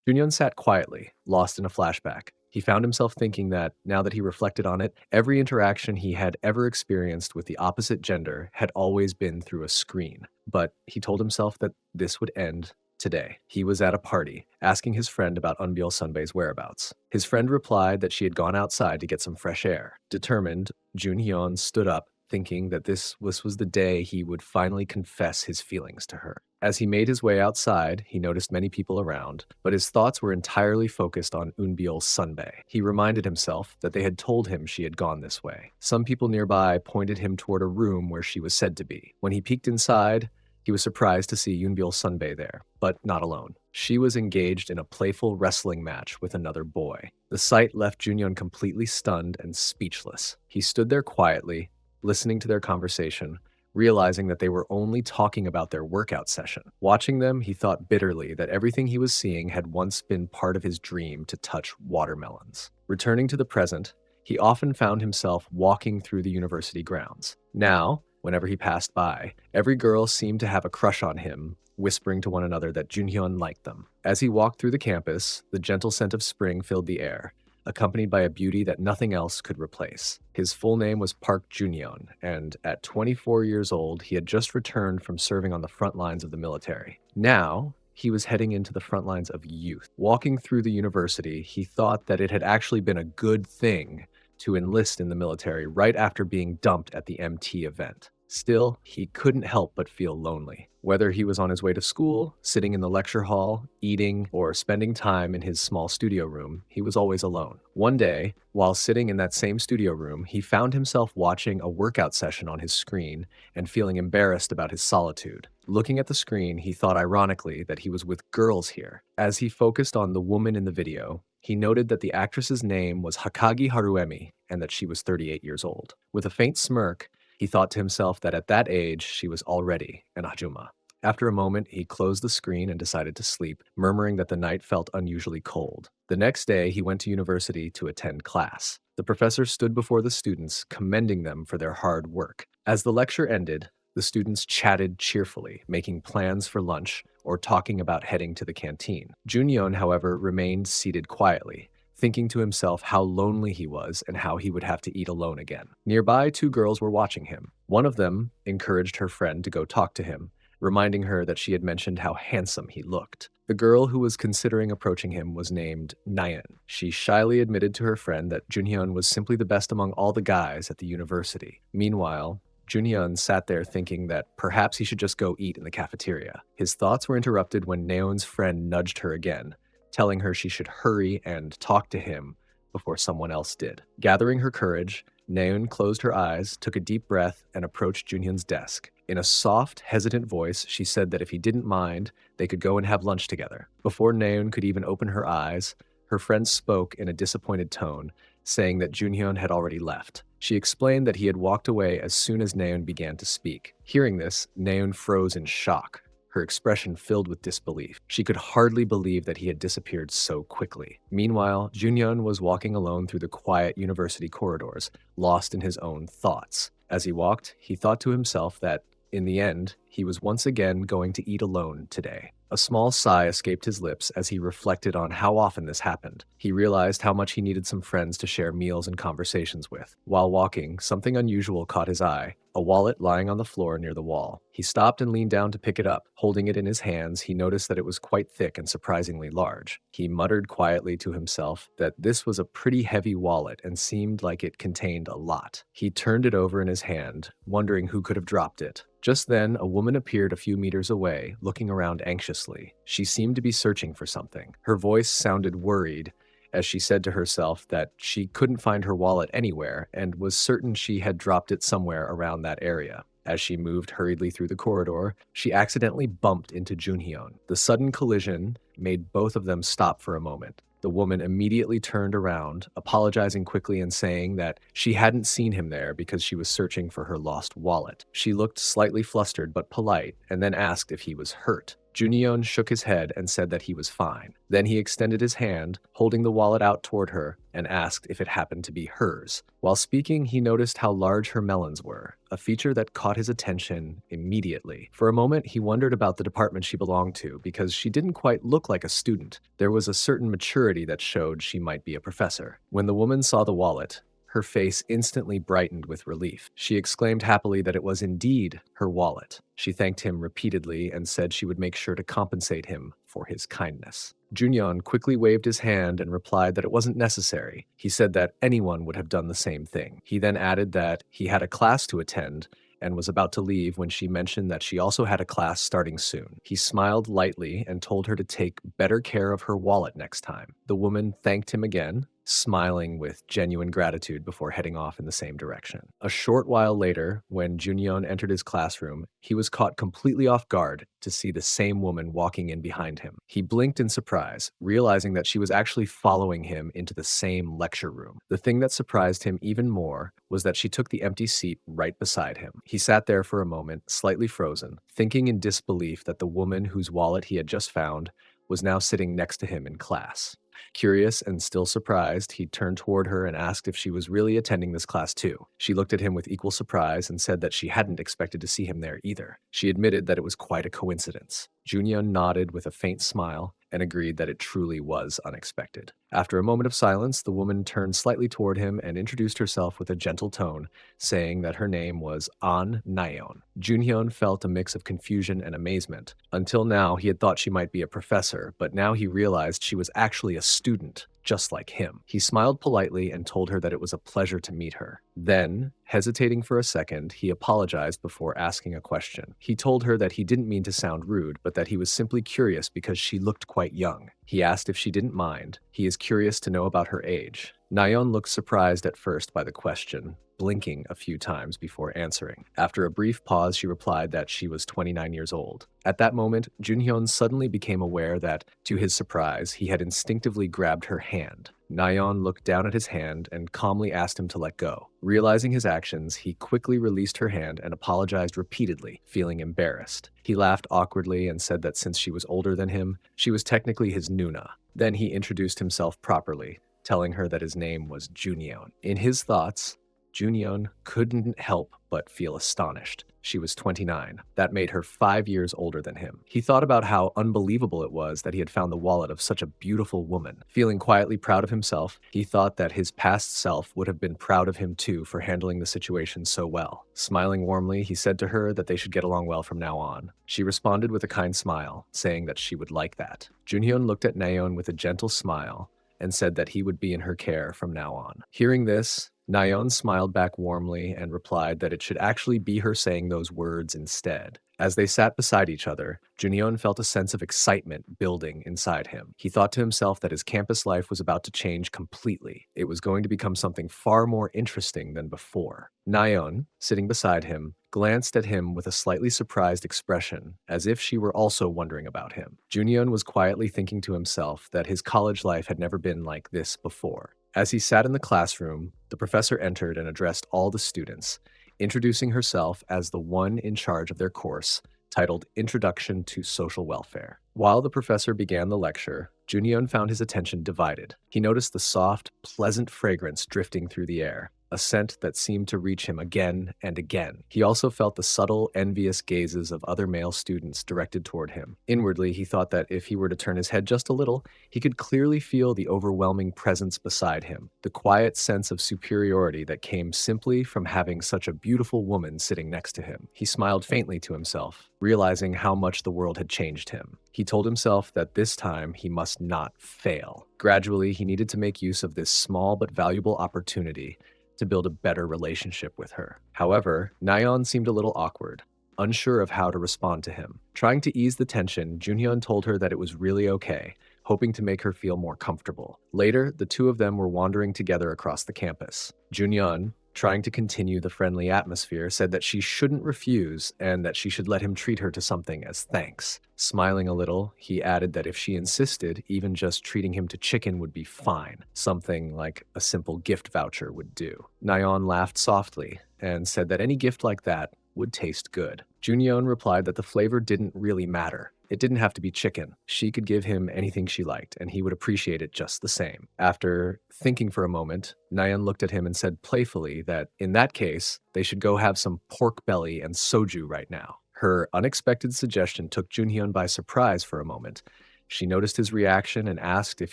Junhyun sat quietly, lost in a flashback. He found himself thinking that, now that he reflected on it, every interaction he had ever experienced with the opposite gender had always been through a screen. But he told himself that this would end today. He was at a party, asking his friend about Unbyul Sunbae's whereabouts. His friend replied that she had gone outside to get some fresh air. Determined, Junhyun stood up, thinking that this was the day he would finally confess his feelings to her. As he made his way outside, he noticed many people around, but his thoughts were entirely focused on Unbyul Sunbae. He reminded himself that they had told him she had gone this way. Some people nearby pointed him toward a room where she was said to be. When he peeked inside, he was surprised to see Unbyul Sunbae there, but not alone. She was engaged in a playful wrestling match with another boy. The sight left Junhyun completely stunned and speechless. He stood there quietly, listening to their conversation, realizing that they were only talking about their workout session. Watching them, he thought bitterly that everything he was seeing had once been part of his dream to touch watermelons. Returning to the present, he often found himself walking through the university grounds. Now, whenever he passed by, every girl seemed to have a crush on him, whispering to one another that Junhyun liked them. As he walked through the campus, the gentle scent of spring filled the air, accompanied by a beauty that nothing else could replace. His full name was Park Junhyun, and at 24 years old, he had just returned from serving on the front lines of the military. Now, he was heading into the front lines of youth. Walking through the university, he thought that it had actually been a good thing to enlist in the military right after being dumped at the MT event. Still, he couldn't help but feel lonely. Whether he was on his way to school, sitting in the lecture hall, eating, or spending time in his small studio room, he was always alone. One day, while sitting in that same studio room, he found himself watching a workout session on his screen and feeling embarrassed about his solitude. Looking at the screen, he thought ironically that he was with girls here. As he focused on the woman in the video, he noted that the actress's name was Hakagi Haruemi and that she was 38 years old. With a faint smirk, he thought to himself that at that age, she was already an Ajuma. After a moment, he closed the screen and decided to sleep, murmuring that the night felt unusually cold. The next day, he went to university to attend class. The professor stood before the students, commending them for their hard work. As the lecture ended, the students chatted cheerfully, making plans for lunch or talking about heading to the canteen. Junhyun, however, remained seated quietly, thinking to himself how lonely he was and how he would have to eat alone again. Nearby, two girls were watching him. One of them encouraged her friend to go talk to him, reminding her that she had mentioned how handsome he looked. The girl who was considering approaching him was named Naon. She shyly admitted to her friend that Junhyun was simply the best among all the guys at the university. Meanwhile, Junhyun sat there thinking that perhaps he should just go eat in the cafeteria. His thoughts were interrupted when Naon's friend nudged her again, telling her she should hurry and talk to him before someone else did. Gathering her courage, Naon closed her eyes, took a deep breath, and approached Junhyun's desk. In a soft, hesitant voice, she said that if he didn't mind, they could go and have lunch together. Before Naon could even open her eyes, her friend spoke in a disappointed tone, saying that Junhyun had already left. She explained that he had walked away as soon as Naon began to speak. Hearing this, Naon froze in shock, her expression filled with disbelief. She could hardly believe that he had disappeared so quickly. Meanwhile, Junhyun was walking alone through the quiet university corridors, lost in his own thoughts. As he walked, he thought to himself that, in the end, he was once again going to eat alone today. A small sigh escaped his lips as he reflected on how often this happened. He realized how much he needed some friends to share meals and conversations with. While walking, something unusual caught his eye, a wallet lying on the floor near the wall. He stopped and leaned down to pick it up. Holding it in his hands, he noticed that it was quite thick and surprisingly large. He muttered quietly to himself that this was a pretty heavy wallet and seemed like it contained a lot. He turned it over in his hand, wondering who could have dropped it. Just then, a woman appeared a few meters away, looking around anxiously. She seemed to be searching for something. Her voice sounded worried as she said to herself that she couldn't find her wallet anywhere and was certain she had dropped it somewhere around that area. As she moved hurriedly through the corridor, she accidentally bumped into Junhyun. The sudden collision made both of them stop for a moment. The woman immediately turned around, apologizing quickly and saying that she hadn't seen him there because she was searching for her lost wallet. She looked slightly flustered but polite, and then asked if he was hurt. Junyeon shook his head and said that he was fine. Then he extended his hand, holding the wallet out toward her, and asked if it happened to be hers. While speaking, he noticed how large her melons were, a feature that caught his attention immediately. For a moment, he wondered about the department she belonged to because she didn't quite look like a student. There was a certain maturity that showed she might be a professor. When the woman saw the wallet, her face instantly brightened with relief. She exclaimed happily that it was indeed her wallet. She thanked him repeatedly and said she would make sure to compensate him for his kindness. Junyeon quickly waved his hand and replied that it wasn't necessary. He said that anyone would have done the same thing. He then added that he had a class to attend and was about to leave when she mentioned that she also had a class starting soon. He smiled lightly and told her to take better care of her wallet next time. The woman thanked him again, smiling with genuine gratitude before heading off in the same direction. A short while later, when Junyeon entered his classroom, he was caught completely off guard to see the same woman walking in behind him. He blinked in surprise, realizing that she was actually following him into the same lecture room. The thing that surprised him even more was that she took the empty seat right beside him. He sat there for a moment, slightly frozen, thinking in disbelief that the woman whose wallet he had just found was now sitting next to him in class. Curious and still surprised, he turned toward her and asked if she was really attending this class too. She looked at him with equal surprise and said that she hadn't expected to see him there either. She admitted that it was quite a coincidence. Junyeon nodded with a faint smile and agreed that it truly was unexpected. After a moment of silence, the woman turned slightly toward him and introduced herself with a gentle tone, saying that her name was Naon. Junyeon felt a mix of confusion and amazement. Until now, he had thought she might be a professor, but now he realized she was actually a student, just like him. He smiled politely and told her that it was a pleasure to meet her. Then, hesitating for a second, he apologized before asking a question. He told her that he didn't mean to sound rude, but that he was simply curious because she looked quite young. He asked if she didn't mind. He is curious to know about her age. Naon looked surprised at first by the question, blinking a few times before answering. After a brief pause, she replied that she was 29 years old. At that moment, Junhyun suddenly became aware that, to his surprise, he had instinctively grabbed her hand. Naon looked down at his hand and calmly asked him to let go. Realizing his actions, he quickly released her hand and apologized repeatedly, feeling embarrassed. He laughed awkwardly and said that since she was older than him, she was technically his Nuna. Then he introduced himself properly, telling her that his name was Junyeon. In his thoughts, Junyeon couldn't help but feel astonished. She was 29. That made her 5 years older than him. He thought about how unbelievable it was that he had found the wallet of such a beautiful woman. Feeling quietly proud of himself, he thought that his past self would have been proud of him too for handling the situation so well. Smiling warmly, he said to her that they should get along well from now on. She responded with a kind smile, saying that she would like that. Junhyun looked at Naon with a gentle smile and said that he would be in her care from now on. Hearing this, Naon smiled back warmly and replied that it should actually be her saying those words instead. As they sat beside each other, Junyeon felt a sense of excitement building inside him. He thought to himself that his campus life was about to change completely. It was going to become something far more interesting than before. Naon, sitting beside him, glanced at him with a slightly surprised expression, as if she were also wondering about him. Junyeon was quietly thinking to himself that his college life had never been like this before. As he sat in the classroom, the professor entered and addressed all the students, introducing herself as the one in charge of their course, titled Introduction to Social Welfare. While the professor began the lecture, Junyeon found his attention divided. He noticed the soft, pleasant fragrance drifting through the air, a scent that seemed to reach him again and again. He also felt the subtle, envious gazes of other male students directed toward him. Inwardly, he thought that if he were to turn his head just a little, he could clearly feel the overwhelming presence beside him, the quiet sense of superiority that came simply from having such a beautiful woman sitting next to him. He smiled faintly to himself, realizing how much the world had changed him. He told himself that this time he must not fail. Gradually, he needed to make use of this small but valuable opportunity to build a better relationship with her. However, Naon seemed a little awkward, unsure of how to respond to him. Trying to ease the tension, Junyeon told her that it was really okay, hoping to make her feel more comfortable. Later, the two of them were wandering together across the campus. Junyeon, trying to continue the friendly atmosphere, said that she shouldn't refuse and that she should let him treat her to something as thanks. Smiling a little, he added that if she insisted, even just treating him to chicken would be fine. Something like a simple gift voucher would do. Naon laughed softly and said that any gift like that would taste good. Junyeon replied that the flavor didn't really matter. It didn't have to be chicken. She could give him anything she liked, and he would appreciate it just the same. After thinking for a moment, Nayeon looked at him and said playfully that in that case, they should go have some pork belly and soju right now. Her unexpected suggestion took Junhyun by surprise for a moment. She noticed his reaction and asked if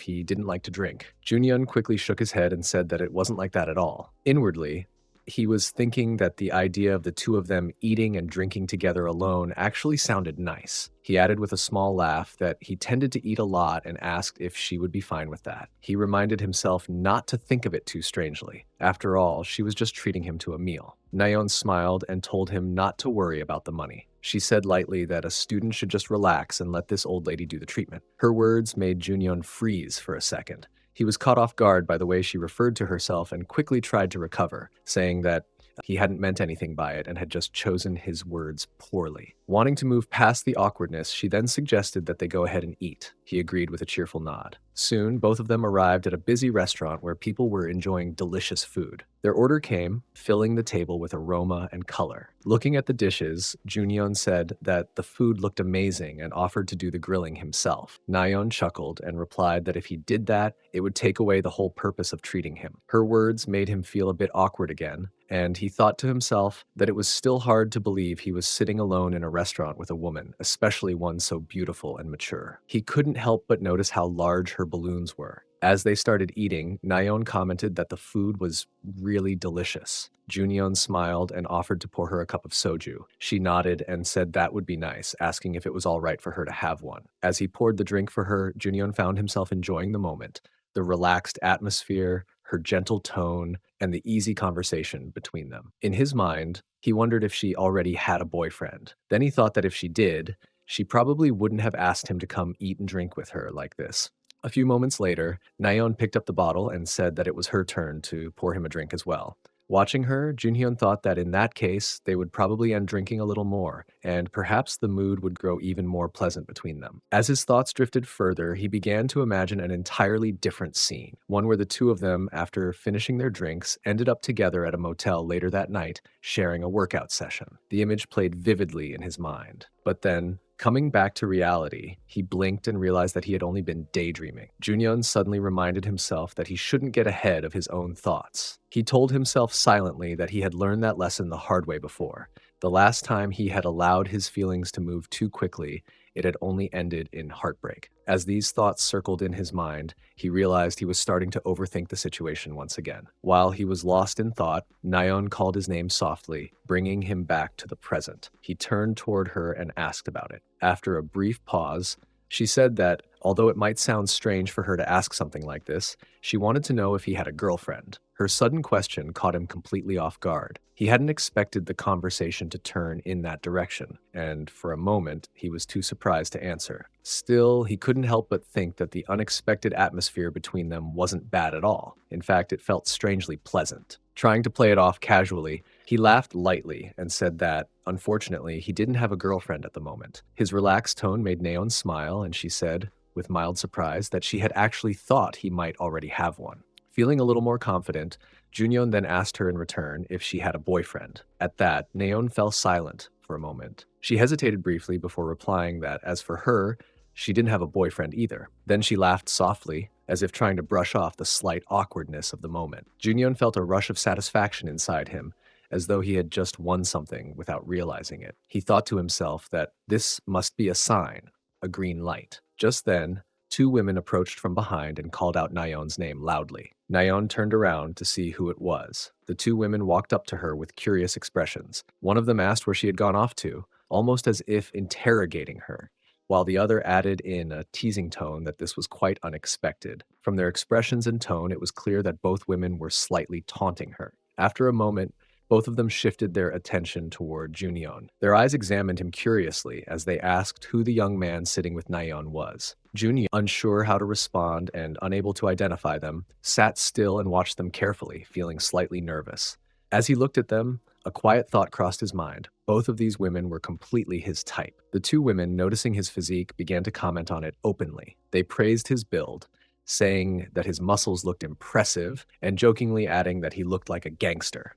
he didn't like to drink. Junhyun quickly shook his head and said that it wasn't like that at all. Inwardly, he was thinking that the idea of the two of them eating and drinking together alone actually sounded nice. He added with a small laugh that he tended to eat a lot and asked if she would be fine with that. He reminded himself not to think of it too strangely. After all, she was just treating him to a meal. Nayeon smiled and told him not to worry about the money. She said lightly that a student should just relax and let this old lady do the treatment. Her words made Junhyun freeze for a second. He was caught off guard by the way she referred to herself and quickly tried to recover, saying that he hadn't meant anything by it and had just chosen his words poorly. Wanting to move past the awkwardness, she then suggested that they go ahead and eat. He agreed with a cheerful nod. Soon, both of them arrived at a busy restaurant where people were enjoying delicious food. Their order came, filling the table with aroma and color. Looking at the dishes, Junyeon said that the food looked amazing and offered to do the grilling himself. Nayeon chuckled and replied that if he did that, it would take away the whole purpose of treating him. Her words made him feel a bit awkward again, and he thought to himself that it was still hard to believe he was sitting alone in a restaurant with a woman, especially one so beautiful and mature. He couldn't help but notice how large her balloons were. As they started eating, Nayeon commented that the food was really delicious. Junyeon smiled and offered to pour her a cup of soju. She nodded and said that would be nice, asking if it was all right for her to have one. As he poured the drink for her, Junyeon found himself enjoying the moment, the relaxed atmosphere, her gentle tone, and the easy conversation between them. In his mind, he wondered if she already had a boyfriend. Then he thought that if she did, she probably wouldn't have asked him to come eat and drink with her like this. A few moments later, Nayeon picked up the bottle and said that it was her turn to pour him a drink as well. Watching her, Junhyun thought that in that case, they would probably end drinking a little more, and perhaps the mood would grow even more pleasant between them. As his thoughts drifted further, he began to imagine an entirely different scene, one where the two of them, after finishing their drinks, ended up together at a motel later that night, sharing a workout session. The image played vividly in his mind. But then, coming back to reality, he blinked and realized that he had only been daydreaming. Junyeon suddenly reminded himself that he shouldn't get ahead of his own thoughts. He told himself silently that he had learned that lesson the hard way before. The last time he had allowed his feelings to move too quickly, it had only ended in heartbreak. As these thoughts circled in his mind, he realized he was starting to overthink the situation once again. While he was lost in thought, Nayeon called his name softly, bringing him back to the present. He turned toward her and asked about it. After a brief pause, she said that, although it might sound strange for her to ask something like this, she wanted to know if he had a girlfriend. Her sudden question caught him completely off guard. He hadn't expected the conversation to turn in that direction, and for a moment, he was too surprised to answer. Still, he couldn't help but think that the unexpected atmosphere between them wasn't bad at all. In fact, it felt strangely pleasant. Trying to play it off casually, he laughed lightly and said that, unfortunately, he didn't have a girlfriend at the moment. His relaxed tone made Nayeon smile, and she said, with mild surprise, that she had actually thought he might already have one. Feeling a little more confident, Junyeon then asked her in return if she had a boyfriend. At that, Nayeon fell silent for a moment. She hesitated briefly before replying that, as for her, she didn't have a boyfriend either. Then she laughed softly, as if trying to brush off the slight awkwardness of the moment. Junyeon felt a rush of satisfaction inside him, as though he had just won something without realizing it. He thought to himself that this must be a sign, a green light. Just then, two women approached from behind and called out Nayeon's name loudly. Nayeon turned around to see who it was. The two women walked up to her with curious expressions. One of them asked where she had gone off to, almost as if interrogating her, while the other added in a teasing tone that this was quite unexpected. From their expressions and tone, it was clear that both women were slightly taunting her. After a moment, both of them shifted their attention toward Junyeon. Their eyes examined him curiously as they asked who the young man sitting with Nayeon was. Junyeon, unsure how to respond and unable to identify them, sat still and watched them carefully, feeling slightly nervous. As he looked at them, a quiet thought crossed his mind. Both of these women were completely his type. The two women, noticing his physique, began to comment on it openly. They praised his build, saying that his muscles looked impressive, and jokingly adding that he looked like a gangster.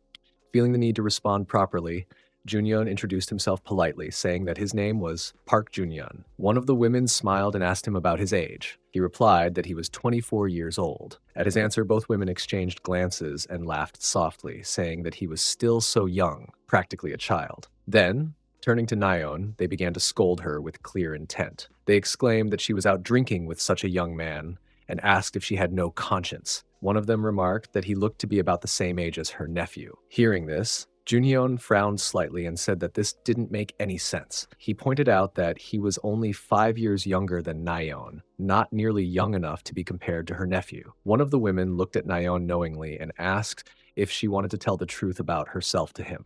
Feeling the need to respond properly, Junhyun introduced himself politely, saying that his name was Park Junhyun. One of the women smiled and asked him about his age. He replied that he was 24 years old. At his answer, both women exchanged glances and laughed softly, saying that he was still so young, practically a child. Then, turning to Naon, they began to scold her with clear intent. They exclaimed that she was out drinking with such a young man and asked if she had no conscience. One of them remarked that he looked to be about the same age as her nephew. Hearing this, Junhyun frowned slightly and said that this didn't make any sense. He pointed out that he was only 5 years younger than Naon, not nearly young enough to be compared to her nephew. One of the women looked at Naon knowingly and asked if she wanted to tell the truth about herself to him.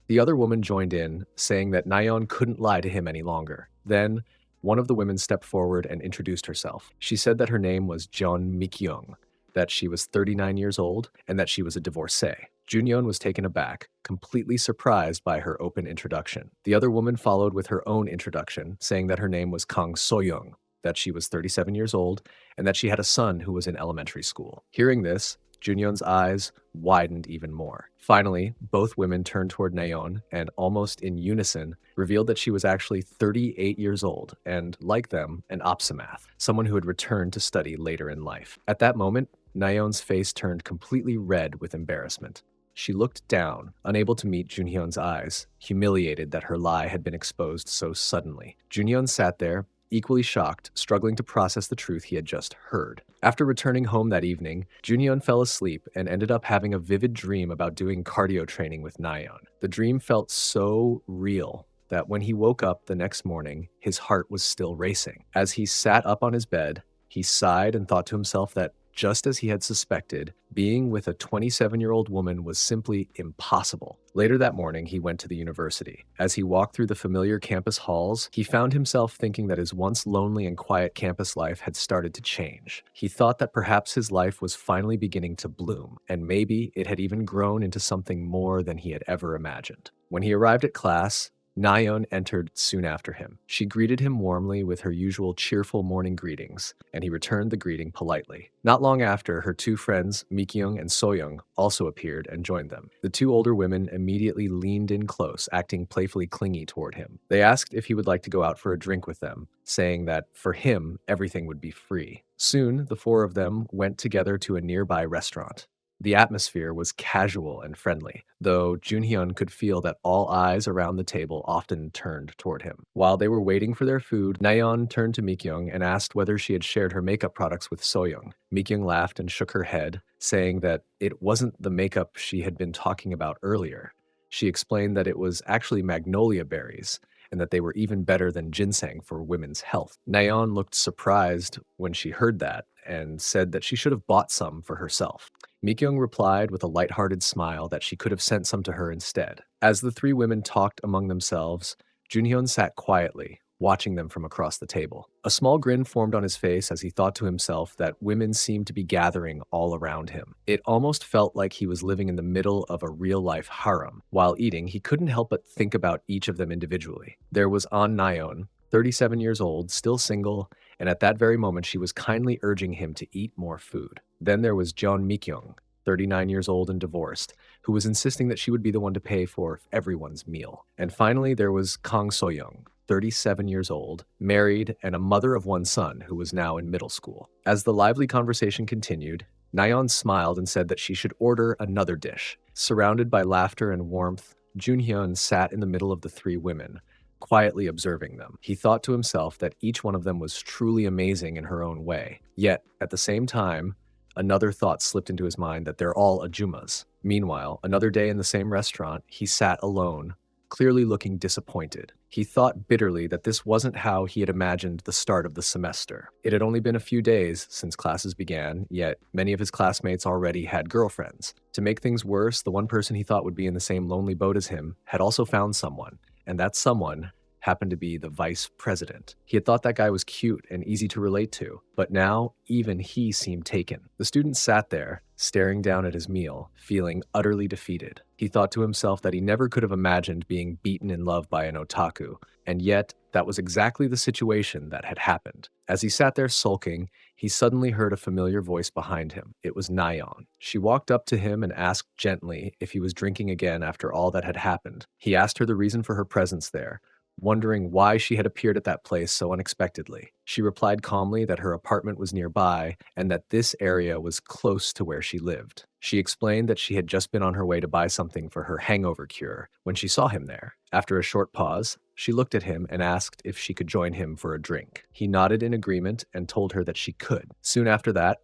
The other woman joined in, saying that Naon couldn't lie to him any longer. Then, one of the women stepped forward and introduced herself. She said that her name was Jeon Mikyong, that she was 39 years old, and that she was a divorcee. Junhyun was taken aback, completely surprised by her open introduction. The other woman followed with her own introduction, saying that her name was Kang Soyoung, that she was 37 years old, and that she had a son who was in elementary school. Hearing this, Junhyun's eyes widened even more. Finally, both women turned toward Naon and, almost in unison, revealed that she was actually 38 years old and, like them, an opsimath, someone who had returned to study later in life. At that moment, Naon's face turned completely red with embarrassment. She looked down, unable to meet Junhyun's eyes, humiliated that her lie had been exposed so suddenly. Junhyun sat there, equally shocked, struggling to process the truth he had just heard. After returning home that evening, Junhyun fell asleep and ended up having a vivid dream about doing cardio training with Naon. The dream felt so real that when he woke up the next morning, his heart was still racing. As he sat up on his bed, he sighed and thought to himself that, just as he had suspected, being with a 27-year-old woman was simply impossible. Later that morning, he went to the university. As he walked through the familiar campus halls, he found himself thinking that his once lonely and quiet campus life had started to change. He thought that perhaps his life was finally beginning to bloom, and maybe it had even grown into something more than he had ever imagined. When he arrived at class, Naon entered soon after him. She greeted him warmly with her usual cheerful morning greetings, and he returned the greeting politely. Not long after, her two friends, Mikyong and Soyoung, also appeared and joined them. The two older women immediately leaned in close, acting playfully clingy toward him. They asked if he would like to go out for a drink with them, saying that, for him, everything would be free. Soon, the four of them went together to a nearby restaurant. The atmosphere was casual and friendly, though Junhyun could feel that all eyes around the table often turned toward him. While they were waiting for their food, Naon turned to Mikyong and asked whether she had shared her makeup products with Soyoung. Mikyong laughed and shook her head, saying that it wasn't the makeup she had been talking about earlier. She explained that it was actually magnolia berries, and that they were even better than ginseng for women's health. Naon looked surprised when she heard that and said that she should have bought some for herself. Mikyong replied with a lighthearted smile that she could have sent some to her instead. As the three women talked among themselves, Junhyun sat quietly, watching them from across the table. A small grin formed on his face as he thought to himself that women seemed to be gathering all around him. It almost felt like he was living in the middle of a real-life harem. While eating, he couldn't help but think about each of them individually. There was Naon, 37 years old, still single, and at that very moment she was kindly urging him to eat more food. Then there was Jeon Mikyong, 39 years old and divorced, who was insisting that she would be the one to pay for everyone's meal. And finally, there was Kang Soyoung, 37 years old, married, and a mother of one son who was now in middle school. As the lively conversation continued, Naon smiled and said that she should order another dish. Surrounded by laughter and warmth, Junhyun sat in the middle of the three women, quietly observing them. He thought to himself that each one of them was truly amazing in her own way. Yet, at the same time, another thought slipped into his mind that they're all ajumas. Meanwhile, another day in the same restaurant, he sat alone, clearly looking disappointed. He thought bitterly that this wasn't how he had imagined the start of the semester. It had only been a few days since classes began, yet many of his classmates already had girlfriends. To make things worse, the one person he thought would be in the same lonely boat as him had also found someone, and that someone happened to be the vice president. He had thought that guy was cute and easy to relate to, but now even he seemed taken. The student sat there, staring down at his meal, feeling utterly defeated. He thought to himself that he never could have imagined being beaten in love by an otaku, and yet that was exactly the situation that had happened. As he sat there sulking, he suddenly heard a familiar voice behind him. It was Naon. She walked up to him and asked gently if he was drinking again after all that had happened. He asked her the reason for her presence there, wondering why she had appeared at that place so unexpectedly. She replied calmly that her apartment was nearby and that this area was close to where she lived. She explained that she had just been on her way to buy something for her hangover cure when she saw him there. After a short pause, she looked at him and asked if she could join him for a drink. He nodded in agreement and told her that she could. Soon after that,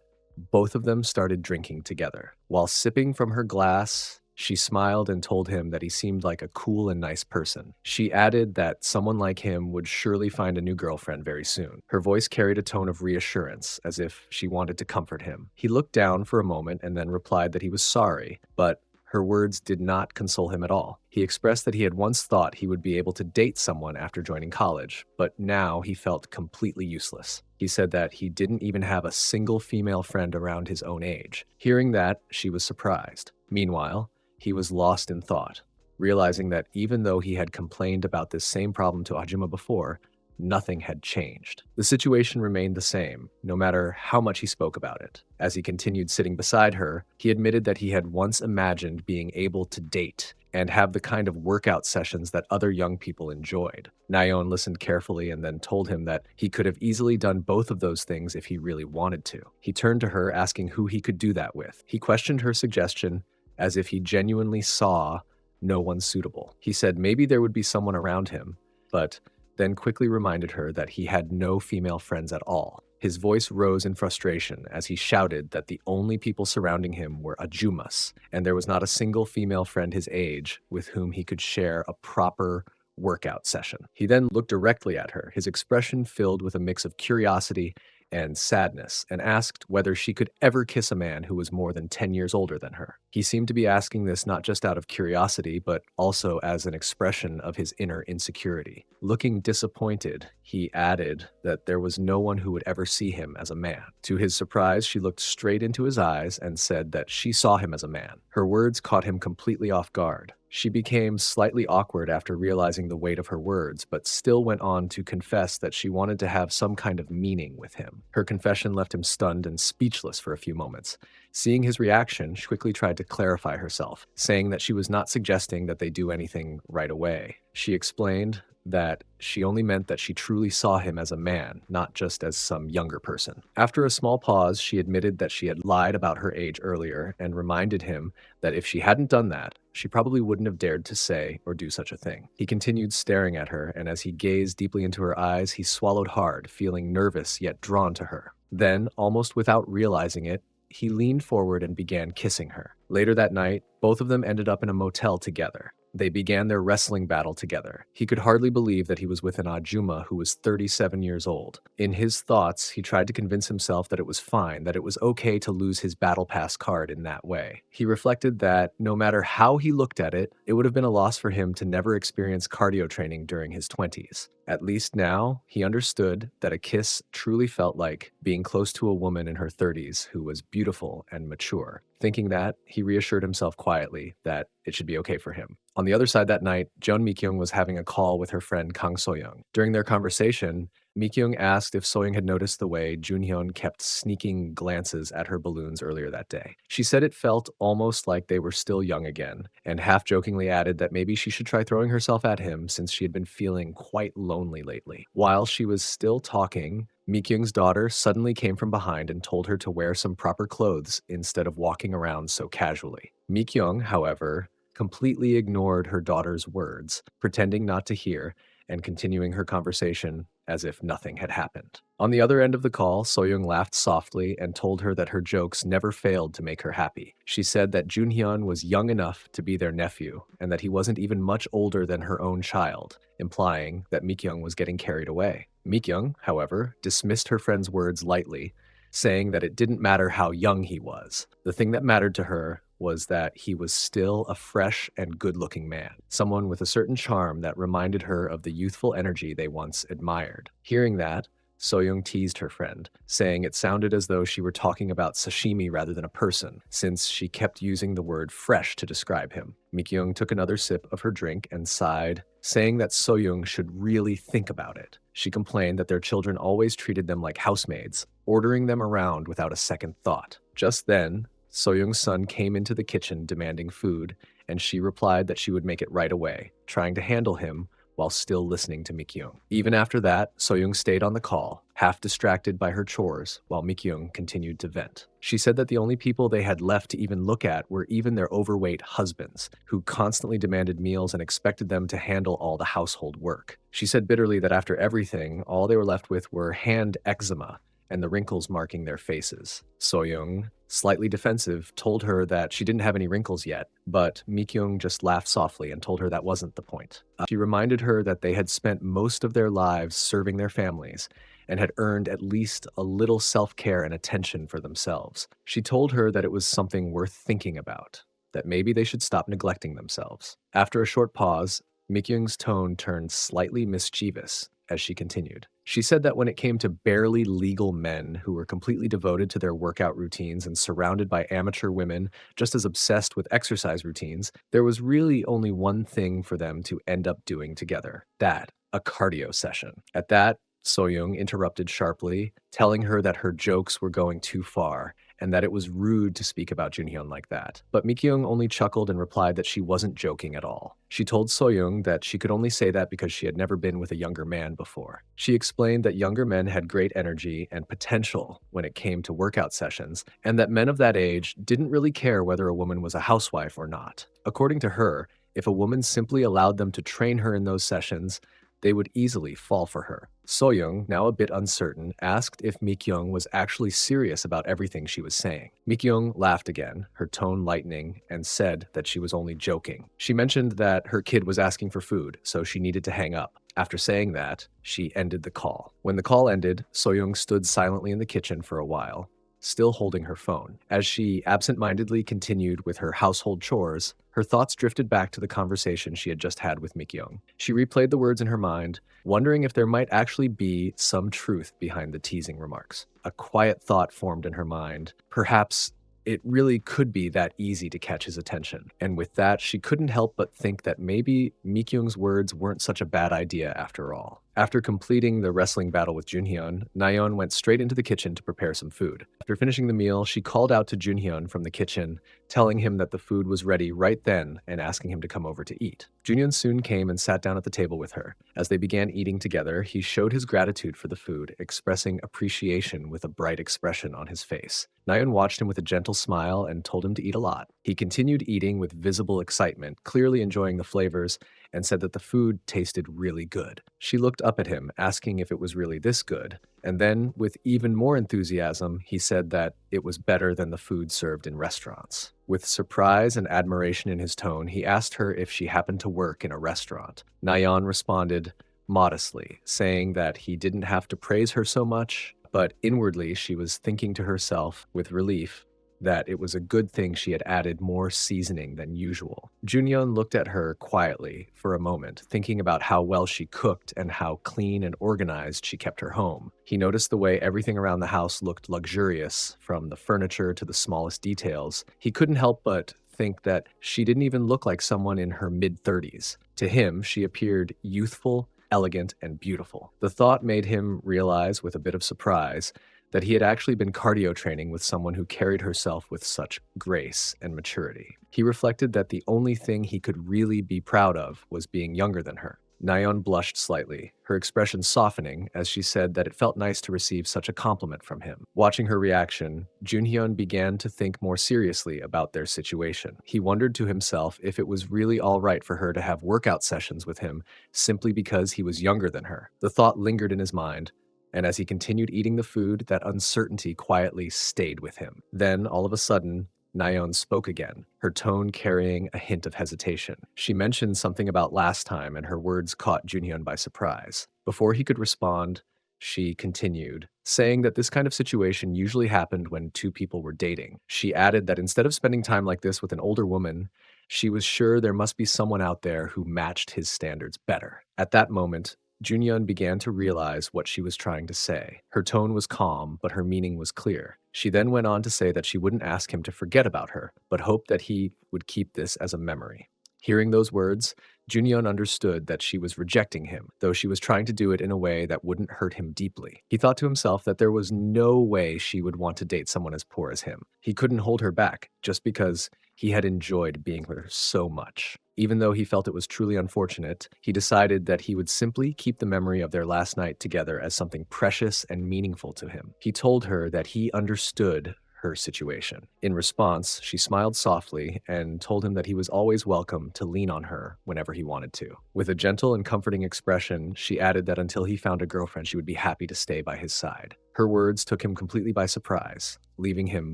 both of them started drinking together. While sipping from her glass, she smiled and told him that he seemed like a cool and nice person. She added that someone like him would surely find a new girlfriend very soon. Her voice carried a tone of reassurance, as if she wanted to comfort him. He looked down for a moment and then replied that he was sorry, but her words did not console him at all. He expressed that he had once thought he would be able to date someone after joining college, but now he felt completely useless. He said that he didn't even have a single female friend around his own age. Hearing that, she was surprised. Meanwhile, he was lost in thought, realizing that even though he had complained about this same problem to Ajuma before, nothing had changed. The situation remained the same, no matter how much he spoke about it. As he continued sitting beside her, he admitted that he had once imagined being able to date and have the kind of workout sessions that other young people enjoyed. Naon listened carefully and then told him that he could have easily done both of those things if he really wanted to. He turned to her, asking who he could do that with. He questioned her suggestion as if he genuinely saw no one suitable. He said maybe there would be someone around him, but then quickly reminded her that he had no female friends at all. His voice rose in frustration as he shouted that the only people surrounding him were Ajumas, and there was not a single female friend his age with whom he could share a proper workout session. He then looked directly at her, his expression filled with a mix of curiosity and sadness, and asked whether she could ever kiss a man who was more than 10 years older than her. He seemed to be asking this not just out of curiosity, but also as an expression of his inner insecurity. Looking disappointed, he added that there was no one who would ever see him as a man. To his surprise, she looked straight into his eyes and said that she saw him as a man. Her words caught him completely off guard. She became slightly awkward after realizing the weight of her words, but still went on to confess that she wanted to have some kind of meaning with him. Her confession left him stunned and speechless for a few moments. Seeing his reaction, she quickly tried to clarify herself, saying that she was not suggesting that they do anything right away. She explained that she only meant that she truly saw him as a man, not just as some younger person. After a small pause, she admitted that she had lied about her age earlier and reminded him that if she hadn't done that, she probably wouldn't have dared to say or do such a thing. He continued staring at her, and as he gazed deeply into her eyes, he swallowed hard, feeling nervous yet drawn to her. Then, almost without realizing it, he leaned forward and began kissing her. Later that night, both of them ended up in a motel together. They began their wrestling battle together. He could hardly believe that he was with an Ajuma who was 37 years old. In his thoughts, he tried to convince himself that it was fine, that it was okay to lose his battle pass card in that way. He reflected that no matter how he looked at it, it would have been a loss for him to never experience cardio training during his 20s. At least now, he understood that a kiss truly felt like being close to a woman in her 30s who was beautiful and mature. Thinking that, he reassured himself quietly that it should be okay for him. On the other side that night, Joan Mikyong was having a call with her friend Kang Soyoung. During their conversation, Mikyong asked if Soyoung had noticed the way Junhyun kept sneaking glances at her balloons earlier that day. She said it felt almost like they were still young again, and half-jokingly added that maybe she should try throwing herself at him since she had been feeling quite lonely lately. While she was still talking, Mikyung's daughter suddenly came from behind and told her to wear some proper clothes instead of walking around so casually. Mikyong, however, completely ignored her daughter's words, pretending not to hear and continuing her conversation as if nothing had happened. On the other end of the call, Soyoung laughed softly and told her that her jokes never failed to make her happy. She said that Junhyun was young enough to be their nephew and that he wasn't even much older than her own child, implying that Mikyong was getting carried away. Mikyong, however, dismissed her friend's words lightly, saying that it didn't matter how young he was. The thing that mattered to her was that he was still a fresh and good-looking man, someone with a certain charm that reminded her of the youthful energy they once admired. Hearing that, Soyoung teased her friend, saying it sounded as though she were talking about sashimi rather than a person, since she kept using the word fresh to describe him. Mikyong took another sip of her drink and sighed, saying that Soyoung should really think about it. She complained that their children always treated them like housemaids, ordering them around without a second thought. Just then, Soyoung's son came into the kitchen demanding food, and she replied that she would make it right away, trying to handle him while still listening to Mikyong. Even after that, Soyoung stayed on the call, half distracted by her chores, while Mikyong continued to vent. She said that the only people they had left to even look at were even their overweight husbands, who constantly demanded meals and expected them to handle all the household work. She said bitterly that after everything, all they were left with were hand eczema and the wrinkles marking their faces. Soyoung, slightly defensive, told her that she didn't have any wrinkles yet, but Mikyong just laughed softly and told her that wasn't the point. She reminded her that they had spent most of their lives serving their families and had earned at least a little self-care and attention for themselves. She told her that it was something worth thinking about, that maybe they should stop neglecting themselves. After a short pause, Mikyung's tone turned slightly mischievous as she continued. She said that when it came to barely legal men who were completely devoted to their workout routines and surrounded by amateur women just as obsessed with exercise routines, there was really only one thing for them to end up doing together. That, a cardio session. At that, Soyoung interrupted sharply, telling her that her jokes were going too far and that it was rude to speak about Junhyun like that. But Mikyong only chuckled and replied that she wasn't joking at all. She told Soyoung that she could only say that because she had never been with a younger man before. She explained that younger men had great energy and potential when it came to workout sessions, and that men of that age didn't really care whether a woman was a housewife or not. According to her, if a woman simply allowed them to train her in those sessions, they would easily fall for her. Soyoung, now a bit uncertain, asked if Mikyong was actually serious about everything she was saying. Mikyong laughed again, her tone lightening, and said that she was only joking. She mentioned that her kid was asking for food, so she needed to hang up. After saying that, she ended the call. When the call ended, Soyoung stood silently in the kitchen for a while, still holding her phone. As she absent-mindedly continued with her household chores, her thoughts drifted back to the conversation she had just had with Mikyong. She replayed the words in her mind, wondering if there might actually be some truth behind the teasing remarks. A quiet thought formed in her mind. Perhaps it really could be that easy to catch his attention. And with that, she couldn't help but think that maybe Mikyong's words weren't such a bad idea after all. After completing the wrestling battle with Junhyun, Naon went straight into the kitchen to prepare some food. After finishing the meal, she called out to Junhyun from the kitchen, telling him that the food was ready right then and asking him to come over to eat. Junhyun soon came and sat down at the table with her. As they began eating together, he showed his gratitude for the food, expressing appreciation with a bright expression on his face. Naon watched him with a gentle smile and told him to eat a lot. He continued eating with visible excitement, clearly enjoying the flavors, and said that the food tasted really good. She looked up at him, asking if it was really this good, and then, with even more enthusiasm, he said that it was better than the food served in restaurants. With surprise and admiration in his tone, he asked her if she happened to work in a restaurant. Nayeon responded modestly, saying that he didn't have to praise her so much, but inwardly she was thinking to herself with relief that it was a good thing she had added more seasoning than usual. Junyeon looked at her quietly for a moment, thinking about how well she cooked and how clean and organized she kept her home. He noticed the way everything around the house looked luxurious, from the furniture to the smallest details. He couldn't help but think that she didn't even look like someone in her mid-30s. To him, she appeared youthful, elegant, and beautiful. The thought made him realize, with a bit of surprise, that he had actually been cardio training with someone who carried herself with such grace and maturity. He reflected that the only thing he could really be proud of was being younger than her. Nayeon blushed slightly, her expression softening as she said that it felt nice to receive such a compliment from him. Watching her reaction, Junhyun began to think more seriously about their situation. He wondered to himself if it was really all right for her to have workout sessions with him simply because he was younger than her. The thought lingered in his mind, and as he continued eating the food, that uncertainty quietly stayed with him. Then, all of a sudden, Nayeon spoke again, her tone carrying a hint of hesitation. She mentioned something about last time, and her words caught Junhyun by surprise. Before he could respond, she continued, saying that this kind of situation usually happened when two people were dating. She added that instead of spending time like this with an older woman, she was sure there must be someone out there who matched his standards better. At that moment, Junhyun began to realize what she was trying to say. Her tone was calm, but her meaning was clear. She then went on to say that she wouldn't ask him to forget about her, but hoped that he would keep this as a memory. Hearing those words, Junhyun understood that she was rejecting him, though she was trying to do it in a way that wouldn't hurt him deeply. He thought to himself that there was no way she would want to date someone as poor as him. He couldn't hold her back, just because he had enjoyed being with her so much. Even though he felt it was truly unfortunate, he decided that he would simply keep the memory of their last night together as something precious and meaningful to him. He told her that he understood her situation. In response, she smiled softly and told him that he was always welcome to lean on her whenever he wanted to. With a gentle and comforting expression, she added that until he found a girlfriend, she would be happy to stay by his side. Her words took him completely by surprise, leaving him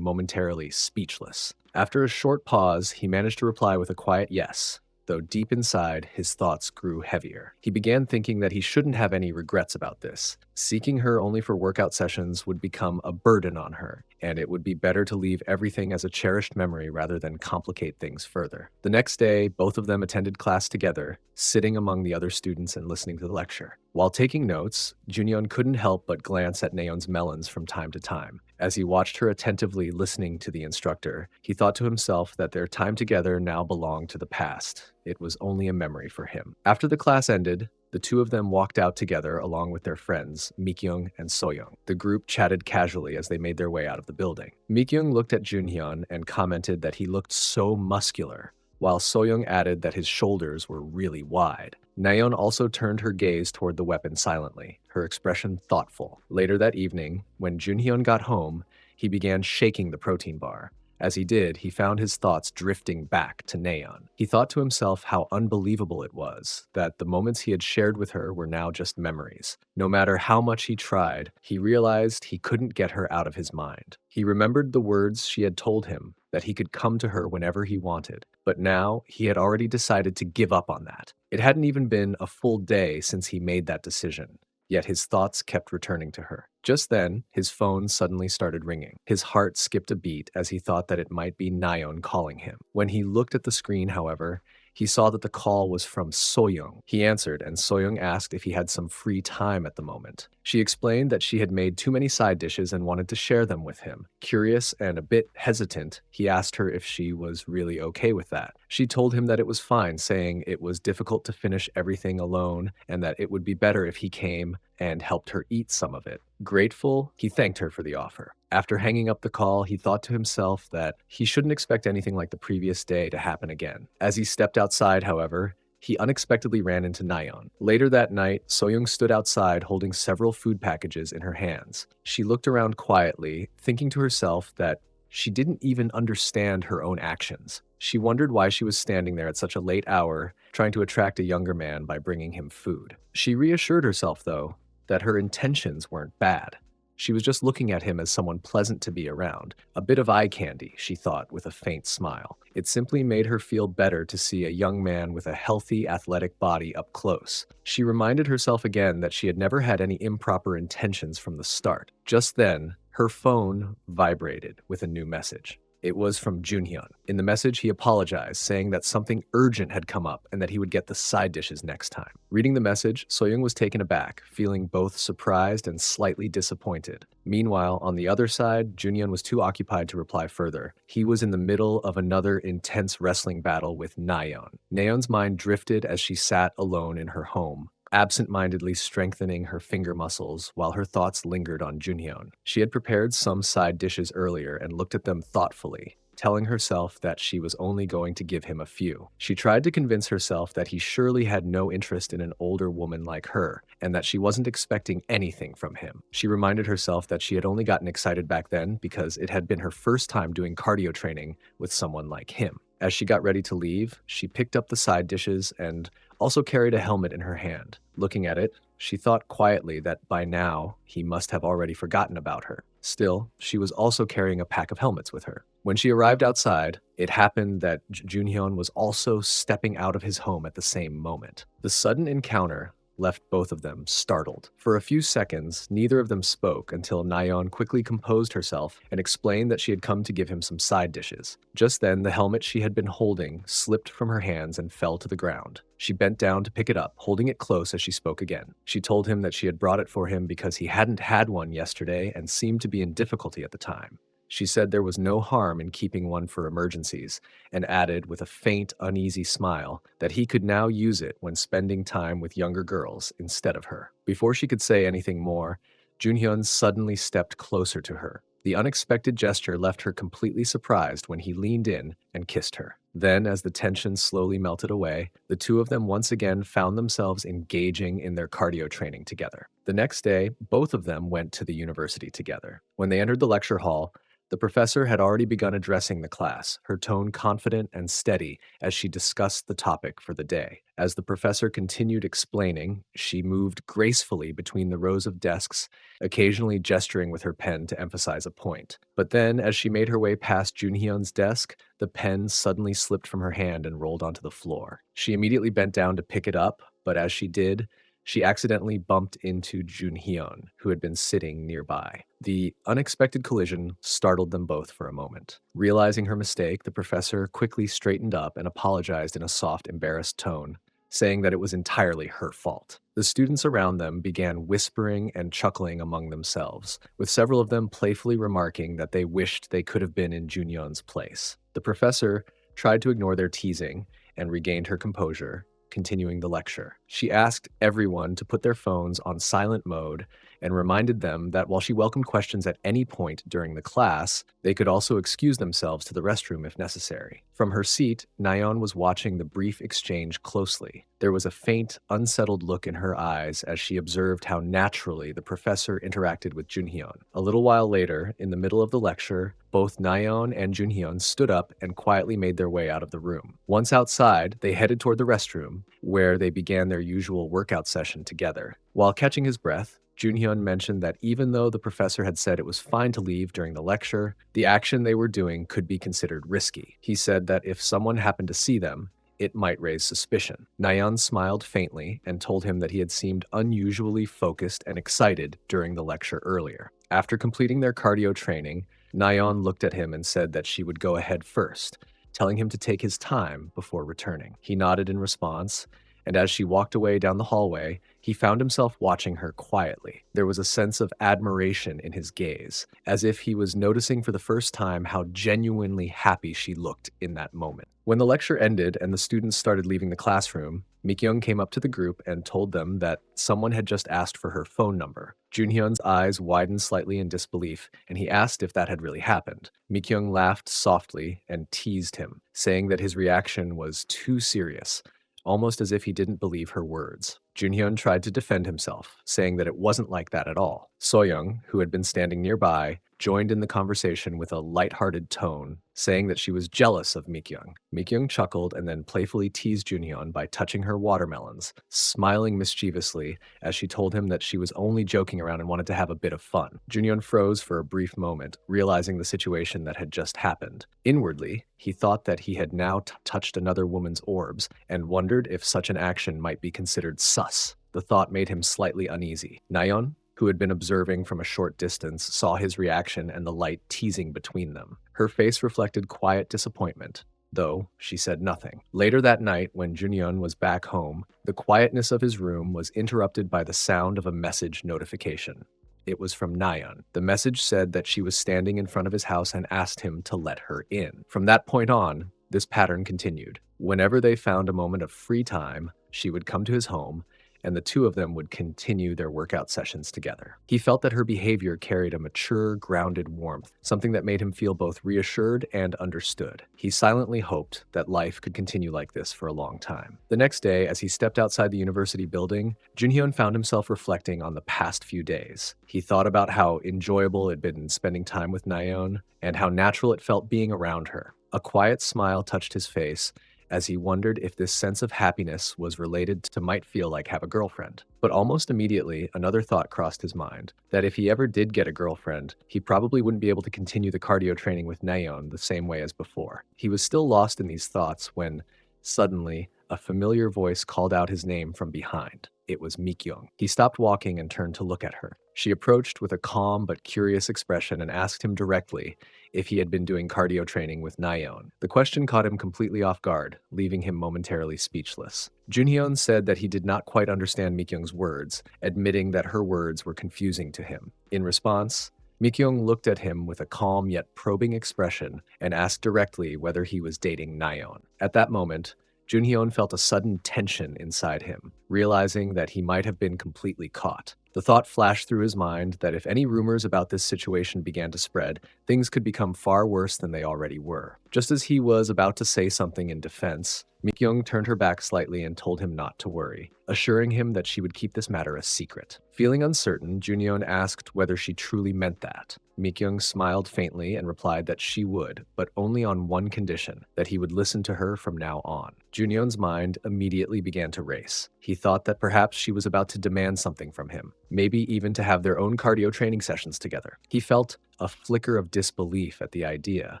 momentarily speechless. After a short pause, he managed to reply with a quiet yes, though deep inside, his thoughts grew heavier. He began thinking that he shouldn't have any regrets about this. Seeking her only for workout sessions would become a burden on her, and it would be better to leave everything as a cherished memory rather than complicate things further. The next day, both of them attended class together, sitting among the other students and listening to the lecture. While taking notes, Junhyun couldn't help but glance at Naon's melons from time to time. As he watched her attentively listening to the instructor, he thought to himself that their time together now belonged to the past. It was only a memory for him. After the class ended, the two of them walked out together along with their friends, Mikyong and Soyoung. The group chatted casually as they made their way out of the building. Mikyong looked at Junhyun and commented that he looked so muscular, while Soyoung added that his shoulders were really wide. Naon also turned her gaze toward the weapon silently, her expression thoughtful. Later that evening, when Junhyun got home, he began shaking the protein bar. As he did, he found his thoughts drifting back to Naon. He thought to himself how unbelievable it was that the moments he had shared with her were now just memories. No matter how much he tried, he realized he couldn't get her out of his mind. He remembered the words she had told him, that he could come to her whenever he wanted. But now, he had already decided to give up on that. It hadn't even been a full day since he made that decision. Yet his thoughts kept returning to her. Just then, his phone suddenly started ringing. His heart skipped a beat as he thought that it might be Naon calling him. When he looked at the screen, however, he saw that the call was from Soyoung. He answered, and Soyoung asked if he had some free time at the moment. She explained that she had made too many side dishes and wanted to share them with him. Curious and a bit hesitant, he asked her if she was really okay with that. She told him that it was fine, saying it was difficult to finish everything alone and that it would be better if he came and helped her eat some of it. Grateful, he thanked her for the offer. After hanging up the call, he thought to himself that he shouldn't expect anything like the previous day to happen again. As he stepped outside, however, he unexpectedly ran into Naon. Later that night, Soyoung stood outside holding several food packages in her hands. She looked around quietly, thinking to herself that she didn't even understand her own actions. She wondered why she was standing there at such a late hour, trying to attract a younger man by bringing him food. She reassured herself, though, that her intentions weren't bad. She was just looking at him as someone pleasant to be around. A bit of eye candy, she thought with a faint smile. It simply made her feel better to see a young man with a healthy, athletic body up close. She reminded herself again that she had never had any improper intentions from the start. Just then, her phone vibrated with a new message. It was from Junhyun. In the message, he apologized, saying that something urgent had come up and that he would get the side dishes next time. Reading the message, Soyoung was taken aback, feeling both surprised and slightly disappointed. Meanwhile, on the other side, Junhyun was too occupied to reply further. He was in the middle of another intense wrestling battle with Naon. Naon's mind drifted as she sat alone in her home, absent-mindedly strengthening her finger muscles while her thoughts lingered on Junhyun. She had prepared some side dishes earlier and looked at them thoughtfully, telling herself that she was only going to give him a few. She tried to convince herself that he surely had no interest in an older woman like her, and that she wasn't expecting anything from him. She reminded herself that she had only gotten excited back then because it had been her first time doing cardio training with someone like him. As she got ready to leave, she picked up the side dishes and also carried a helmet in her hand. Looking at it, she thought quietly that by now, he must have already forgotten about her. Still, she was also carrying a pack of helmets with her. When she arrived outside, it happened that Junhyun was also stepping out of his home at the same moment. The sudden encounter left both of them startled. For a few seconds, neither of them spoke until Naon quickly composed herself and explained that she had come to give him some side dishes. Just then, the helmet she had been holding slipped from her hands and fell to the ground. She bent down to pick it up, holding it close as she spoke again. She told him that she had brought it for him because he hadn't had one yesterday and seemed to be in difficulty at the time. She said there was no harm in keeping one for emergencies, and added with a faint, uneasy smile that he could now use it when spending time with younger girls instead of her. Before she could say anything more, Junhyun suddenly stepped closer to her. The unexpected gesture left her completely surprised when he leaned in and kissed her. Then, as the tension slowly melted away, the two of them once again found themselves engaging in their cardio training together. The next day, both of them went to the university together. When they entered the lecture hall, the professor had already begun addressing the class, her tone confident and steady as she discussed the topic for the day. As the professor continued explaining, she moved gracefully between the rows of desks, occasionally gesturing with her pen to emphasize a point. But then, as she made her way past Junhyun's desk, the pen suddenly slipped from her hand and rolled onto the floor. She immediately bent down to pick it up, but as she did, she accidentally bumped into Junhyun, who had been sitting nearby. The unexpected collision startled them both for a moment. Realizing her mistake, the professor quickly straightened up and apologized in a soft, embarrassed tone, saying that it was entirely her fault. The students around them began whispering and chuckling among themselves, with several of them playfully remarking that they wished they could have been in Junhyun's place. The professor tried to ignore their teasing and regained her composure, continuing the lecture. She asked everyone to put their phones on silent mode and reminded them that while she welcomed questions at any point during the class, they could also excuse themselves to the restroom if necessary. From her seat, Naon was watching the brief exchange closely. There was a faint, unsettled look in her eyes as she observed how naturally the professor interacted with Junhyun. A little while later, in the middle of the lecture, both Naon and Junhyun stood up and quietly made their way out of the room. Once outside, they headed toward the restroom, where they began their usual workout session together. While catching his breath, Junhyun mentioned that even though the professor had said it was fine to leave during the lecture, the action they were doing could be considered risky. He said that if someone happened to see them, it might raise suspicion. Nayan smiled faintly and told him that he had seemed unusually focused and excited during the lecture earlier. After completing their cardio training, Nayan looked at him and said that she would go ahead first, telling him to take his time before returning. He nodded in response, and as she walked away down the hallway, he found himself watching her quietly. There was a sense of admiration in his gaze, as if he was noticing for the first time how genuinely happy she looked in that moment. When the lecture ended and the students started leaving the classroom, Mikyong came up to the group and told them that someone had just asked for her phone number. Junhyun's eyes widened slightly in disbelief, and he asked if that had really happened. Mikyong laughed softly and teased him, saying that his reaction was too serious, almost as if he didn't believe her words. Junhyun tried to defend himself, saying that it wasn't like that at all. Soyoung, who had been standing nearby, joined in the conversation with a lighthearted tone, saying that she was jealous of Mikyong. Mikyong chuckled and then playfully teased Junhyun by touching her watermelons, smiling mischievously as she told him that she was only joking around and wanted to have a bit of fun. Junhyun froze for a brief moment, realizing the situation that had just happened. Inwardly, he thought that he had now touched another woman's orbs and wondered if such an action might be considered sus. The thought made him slightly uneasy. Nayeon, who had been observing from a short distance, saw his reaction and the light teasing between them. Her face reflected quiet disappointment, though she said nothing. Later that night, when Junhyun was back home, the quietness of his room was interrupted by the sound of a message notification. It was from Nayeon. The message said that she was standing in front of his house and asked him to let her in. From that point on, this pattern continued. Whenever they found a moment of free time, she would come to his home, and the two of them would continue their workout sessions together. He felt that her behavior carried a mature, grounded warmth, something that made him feel both reassured and understood. He silently hoped that life could continue like this for a long time. The next day, as he stepped outside the university building, Junhyun found himself reflecting on the past few days. He thought about how enjoyable it had been spending time with Nayeon, and how natural it felt being around her. A quiet smile touched his face, as he wondered if this sense of happiness was related to might feel like have a girlfriend. But almost immediately, another thought crossed his mind, that if he ever did get a girlfriend, he probably wouldn't be able to continue the cardio training with Nayeon the same way as before. He was still lost in these thoughts when, suddenly, a familiar voice called out his name from behind. It was Mikyong. He stopped walking and turned to look at her. She approached with a calm but curious expression and asked him directly if he had been doing cardio training with Naon. The question caught him completely off guard, leaving him momentarily speechless. Junhyun said that he did not quite understand Mikyung's words, admitting that her words were confusing to him. In response, Mikyong looked at him with a calm yet probing expression and asked directly whether he was dating Naon. At that moment, Junhyun felt a sudden tension inside him, realizing that he might have been completely caught. The thought flashed through his mind that if any rumors about this situation began to spread, things could become far worse than they already were. Just as he was about to say something in defense, Mikyong turned her back slightly and told him not to worry, assuring him that she would keep this matter a secret. Feeling uncertain, Junhyun asked whether she truly meant that. Mikyong smiled faintly and replied that she would, but only on one condition, that he would listen to her from now on. Junhyun's mind immediately began to race. He thought that perhaps she was about to demand something from him, maybe even to have their own cardio training sessions together. He felt a flicker of disbelief at the idea,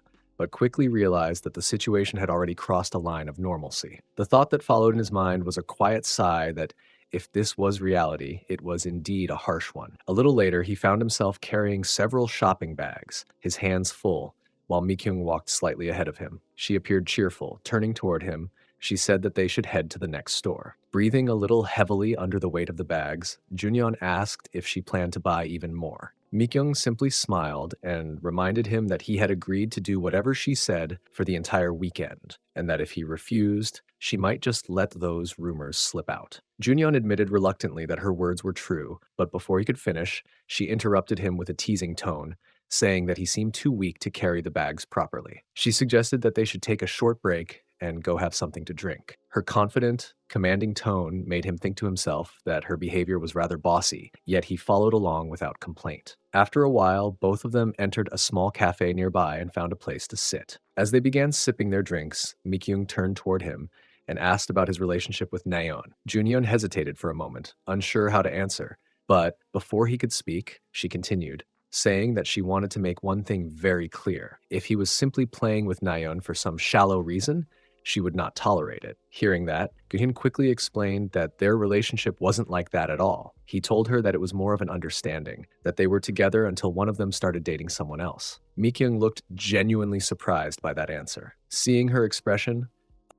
but quickly realized that the situation had already crossed a line of normalcy. The thought that followed in his mind was a quiet sigh that, if this was reality, it was indeed a harsh one. A little later, he found himself carrying several shopping bags, his hands full, while Mikyung walked slightly ahead of him. She appeared cheerful. Turning toward him, she said that they should head to the next store. Breathing a little heavily under the weight of the bags, Junyeon asked if she planned to buy even more. Mikyung simply smiled and reminded him that he had agreed to do whatever she said for the entire weekend, and that if he refused, she might just let those rumors slip out. Junyeon admitted reluctantly that her words were true, but before he could finish, she interrupted him with a teasing tone, saying that he seemed too weak to carry the bags properly. She suggested that they should take a short break and go have something to drink. Her confident, commanding tone made him think to himself that her behavior was rather bossy, yet he followed along without complaint. After a while, both of them entered a small cafe nearby and found a place to sit. As they began sipping their drinks, Mikyung turned toward him and asked about his relationship with Naon. Junyeon hesitated for a moment, unsure how to answer, but before he could speak, she continued, saying that she wanted to make one thing very clear. If he was simply playing with Naon for some shallow reason, she would not tolerate it. Hearing that, Guhyun quickly explained that their relationship wasn't like that at all. He told her that it was more of an understanding, that they were together until one of them started dating someone else. Mikyung looked genuinely surprised by that answer. Seeing her expression,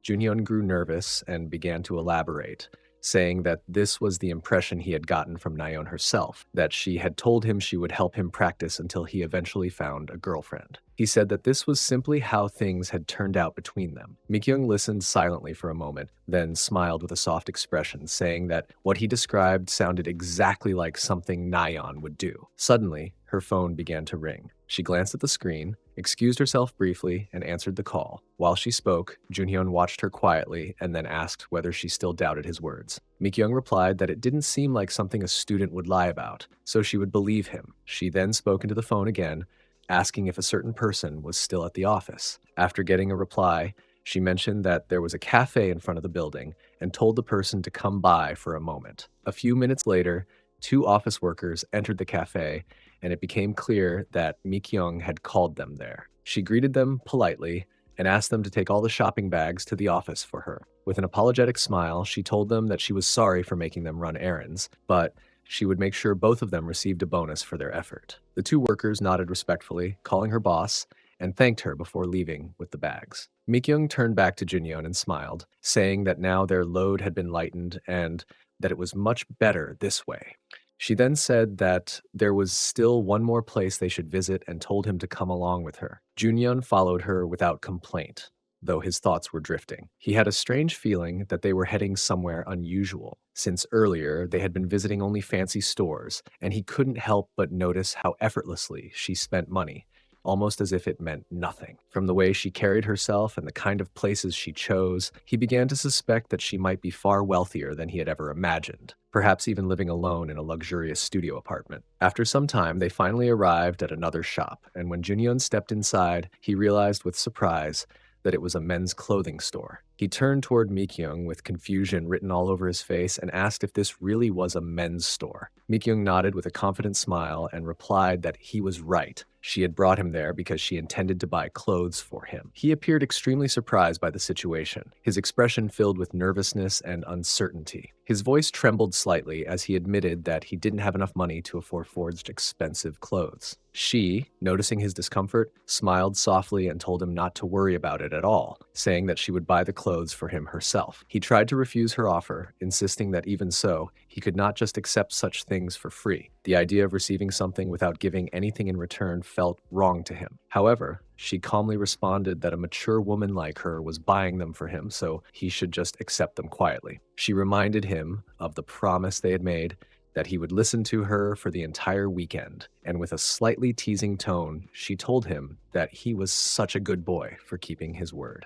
Junyeon grew nervous and began to elaborate, saying that this was the impression he had gotten from Naon herself, that she had told him she would help him practice until he eventually found a girlfriend. He said that this was simply how things had turned out between them. Mikyung listened silently for a moment, then smiled with a soft expression, saying that what he described sounded exactly like something Naon would do. Suddenly, her phone began to ring. She glanced at the screen, excused herself briefly, and answered the call. While she spoke, Junhyun watched her quietly and then asked whether she still doubted his words. Mikyung replied that it didn't seem like something a student would lie about, so she would believe him. She then spoke into the phone again, asking if a certain person was still at the office. After getting a reply, she mentioned that there was a cafe in front of the building and told the person to come by for a moment. A few minutes later, 2 office workers entered the cafe, and it became clear that Mikyung had called them there. She greeted them politely and asked them to take all the shopping bags to the office for her. With an apologetic smile, she told them that she was sorry for making them run errands, but she would make sure both of them received a bonus for their effort. The 2 workers nodded respectfully, calling her boss, and thanked her before leaving with the bags. Mikyung turned back to Junyeon and smiled, saying that now their load had been lightened and that it was much better this way. She then said that there was still one more place they should visit and told him to come along with her. Junyeon followed her without complaint, though his thoughts were drifting. He had a strange feeling that they were heading somewhere unusual, since earlier they had been visiting only fancy stores, and he couldn't help but notice how effortlessly she spent money, almost as if it meant nothing. From the way she carried herself and the kind of places she chose, he began to suspect that she might be far wealthier than he had ever imagined, perhaps even living alone in a luxurious studio apartment. After some time, they finally arrived at another shop, and when Junyeon stepped inside, he realized with surprise that it was a men's clothing store. He turned toward Mikyong with confusion written all over his face and asked if this really was a men's store. Mikyong nodded with a confident smile and replied that he was right. She had brought him there because she intended to buy clothes for him. He appeared extremely surprised by the situation, his expression filled with nervousness and uncertainty. His voice trembled slightly as he admitted that he didn't have enough money to afford Ford's expensive clothes. She, noticing his discomfort, smiled softly and told him not to worry about it at all, saying that she would buy the clothes for him herself. He tried to refuse her offer, insisting that even so, he could not just accept such things for free. The idea of receiving something without giving anything in return felt wrong to him. However, she calmly responded that a mature woman like her was buying them for him, so he should just accept them quietly. She reminded him of the promise they had made, that he would listen to her for the entire weekend, and with a slightly teasing tone, she told him that he was such a good boy for keeping his word.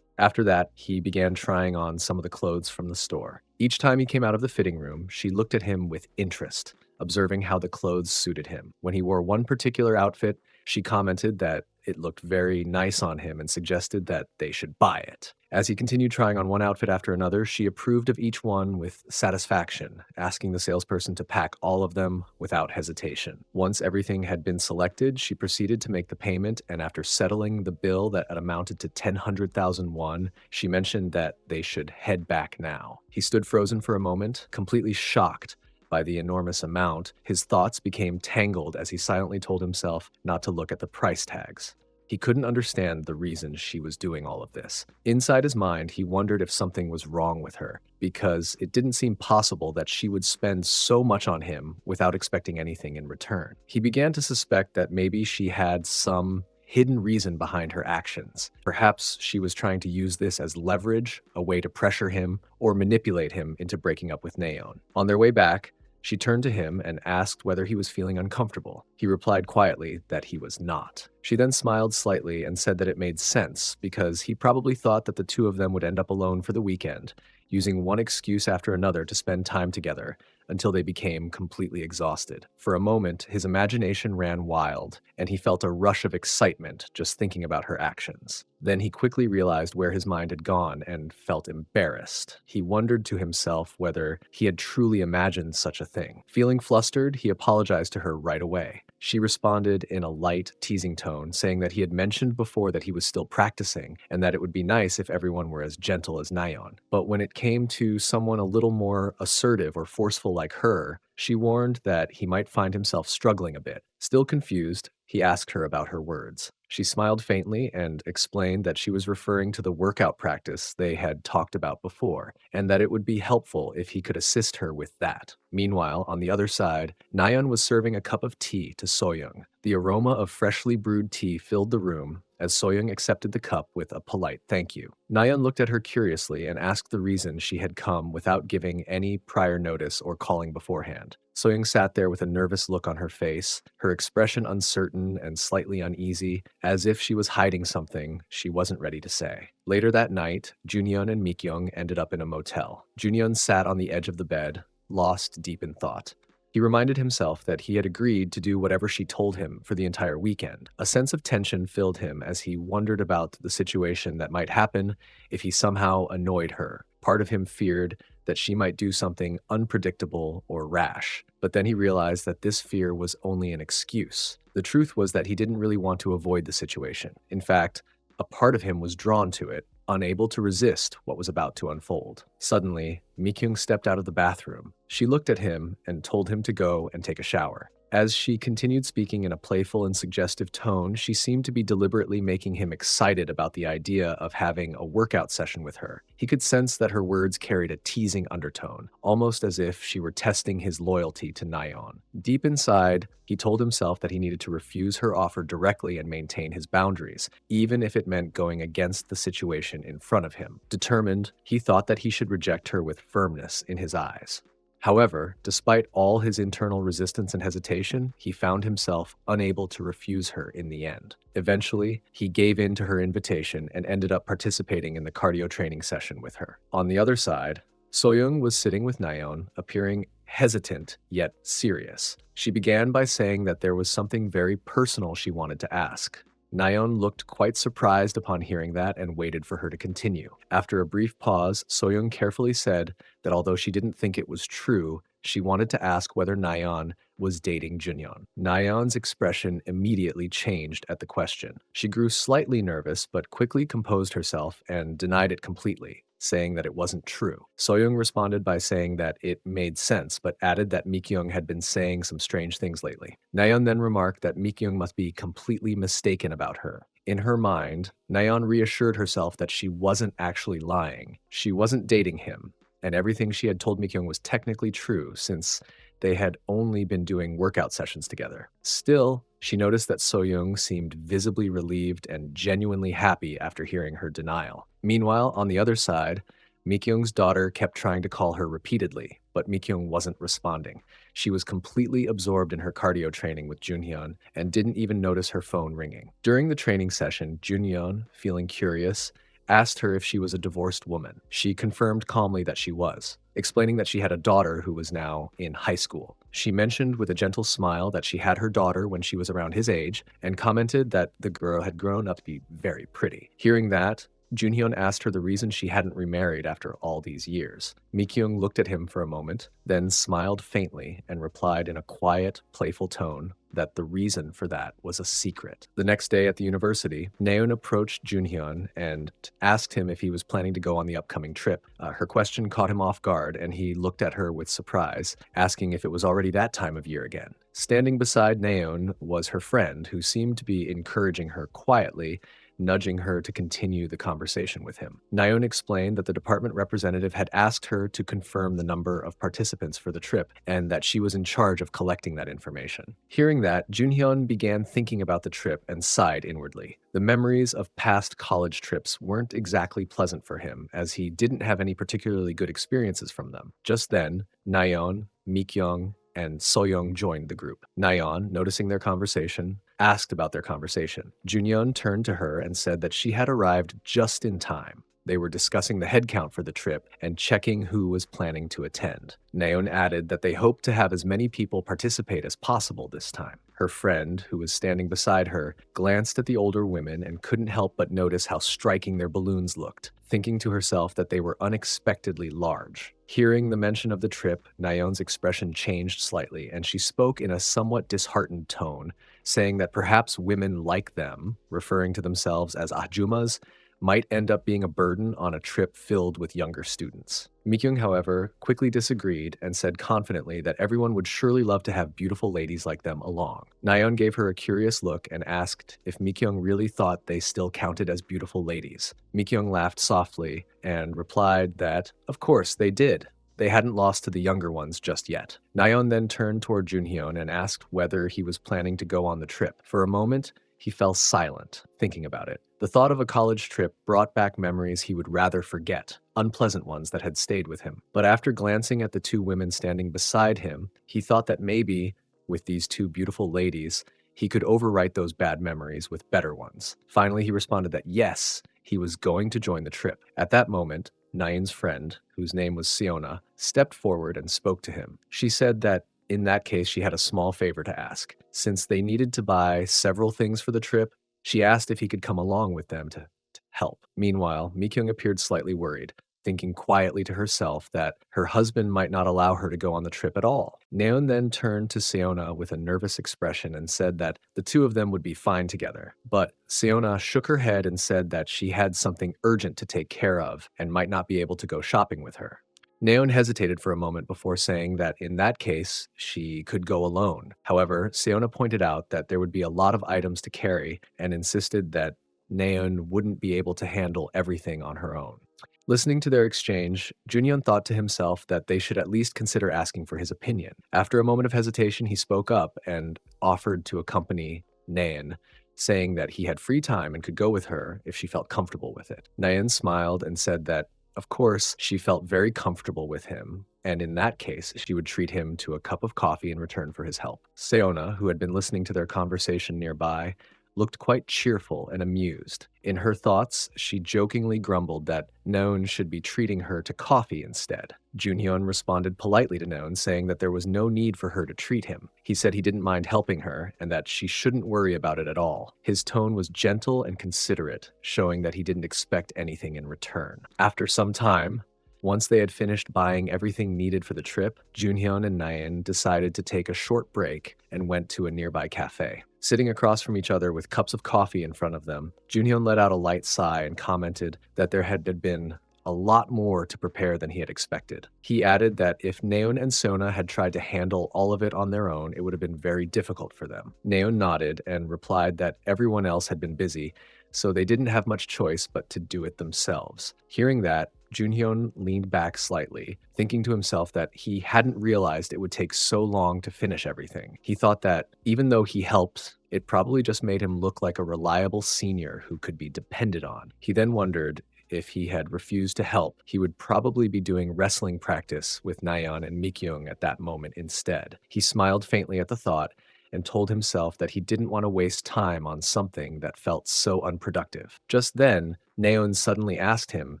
After that, he began trying on some of the clothes from the store. Each time he came out of the fitting room, she looked at him with interest, observing how the clothes suited him. When he wore one particular outfit, she commented that it looked very nice on him and suggested that they should buy it. As he continued trying on one outfit after another, she approved of each one with satisfaction, asking the salesperson to pack all of them without hesitation. Once everything had been selected, she proceeded to make the payment, and after settling the bill that had amounted to 10,000 won, she mentioned that they should head back now. He stood frozen for a moment, completely shocked by the enormous amount. His thoughts became tangled as he silently told himself not to look at the price tags. He couldn't understand the reason she was doing all of this. Inside his mind, he wondered if something was wrong with her, because it didn't seem possible that she would spend so much on him without expecting anything in return. He began to suspect that maybe she had some hidden reason behind her actions. Perhaps she was trying to use this as leverage, a way to pressure him or manipulate him into breaking up with Naon. On their way back, she turned to him and asked whether he was feeling uncomfortable. He replied quietly that he was not. She then smiled slightly and said that it made sense because he probably thought that the two of them would end up alone for the weekend, using one excuse after another to spend time together until they became completely exhausted. For a moment, his imagination ran wild, and he felt a rush of excitement just thinking about her actions. Then he quickly realized where his mind had gone and felt embarrassed. He wondered to himself whether he had truly imagined such a thing. Feeling flustered, he apologized to her right away. She responded in a light, teasing tone, saying that he had mentioned before that he was still practicing and that it would be nice if everyone were as gentle as Naon. But when it came to someone a little more assertive or forceful like her, she warned that he might find himself struggling a bit. Still confused, he asked her about her words. She smiled faintly and explained that she was referring to the workout practice they had talked about before, and that it would be helpful if he could assist her with that. Meanwhile, on the other side, Nayeon was serving a cup of tea to Soyoung. The aroma of freshly brewed tea filled the room as Soyoung accepted the cup with a polite thank you. Nayeon looked at her curiously and asked the reason she had come without giving any prior notice or calling beforehand. Soyoung sat there with a nervous look on her face, her expression uncertain and slightly uneasy, as if she was hiding something she wasn't ready to say. Later that night, Junyeon and Mikyong ended up in a motel. Junyeon sat on the edge of the bed, lost deep in thought. He reminded himself that he had agreed to do whatever she told him for the entire weekend. A sense of tension filled him as he wondered about the situation that might happen if he somehow annoyed her. Part of him feared that she might do something unpredictable or rash, but then he realized that this fear was only an excuse. The truth was that he didn't really want to avoid the situation. In fact, a part of him was drawn to it, unable to resist what was about to unfold. Suddenly, Mikyung stepped out of the bathroom. She looked at him and told him to go and take a shower. As she continued speaking in a playful and suggestive tone, she seemed to be deliberately making him excited about the idea of having a workout session with her. He could sense that her words carried a teasing undertone, almost as if she were testing his loyalty to Nayeon. Deep inside, he told himself that he needed to refuse her offer directly and maintain his boundaries, even if it meant going against the situation in front of him. Determined, he thought that he should reject her with firmness in his eyes. However, despite all his internal resistance and hesitation, he found himself unable to refuse her in the end. Eventually, he gave in to her invitation and ended up participating in the cardio training session with her. On the other side, Soyoung was sitting with Nayeon, appearing hesitant yet serious. She began by saying that there was something very personal she wanted to ask. Naon looked quite surprised upon hearing that and waited for her to continue. After a brief pause, Soyoung carefully said that although she didn't think it was true, she wanted to ask whether Nayeon was dating Junyeon. Nayeon's expression immediately changed at the question. She grew slightly nervous, but quickly composed herself and denied it completely, saying that it wasn't true. Soyoung responded by saying that it made sense, but added that Mikyong had been saying some strange things lately. Nayeon then remarked that Mikyong must be completely mistaken about her. In her mind, Nayeon reassured herself that she wasn't actually lying. She wasn't dating him, and everything she had told Mikyong was technically true since they had only been doing workout sessions together. Still, she noticed that Soyoung seemed visibly relieved and genuinely happy after hearing her denial. Meanwhile, on the other side, Mikyong's daughter kept trying to call her repeatedly, but Mikyong wasn't responding. She was completely absorbed in her cardio training with Junhyun and didn't even notice her phone ringing. During the training session, Junhyun, feeling curious, asked her if she was a divorced woman. She confirmed calmly that she was, explaining that she had a daughter who was now in high school. She mentioned with a gentle smile that she had her daughter when she was around his age and commented that the girl had grown up to be very pretty. Hearing that, Junhyun asked her the reason she hadn't remarried after all these years. Mikyung looked at him for a moment, then smiled faintly and replied in a quiet, playful tone that the reason for that was a secret. The next day at the university, Naeun approached Junhyun and asked him if he was planning to go on the upcoming trip. Her question caught him off guard, and he looked at her with surprise, asking if it was already that time of year again. Standing beside Naeun was her friend, who seemed to be encouraging her quietly, nudging her to continue the conversation with him. Naeun explained that the department representative had asked her to confirm the number of participants for the trip and that she was in charge of collecting that information. Hearing that, Junhyun began thinking about the trip and sighed inwardly. The memories of past college trips weren't exactly pleasant for him, as he didn't have any particularly good experiences from them. Just then, Nayeon, Mikyong, and Soyoung joined the group. Nayeon, noticing their conversation, asked about their conversation. Junyeon turned to her and said that she had arrived just in time. They were discussing the headcount for the trip and checking who was planning to attend. Naeun added that they hoped to have as many people participate as possible this time. Her friend, who was standing beside her, glanced at the older women and couldn't help but notice how striking their balloons looked, thinking to herself that they were unexpectedly large. Hearing the mention of the trip, Nayeon's expression changed slightly, and she spoke in a somewhat disheartened tone, saying that perhaps women like them, referring to themselves as ahjumas, might end up being a burden on a trip filled with younger students. Mikyung, however, quickly disagreed and said confidently that everyone would surely love to have beautiful ladies like them along. Nayeon gave her a curious look and asked if Mikyung really thought they still counted as beautiful ladies. Mikyung laughed softly and replied that, of course, they did. They hadn't lost to the younger ones just yet. Nayeon then turned toward Junhyun and asked whether he was planning to go on the trip. For a moment, he fell silent, thinking about it. The thought of a college trip brought back memories he would rather forget, unpleasant ones that had stayed with him. But after glancing at the two women standing beside him, he thought that maybe, with these two beautiful ladies, he could overwrite those bad memories with better ones. Finally, he responded that yes, he was going to join the trip. At that moment, Naeun's friend, whose name was Siona, stepped forward and spoke to him. She said that in that case, she had a small favor to ask. Since they needed to buy several things for the trip, she asked if he could come along with them to help. Meanwhile, Mikyung appeared slightly worried, thinking quietly to herself that her husband might not allow her to go on the trip at all. Naeun then turned to Seona with a nervous expression and said that the two of them would be fine together. But Seona shook her head and said that she had something urgent to take care of and might not be able to go shopping with her. Naeun hesitated for a moment before saying that in that case, she could go alone. However, Seona pointed out that there would be a lot of items to carry and insisted that Naeun wouldn't be able to handle everything on her own. Listening to their exchange, Junyeon thought to himself that they should at least consider asking for his opinion. After a moment of hesitation, he spoke up and offered to accompany Naeun, saying that he had free time and could go with her if she felt comfortable with it. Naeun smiled and said that of course, she felt very comfortable with him, and in that case, she would treat him to a cup of coffee in return for his help. Seona, who had been listening to their conversation nearby, looked quite cheerful and amused. In her thoughts, she jokingly grumbled that Naon should be treating her to coffee instead. Junhyun responded politely to Naon, saying that there was no need for her to treat him. He said he didn't mind helping her and that she shouldn't worry about it at all. His tone was gentle and considerate, showing that he didn't expect anything in return. After some time, once they had finished buying everything needed for the trip, Junhyun and Naeun decided to take a short break and went to a nearby cafe. Sitting across from each other with cups of coffee in front of them, Junhyun let out a light sigh and commented that there had been a lot more to prepare than he had expected. He added that if Naeun and Sona had tried to handle all of it on their own, it would have been very difficult for them. Naeun nodded and replied that everyone else had been busy, so they didn't have much choice but to do it themselves. Hearing that, Junhyun leaned back slightly, thinking to himself that he hadn't realized it would take so long to finish everything. He thought that even though he helped, it probably just made him look like a reliable senior who could be depended on. He then wondered if he had refused to help, he would probably be doing wrestling practice with Nayeon and Mikyong at that moment instead. He smiled faintly at the thought and told himself that he didn't want to waste time on something that felt so unproductive. Just then, Naeun suddenly asked him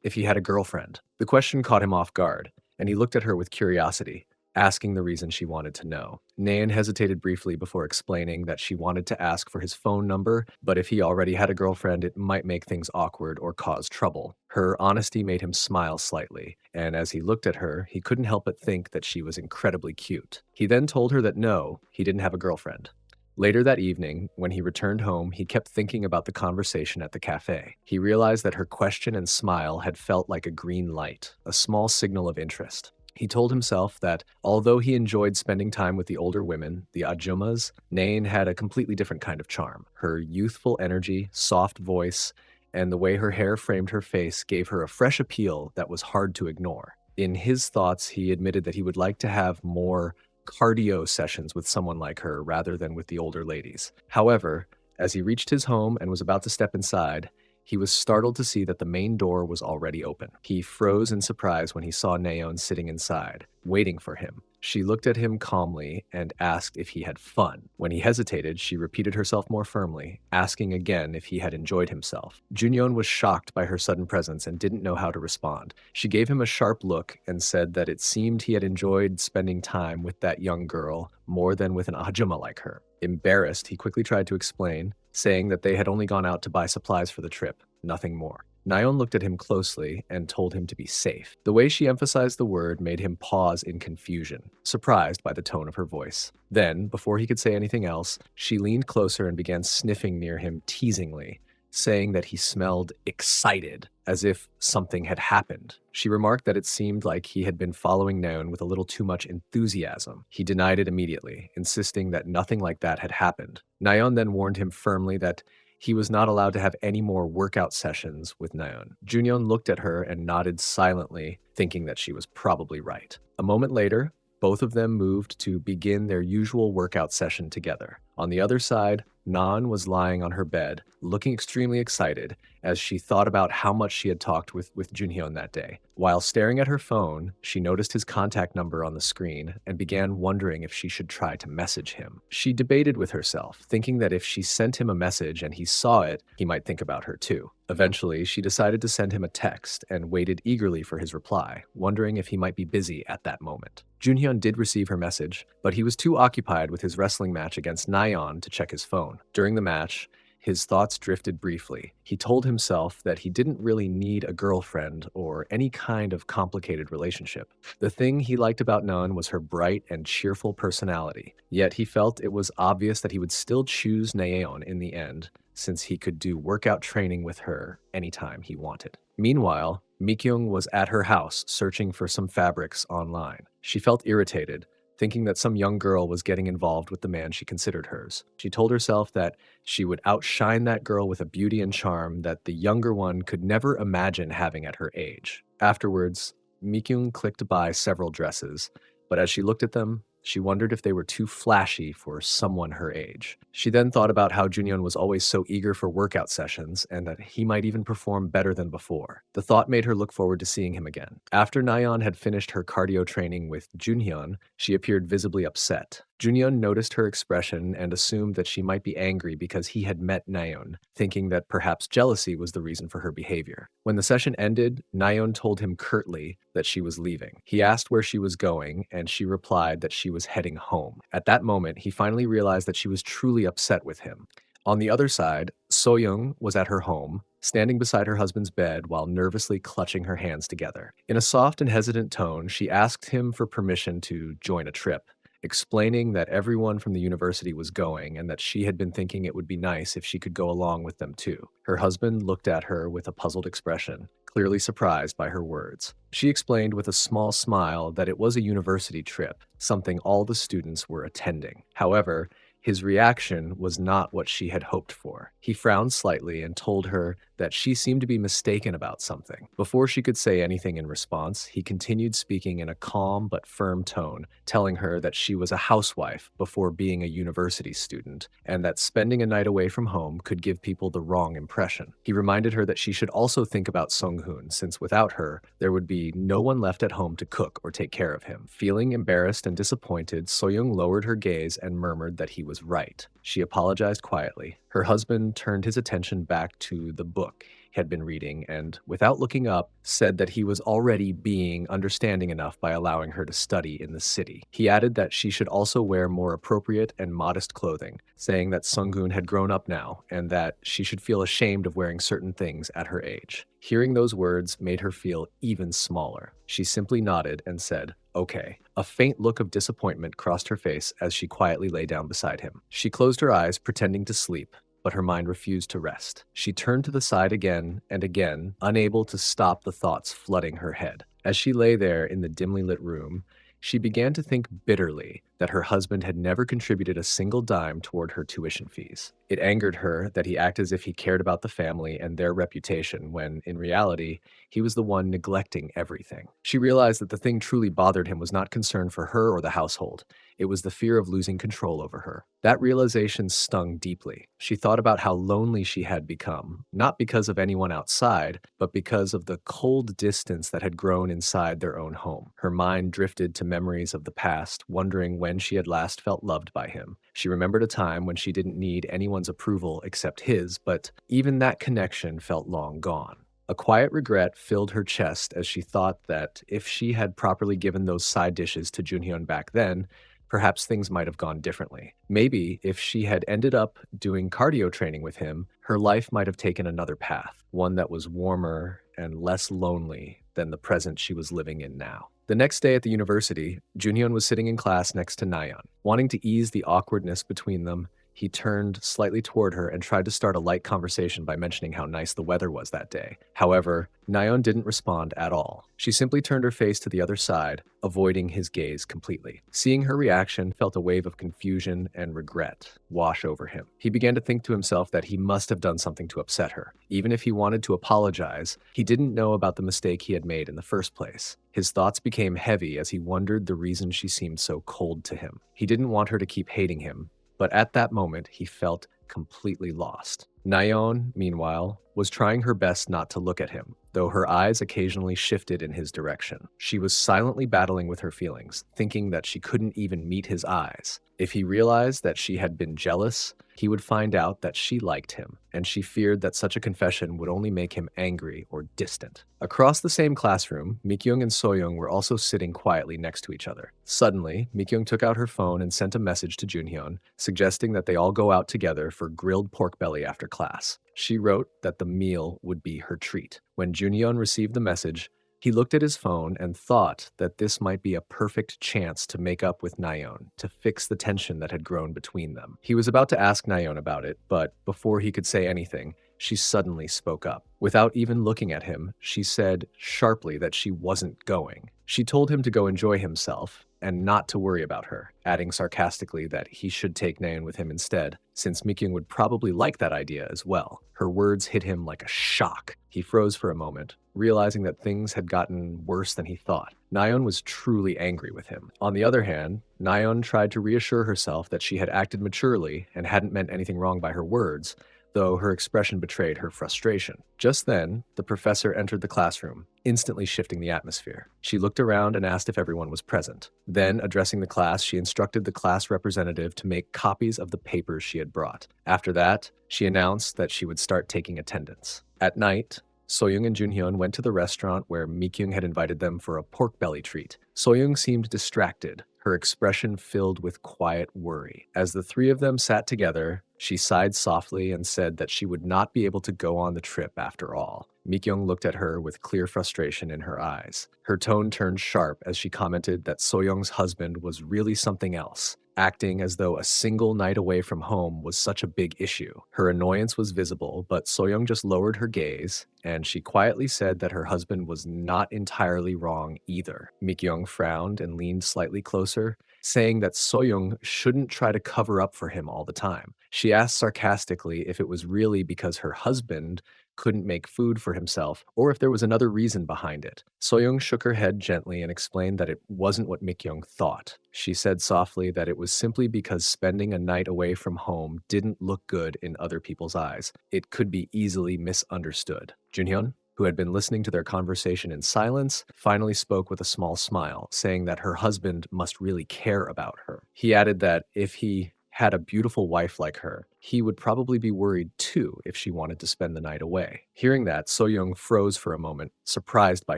if he had a girlfriend. The question caught him off guard, and he looked at her with curiosity, asking the reason she wanted to know. Naeun hesitated briefly before explaining that she wanted to ask for his phone number, but if he already had a girlfriend, it might make things awkward or cause trouble. Her honesty made him smile slightly, and as he looked at her, he couldn't help but think that she was incredibly cute. He then told her that no, he didn't have a girlfriend. Later that evening, when he returned home, he kept thinking about the conversation at the cafe. He realized that her question and smile had felt like a green light, a small signal of interest. He told himself that although he enjoyed spending time with the older women, the Ajumas, Naeun had a completely different kind of charm. Her youthful energy, soft voice, and the way her hair framed her face gave her a fresh appeal that was hard to ignore. In his thoughts, he admitted that he would like to have more cardio sessions with someone like her rather than with the older ladies. However, as he reached his home and was about to step inside, he was startled to see that the main door was already open. He froze in surprise when he saw Naeun sitting inside, waiting for him. She looked at him calmly and asked if he had fun. When he hesitated, she repeated herself more firmly, asking again if he had enjoyed himself. Junyeon was shocked by her sudden presence and didn't know how to respond. She gave him a sharp look and said that it seemed he had enjoyed spending time with that young girl more than with an Ahjuma like her. Embarrassed, he quickly tried to explain, saying that they had only gone out to buy supplies for the trip, nothing more. Naeun looked at him closely and told him to be safe. The way she emphasized the word made him pause in confusion, surprised by the tone of her voice. Then, before he could say anything else, she leaned closer and began sniffing near him teasingly, saying that he smelled excited, as if something had happened. She remarked that it seemed like he had been following Naeun with a little too much enthusiasm. He denied it immediately, insisting that nothing like that had happened. Naeun then warned him firmly that he was not allowed to have any more workout sessions with Naeun. Junyeon looked at her and nodded silently, thinking that she was probably right. A moment later, both of them moved to begin their usual workout session together. On the other side, Naon was lying on her bed, looking extremely excited as she thought about how much she had talked with Junhyun that day. While staring at her phone, she noticed his contact number on the screen and began wondering if she should try to message him. She debated with herself, thinking that if she sent him a message and he saw it, he might think about her too. Eventually, she decided to send him a text and waited eagerly for his reply, wondering if he might be busy at that moment. Junhyun did receive her message, but he was too occupied with his wrestling match against Nayeon to check his phone. During the match, his thoughts drifted briefly. He told himself that he didn't really need a girlfriend or any kind of complicated relationship. The thing he liked about Naeun was her bright and cheerful personality, yet he felt it was obvious that he would still choose Naeon in the end, since he could do workout training with her anytime he wanted. Meanwhile, Mikyong was at her house searching for some fabrics online. She felt irritated, thinking that some young girl was getting involved with the man she considered hers. She told herself that she would outshine that girl with a beauty and charm that the younger one could never imagine having at her age. Afterwards, Mikyung clicked buy several dresses, but as she looked at them, she wondered if they were too flashy for someone her age. She then thought about how Junyeon was always so eager for workout sessions and that he might even perform better than before. The thought made her look forward to seeing him again. After Nayeon had finished her cardio training with Junhyun, she appeared visibly upset. Junhyun noticed her expression and assumed that she might be angry because he had met Naon, thinking that perhaps jealousy was the reason for her behavior. When the session ended, Naon told him curtly that she was leaving. He asked where she was going, and she replied that she was heading home. At that moment, he finally realized that she was truly upset with him. On the other side, Soyoung was at her home, standing beside her husband's bed while nervously clutching her hands together. In a soft and hesitant tone, she asked him for permission to join a trip, explaining that everyone from the university was going and that she had been thinking it would be nice if she could go along with them too. Her husband looked at her with a puzzled expression, clearly surprised by her words. She explained with a small smile that it was a university trip, something all the students were attending. However, his reaction was not what she had hoped for. He frowned slightly and told her that she seemed to be mistaken about something. Before she could say anything in response, he continued speaking in a calm but firm tone, telling her that she was a housewife before being a university student, and that spending a night away from home could give people the wrong impression. He reminded her that she should also think about Sunghoon, since without her, there would be no one left at home to cook or take care of him. Feeling embarrassed and disappointed, Soyoung lowered her gaze and murmured that he was right. She apologized quietly. Her husband turned his attention back to the book he had been reading and, without looking up, said that he was already being understanding enough by allowing her to study in the city. He added that she should also wear more appropriate and modest clothing, saying that Sunghoon had grown up now and that she should feel ashamed of wearing certain things at her age. Hearing those words made her feel even smaller. She simply nodded and said, "Okay." A faint look of disappointment crossed her face as she quietly lay down beside him. She closed her eyes, pretending to sleep, but her mind refused to rest. She turned to the side again and again, unable to stop the thoughts flooding her head. As she lay there in the dimly lit room, she began to think bitterly that her husband had never contributed a single dime toward her tuition fees. It angered her that he acted as if he cared about the family and their reputation when, in reality, he was the one neglecting everything. She realized that the thing truly bothered him was not concern for her or the household. It was the fear of losing control over her. That realization stung deeply. She thought about how lonely she had become, not because of anyone outside, but because of the cold distance that had grown inside their own home. Her mind drifted to memories of the past, wondering when she had last felt loved by him. She remembered a time when she didn't need anyone's approval except his, but even that connection felt long gone. A quiet regret filled her chest as she thought that if she had properly given those side dishes to Junhyun back then, perhaps things might have gone differently. Maybe if she had ended up doing cardio training with him, her life might have taken another path, one that was warmer and less lonely than the present she was living in now. The next day at the university, Junhyun was sitting in class next to Nayeon. Wanting to ease the awkwardness between them, he turned slightly toward her and tried to start a light conversation by mentioning how nice the weather was that day. However, Nayeon didn't respond at all. She simply turned her face to the other side, avoiding his gaze completely. Seeing her reaction, felt a wave of confusion and regret wash over him. He began to think to himself that he must have done something to upset her. Even if he wanted to apologize, he didn't know about the mistake he had made in the first place. His thoughts became heavy as he wondered the reason she seemed so cold to him. He didn't want her to keep hating him, but at that moment, he felt completely lost. Nayeon, meanwhile, was trying her best not to look at him, though her eyes occasionally shifted in his direction. She was silently battling with her feelings, thinking that she couldn't even meet his eyes. If he realized that she had been jealous, he would find out that she liked him, and she feared that such a confession would only make him angry or distant. Across the same classroom, Mikyong and Soyoung were also sitting quietly next to each other. Suddenly, Mikyong took out her phone and sent a message to Junhyun, suggesting that they all go out together for grilled pork belly after class. She wrote that the meal would be her treat. When Junhyun received the message, he looked at his phone and thought that this might be a perfect chance to make up with Nayeon, to fix the tension that had grown between them. He was about to ask Nayeon about it, but before he could say anything, she suddenly spoke up. Without even looking at him, she said sharply that she wasn't going. She told him to go enjoy himself and not to worry about her, adding sarcastically that he should take Nayeon with him instead, since Mikyong would probably like that idea as well. Her words hit him like a shock. He froze for a moment, realizing that things had gotten worse than he thought. Nayeon was truly angry with him. On the other hand, Nayeon tried to reassure herself that she had acted maturely and hadn't meant anything wrong by her words, though her expression betrayed her frustration. Just then, the professor entered the classroom, instantly shifting the atmosphere. She looked around and asked if everyone was present. Then, addressing the class, she instructed the class representative to make copies of the papers she had brought. After that, she announced that she would start taking attendance. At night, Soyoung and Junhyun went to the restaurant where Mikyong had invited them for a pork belly treat. Soyoung seemed distracted, her expression filled with quiet worry. As the three of them sat together, she sighed softly and said that she would not be able to go on the trip after all. Mikyong looked at her with clear frustration in her eyes. Her tone turned sharp as she commented that Soyoung's husband was really something else, acting as though a single night away from home was such a big issue. Her annoyance was visible, but Soyoung just lowered her gaze, and she quietly said that her husband was not entirely wrong either. Mikyong frowned and leaned slightly closer, saying that Soyoung shouldn't try to cover up for him all the time. She asked sarcastically if it was really because her husband couldn't make food for himself, or if there was another reason behind it. Soyoung shook her head gently and explained that it wasn't what Mikyong thought. She said softly that it was simply because spending a night away from home didn't look good in other people's eyes. It could be easily misunderstood. Junhyun, who had been listening to their conversation in silence, finally spoke with a small smile, saying that her husband must really care about her. He added that if he had a beautiful wife like her, he would probably be worried too if she wanted to spend the night away. Hearing that, Soyoung froze for a moment, surprised by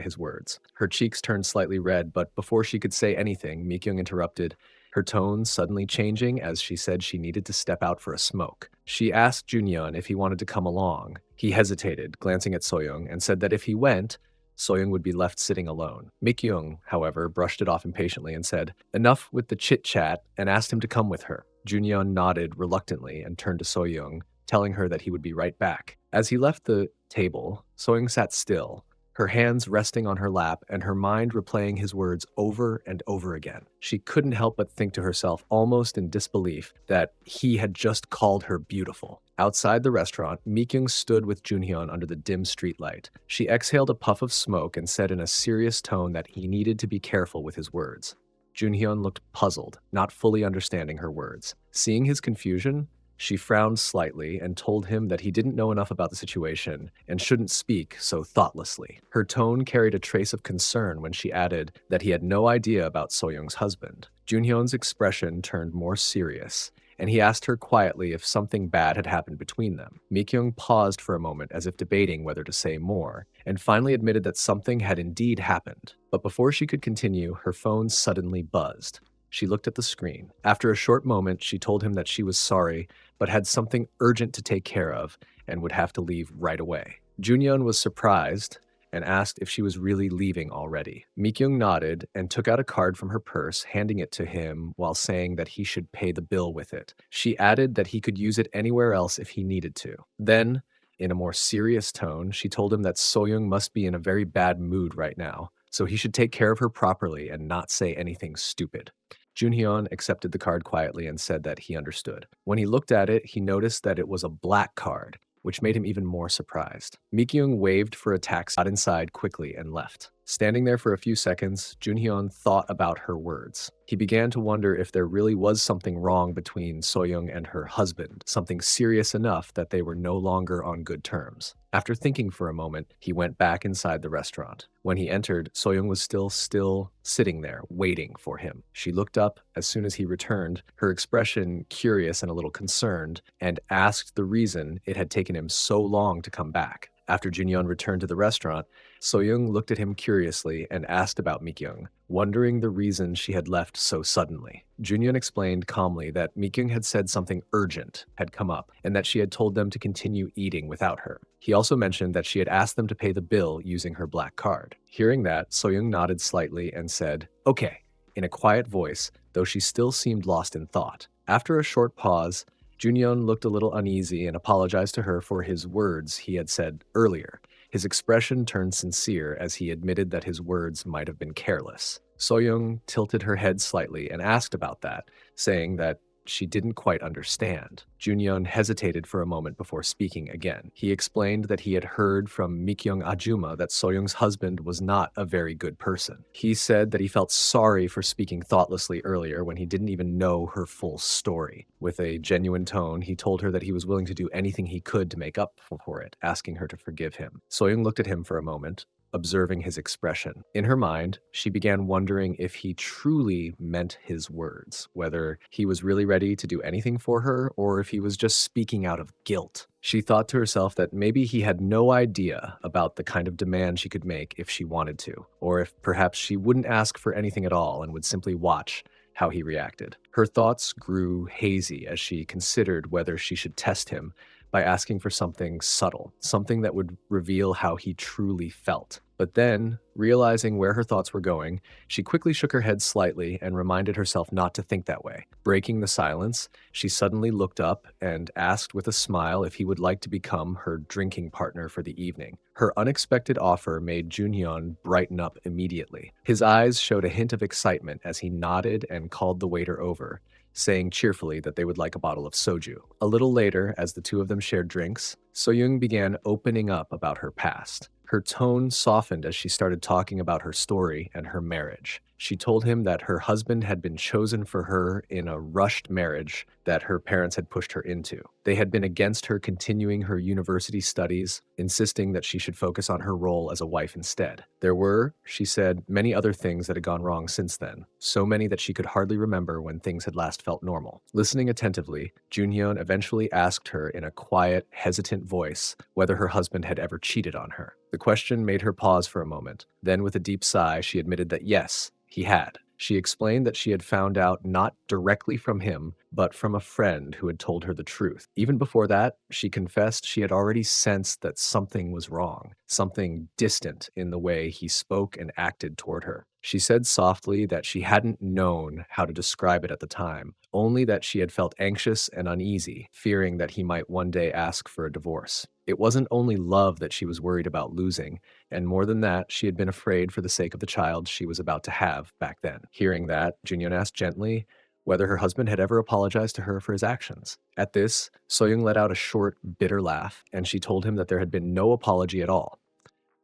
his words. Her cheeks turned slightly red, but before she could say anything, Mikyong interrupted, her tone suddenly changing as she said she needed to step out for a smoke. She asked Junhyun if he wanted to come along. He hesitated, glancing at Soyoung, and said that if he went, Soyoung would be left sitting alone. Mikyong, however, brushed it off impatiently and said, "Enough with the chit-chat," and asked him to come with her. Junhyun nodded reluctantly and turned to Soyoung, telling her that he would be right back. As he left the table, Soyoung sat still, her hands resting on her lap and her mind replaying his words over and over again. She couldn't help but think to herself, almost in disbelief, that he had just called her beautiful. Outside the restaurant, Mikyong stood with Junhyun under the dim streetlight. She exhaled a puff of smoke and said in a serious tone that he needed to be careful with his words. Junhyun looked puzzled, not fully understanding her words. Seeing his confusion, she frowned slightly and told him that he didn't know enough about the situation and shouldn't speak so thoughtlessly. Her tone carried a trace of concern when she added that he had no idea about Soyoung's husband. Junhyun's expression turned more serious, and he asked her quietly if something bad had happened between them. Mikyong paused for a moment as if debating whether to say more, and finally admitted that something had indeed happened. But before she could continue, her phone suddenly buzzed. She looked at the screen. After a short moment, she told him that she was sorry, but had something urgent to take care of and would have to leave right away. Junhyun was surprised and asked if she was really leaving already. Mikyong nodded and took out a card from her purse, handing it to him while saying that he should pay the bill with it. She added that he could use it anywhere else if he needed to. Then, in a more serious tone, she told him that Soyoung must be in a very bad mood right now, so he should take care of her properly and not say anything stupid. Junhyun accepted the card quietly and said that he understood. When he looked at it, he noticed that it was a black card, which made him even more surprised. Mikyong waved for a taxi, got inside quickly, and left. Standing there for a few seconds, Junhyun thought about her words. He began to wonder if there really was something wrong between Soyoung and her husband, something serious enough that they were no longer on good terms. After thinking for a moment, he went back inside the restaurant. When he entered, Soyoung was still sitting there, waiting for him. She looked up as soon as he returned, her expression curious and a little concerned, and asked the reason it had taken him so long to come back. After Junhyun returned to the restaurant, Soyoung looked at him curiously and asked about Mikyong, wondering the reason she had left so suddenly. Junhyun explained calmly that Mikyong had said something urgent had come up and that she had told them to continue eating without her. He also mentioned that she had asked them to pay the bill using her black card. Hearing that, Soyoung nodded slightly and said, "Okay," in a quiet voice, though she still seemed lost in thought. After a short pause, Junhyun looked a little uneasy and apologized to her for his words he had said earlier. His expression turned sincere as he admitted that his words might have been careless. Soyoung tilted her head slightly and asked about that, saying that she didn't quite understand. Junyeon hesitated for a moment before speaking again. He explained that he had heard from Mikyong Ajuma that Soyoung's husband was not a very good person. He said that he felt sorry for speaking thoughtlessly earlier when he didn't even know her full story. With a genuine tone, he told her that he was willing to do anything he could to make up for it, asking her to forgive him. Soyoung looked at him for a moment, observing his expression. In her mind, she began wondering if he truly meant his words, whether he was really ready to do anything for her or if he was just speaking out of guilt. She thought to herself that maybe he had no idea about the kind of demand she could make if she wanted to, or if perhaps she wouldn't ask for anything at all and would simply watch how he reacted. Her thoughts grew hazy as she considered whether she should test him by asking for something subtle, something that would reveal how he truly felt. But then, realizing where her thoughts were going, she quickly shook her head slightly and reminded herself not to think that way. Breaking the silence, she suddenly looked up and asked with a smile if he would like to become her drinking partner for the evening. Her unexpected offer made Junhyun brighten up immediately. His eyes showed a hint of excitement as he nodded and called the waiter over, saying cheerfully that they would like a bottle of soju. A little later, as the two of them shared drinks, Soyoung began opening up about her past. Her tone softened as she started talking about her story and her marriage. She told him that her husband had been chosen for her in a rushed marriage that her parents had pushed her into. They had been against her continuing her university studies, insisting that she should focus on her role as a wife instead. There were, she said, many other things that had gone wrong since then, so many that she could hardly remember when things had last felt normal. Listening attentively, Junhyun eventually asked her in a quiet, hesitant voice whether her husband had ever cheated on her. The question made her pause for a moment. Then, with a deep sigh, she admitted that yes, he had. She explained that she had found out not directly from him, but from a friend who had told her the truth. Even before that, she confessed she had already sensed that something was wrong, something distant in the way he spoke and acted toward her. She said softly that she hadn't known how to describe it at the time, only that she had felt anxious and uneasy, fearing that he might one day ask for a divorce. It wasn't only love that she was worried about losing, and more than that, she had been afraid for the sake of the child she was about to have back then. Hearing that, Junyeon asked gently whether her husband had ever apologized to her for his actions. At this, Soyoung let out a short, bitter laugh, and she told him that there had been no apology at all.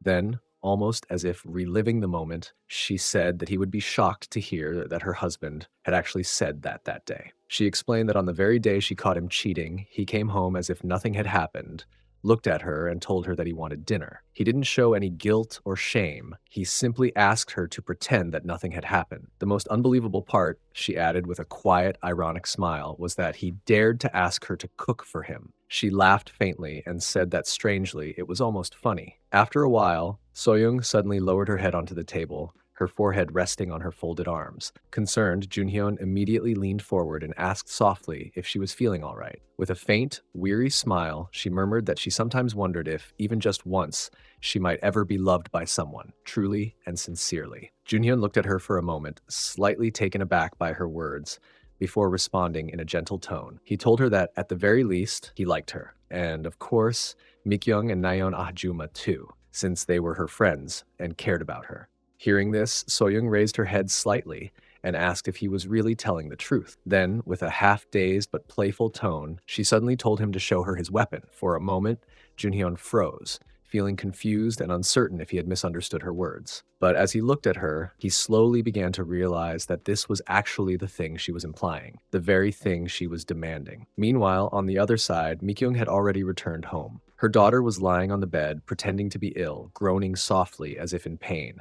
Then, almost as if reliving the moment, she said that he would be shocked to hear that her husband had actually said that day. She explained that on the very day she caught him cheating, he came home as if nothing had happened, looked at her and told her that he wanted dinner. He didn't show any guilt or shame. He simply asked her to pretend that nothing had happened. The most unbelievable part, she added with a quiet, ironic smile, was that he dared to ask her to cook for him. She laughed faintly and said that strangely, it was almost funny. After a while, Soyoung suddenly lowered her head onto the table, her forehead resting on her folded arms. Concerned, Junhyun immediately leaned forward and asked softly if she was feeling all right. With a faint, weary smile, she murmured that she sometimes wondered if, even just once, she might ever be loved by someone, truly and sincerely. Junhyun looked at her for a moment, slightly taken aback by her words, before responding in a gentle tone. He told her that, at the very least, he liked her. And, of course, Mikyong and Naon Ahjuma too, since they were her friends and cared about her. Hearing this, Soyoung raised her head slightly and asked if he was really telling the truth. Then, with a half-dazed but playful tone, she suddenly told him to show her his weapon. For a moment, Junhyun froze, feeling confused and uncertain if he had misunderstood her words. But as he looked at her, he slowly began to realize that this was actually the thing she was implying, the very thing she was demanding. Meanwhile, on the other side, Mikyong had already returned home. Her daughter was lying on the bed, pretending to be ill, groaning softly as if in pain.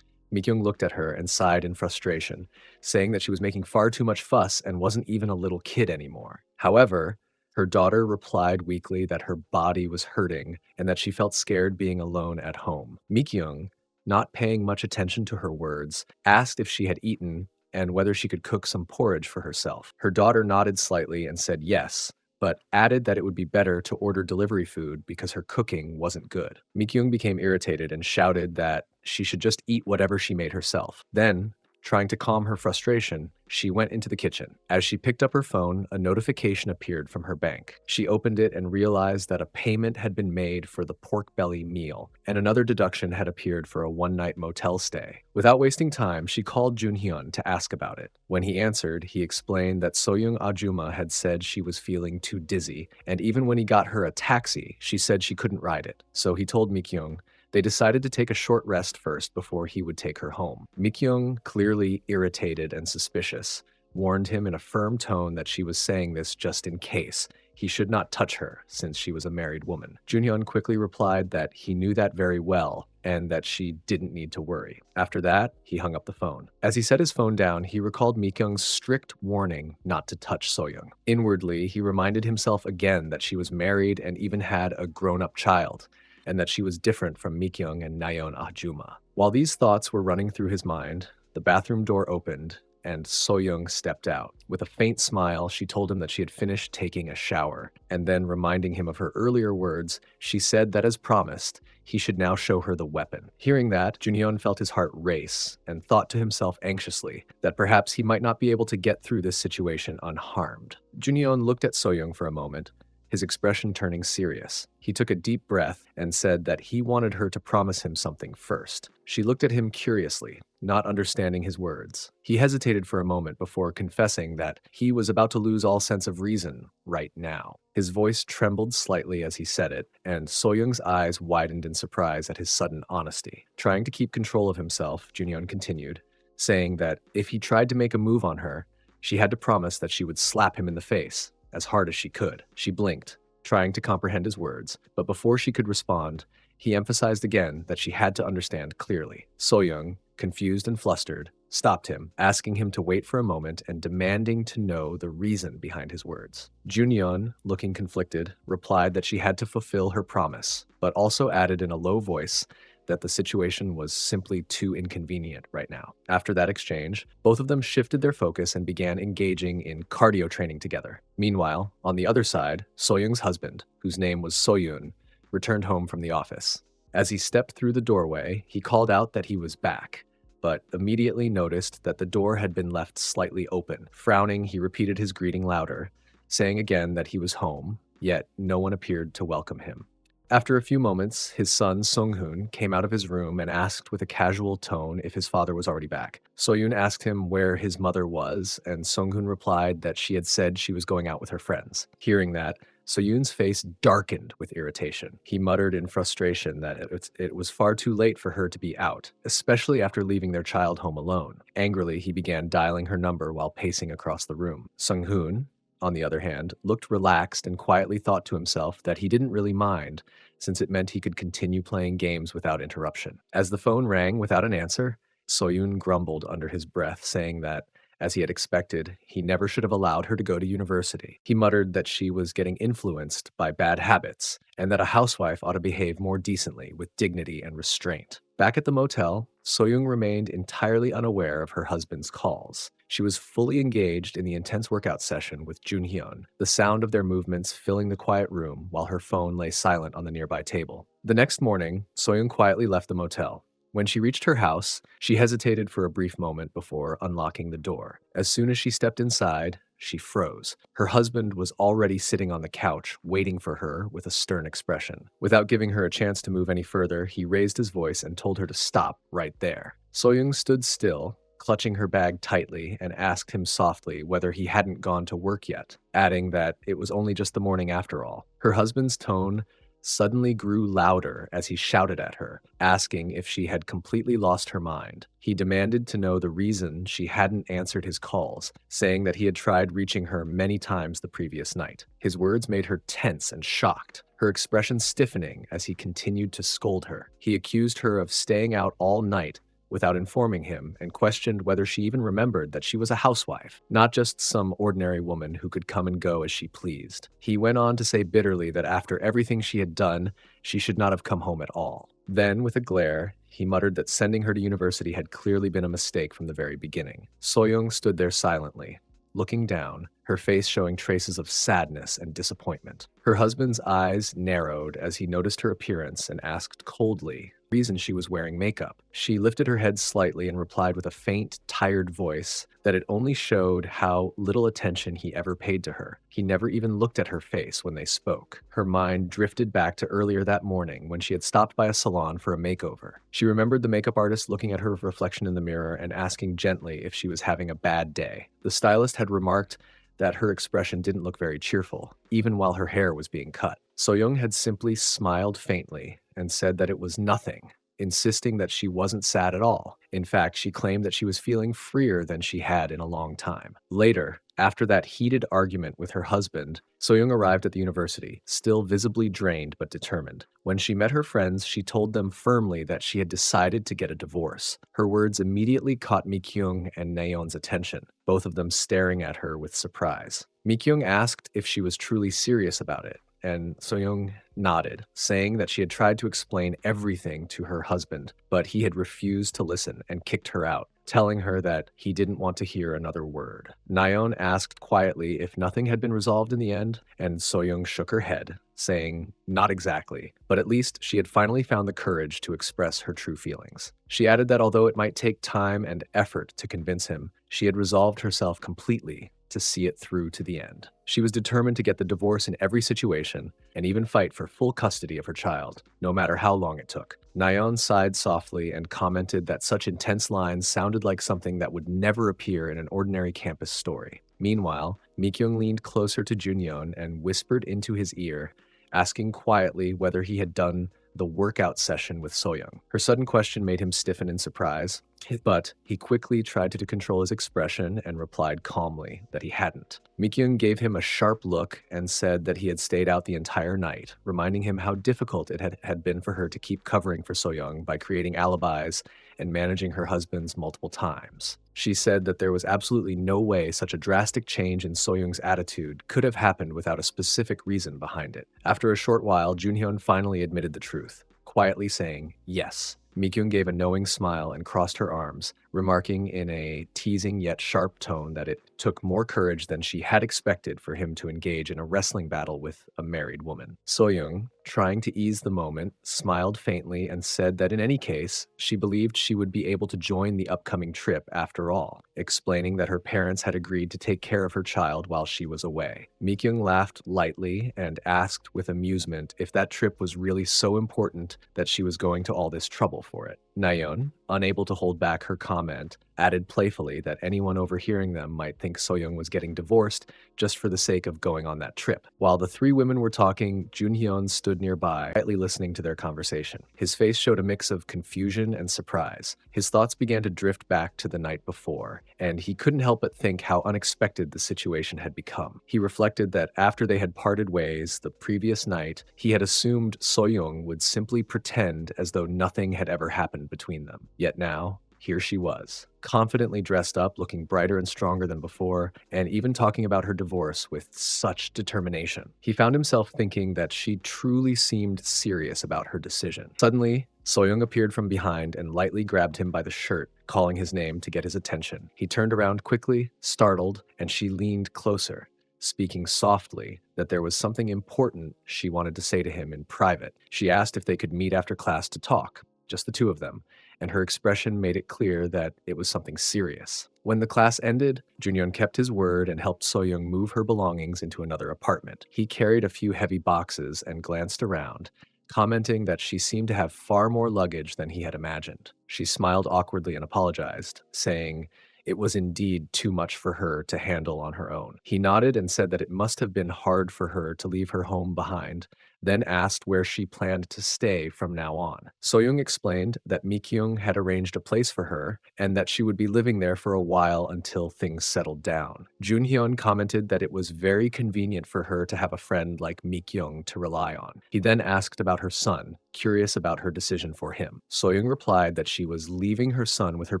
Mikyong looked at her and sighed in frustration, saying that she was making far too much fuss and wasn't even a little kid anymore. However, her daughter replied weakly that her body was hurting and that she felt scared being alone at home. Mikyong, not paying much attention to her words, asked if she had eaten and whether she could cook some porridge for herself. Her daughter nodded slightly and said yes, but added that it would be better to order delivery food because her cooking wasn't good. Mikyung became irritated and shouted that she should just eat whatever she made herself. Then, Trying to calm her frustration, she went into the kitchen. As she picked up her phone, a notification appeared from her bank. She opened it and realized that a payment had been made for the pork belly meal, and another deduction had appeared for a one-night motel stay. Without wasting time, she called Junhyun to ask about it. When he answered, he explained that Soyoung Ajuma had said she was feeling too dizzy, and even when he got her a taxi, she said she couldn't ride it. So he told Mikyong they decided to take a short rest first before he would take her home. Mikyong, clearly irritated and suspicious, warned him in a firm tone that she was saying this just in case. He should not touch her, since she was a married woman. Junhyun quickly replied that he knew that very well, and that she didn't need to worry. After that, he hung up the phone. As he set his phone down, he recalled Mikyong's strict warning not to touch Soyoung. Inwardly, he reminded himself again that she was married and even had a grown-up child, and that she was different from Mikyong and Naon Ajuma. While these thoughts were running through his mind, the bathroom door opened and Soyoung stepped out. With a faint smile, she told him that she had finished taking a shower, and then reminding him of her earlier words, she said that as promised, he should now show her the weapon. Hearing that, Junhyun felt his heart race and thought to himself anxiously that perhaps he might not be able to get through this situation unharmed. Junhyun looked at Soyoung for a moment, his expression turning serious. He took a deep breath and said that he wanted her to promise him something first. She looked at him curiously, not understanding his words. He hesitated for a moment before confessing that he was about to lose all sense of reason right now. His voice trembled slightly as he said it, and Soyoung's eyes widened in surprise at his sudden honesty. Trying to keep control of himself, Junhyun continued, saying that if he tried to make a move on her, she had to promise that she would slap him in the face as hard as she could. She blinked, trying to comprehend his words, but before she could respond, he emphasized again that she had to understand clearly. Soyoung, confused and flustered, stopped him, asking him to wait for a moment and demanding to know the reason behind his words. Junhyun, looking conflicted, replied that she had to fulfill her promise, but also added in a low voice that the situation was simply too inconvenient right now. After that exchange, both of them shifted their focus and began engaging in cardio training together. Meanwhile, on the other side, Soyoung's husband, whose name was Soyun, returned home from the office. As he stepped through the doorway, he called out that he was back, but immediately noticed that the door had been left slightly open. Frowning, he repeated his greeting louder, saying again that he was home, yet no one appeared to welcome him. After a few moments, his son Sung-hoon came out of his room and asked with a casual tone if his father was already back. Soyoon asked him where his mother was, and Sung-hoon replied that she had said she was going out with her friends. Hearing that, Soyoon's face darkened with irritation. He muttered in frustration that it was far too late for her to be out, especially after leaving their child home alone. Angrily, he began dialing her number while pacing across the room. Sung-hoon, on the other hand, looked relaxed and quietly thought to himself that he didn't really mind, since it meant he could continue playing games without interruption. As the phone rang without an answer, Soyoon grumbled under his breath, saying that, as he had expected, he never should have allowed her to go to university. He muttered that she was getting influenced by bad habits, and that a housewife ought to behave more decently, with dignity and restraint. Back at the motel, Soyoung remained entirely unaware of her husband's calls. She was fully engaged in the intense workout session with Junhyun, the sound of their movements filling the quiet room while her phone lay silent on the nearby table. The next morning, Soyoung quietly left the motel. When she reached her house, she hesitated for a brief moment before unlocking the door. As soon as she stepped inside, she froze. Her husband was already sitting on the couch, waiting for her with a stern expression. Without giving her a chance to move any further, he raised his voice and told her to stop right there. Soyoung stood still, clutching her bag tightly, and asked him softly whether he hadn't gone to work yet, adding that it was only just the morning after all. Her husband's tone suddenly grew louder as he shouted at her, asking if she had completely lost her mind. He demanded to know the reason she hadn't answered his calls, saying that he had tried reaching her many times the previous night. His words made her tense and shocked, her expression stiffening as he continued to scold her. He accused her of staying out all night without informing him, and questioned whether she even remembered that she was a housewife, not just some ordinary woman who could come and go as she pleased. He went on to say bitterly that after everything she had done, she should not have come home at all. Then, with a glare, he muttered that sending her to university had clearly been a mistake from the very beginning. Soyoung stood there silently, looking down, her face showing traces of sadness and disappointment. Her husband's eyes narrowed as he noticed her appearance and asked coldly, reason she was wearing makeup. She lifted her head slightly and replied with a faint, tired voice that it only showed how little attention he ever paid to her. He never even looked at her face when they spoke. Her mind drifted back to earlier that morning when she had stopped by a salon for a makeover. She remembered the makeup artist looking at her reflection in the mirror and asking gently if she was having a bad day. The stylist had remarked that her expression didn't look very cheerful, even while her hair was being cut. Soyoung had simply smiled faintly and said that it was nothing, insisting that she wasn't sad at all. In fact, she claimed that she was feeling freer than she had in a long time. Later, after that heated argument with her husband, Soyoung arrived at the university, still visibly drained but determined. When she met her friends, she told them firmly that she had decided to get a divorce. Her words immediately caught Mikyong and Naon's attention, both of them staring at her with surprise. Mikyong asked if she was truly serious about it, and Soyoung nodded, saying that she had tried to explain everything to her husband, but he had refused to listen and kicked her out, telling her that he didn't want to hear another word. Naon asked quietly if nothing had been resolved in the end, and Soyoung shook her head, saying, not exactly, but at least she had finally found the courage to express her true feelings. She added that although it might take time and effort to convince him, she had resolved herself completely to see it through to the end. She was determined to get the divorce in every situation and even fight for full custody of her child, no matter how long it took. Naon sighed softly and commented that such intense lines sounded like something that would never appear in an ordinary campus story. Meanwhile, Mikyong leaned closer to Junyeon and whispered into his ear, asking quietly whether he had done the workout session with Soyoung. Her sudden question made him stiffen in surprise, but he quickly tried to control his expression and replied calmly that he hadn't. Mikyung gave him a sharp look and said that he had stayed out the entire night, reminding him how difficult it had been for her to keep covering for Soyoung by creating alibis and managing her husbands multiple times. She said that there was absolutely no way such a drastic change in Soyoung's attitude could have happened without a specific reason behind it. After a short while, Junhyun finally admitted the truth, quietly saying yes. Mikyung gave a knowing smile and crossed her arms, remarking in a teasing yet sharp tone that it took more courage than she had expected for him to engage in a wrestling battle with a married woman. Soyoung, trying to ease the moment, smiled faintly and said that in any case, she believed she would be able to join the upcoming trip after all, explaining that her parents had agreed to take care of her child while she was away. Mikyung laughed lightly and asked with amusement if that trip was really so important that she was going to all this trouble for it. Nayeon, unable to hold back her comment, added playfully that anyone overhearing them might think Soyoung was getting divorced just for the sake of going on that trip. While the three women were talking, Junhyun stood nearby, quietly listening to their conversation. His face showed a mix of confusion and surprise. His thoughts began to drift back to the night before, and he couldn't help but think how unexpected the situation had become. He reflected that after they had parted ways the previous night, he had assumed Soyoung would simply pretend as though nothing had ever happened between them. Yet now, here she was, confidently dressed up, looking brighter and stronger than before, and even talking about her divorce with such determination. He found himself thinking that she truly seemed serious about her decision. Suddenly, Soyoung appeared from behind and lightly grabbed him by the shirt, calling his name to get his attention. He turned around quickly, startled, and she leaned closer, speaking softly that there was something important she wanted to say to him in private. She asked if they could meet after class to talk, just the two of them, and her expression made it clear that it was something serious. When the class ended, Junyeon kept his word and helped Soyoung move her belongings into another apartment. He carried a few heavy boxes and glanced around, commenting that she seemed to have far more luggage than he had imagined. She smiled awkwardly and apologized, saying it was indeed too much for her to handle on her own. He nodded and said that it must have been hard for her to leave her home behind, then asked where she planned to stay from now on. Soyoung explained that Mikyong had arranged a place for her and that she would be living there for a while until things settled down. Junhyun commented that it was very convenient for her to have a friend like Mikyong to rely on. He then asked about her son, curious about her decision for him. Soyoung replied that she was leaving her son with her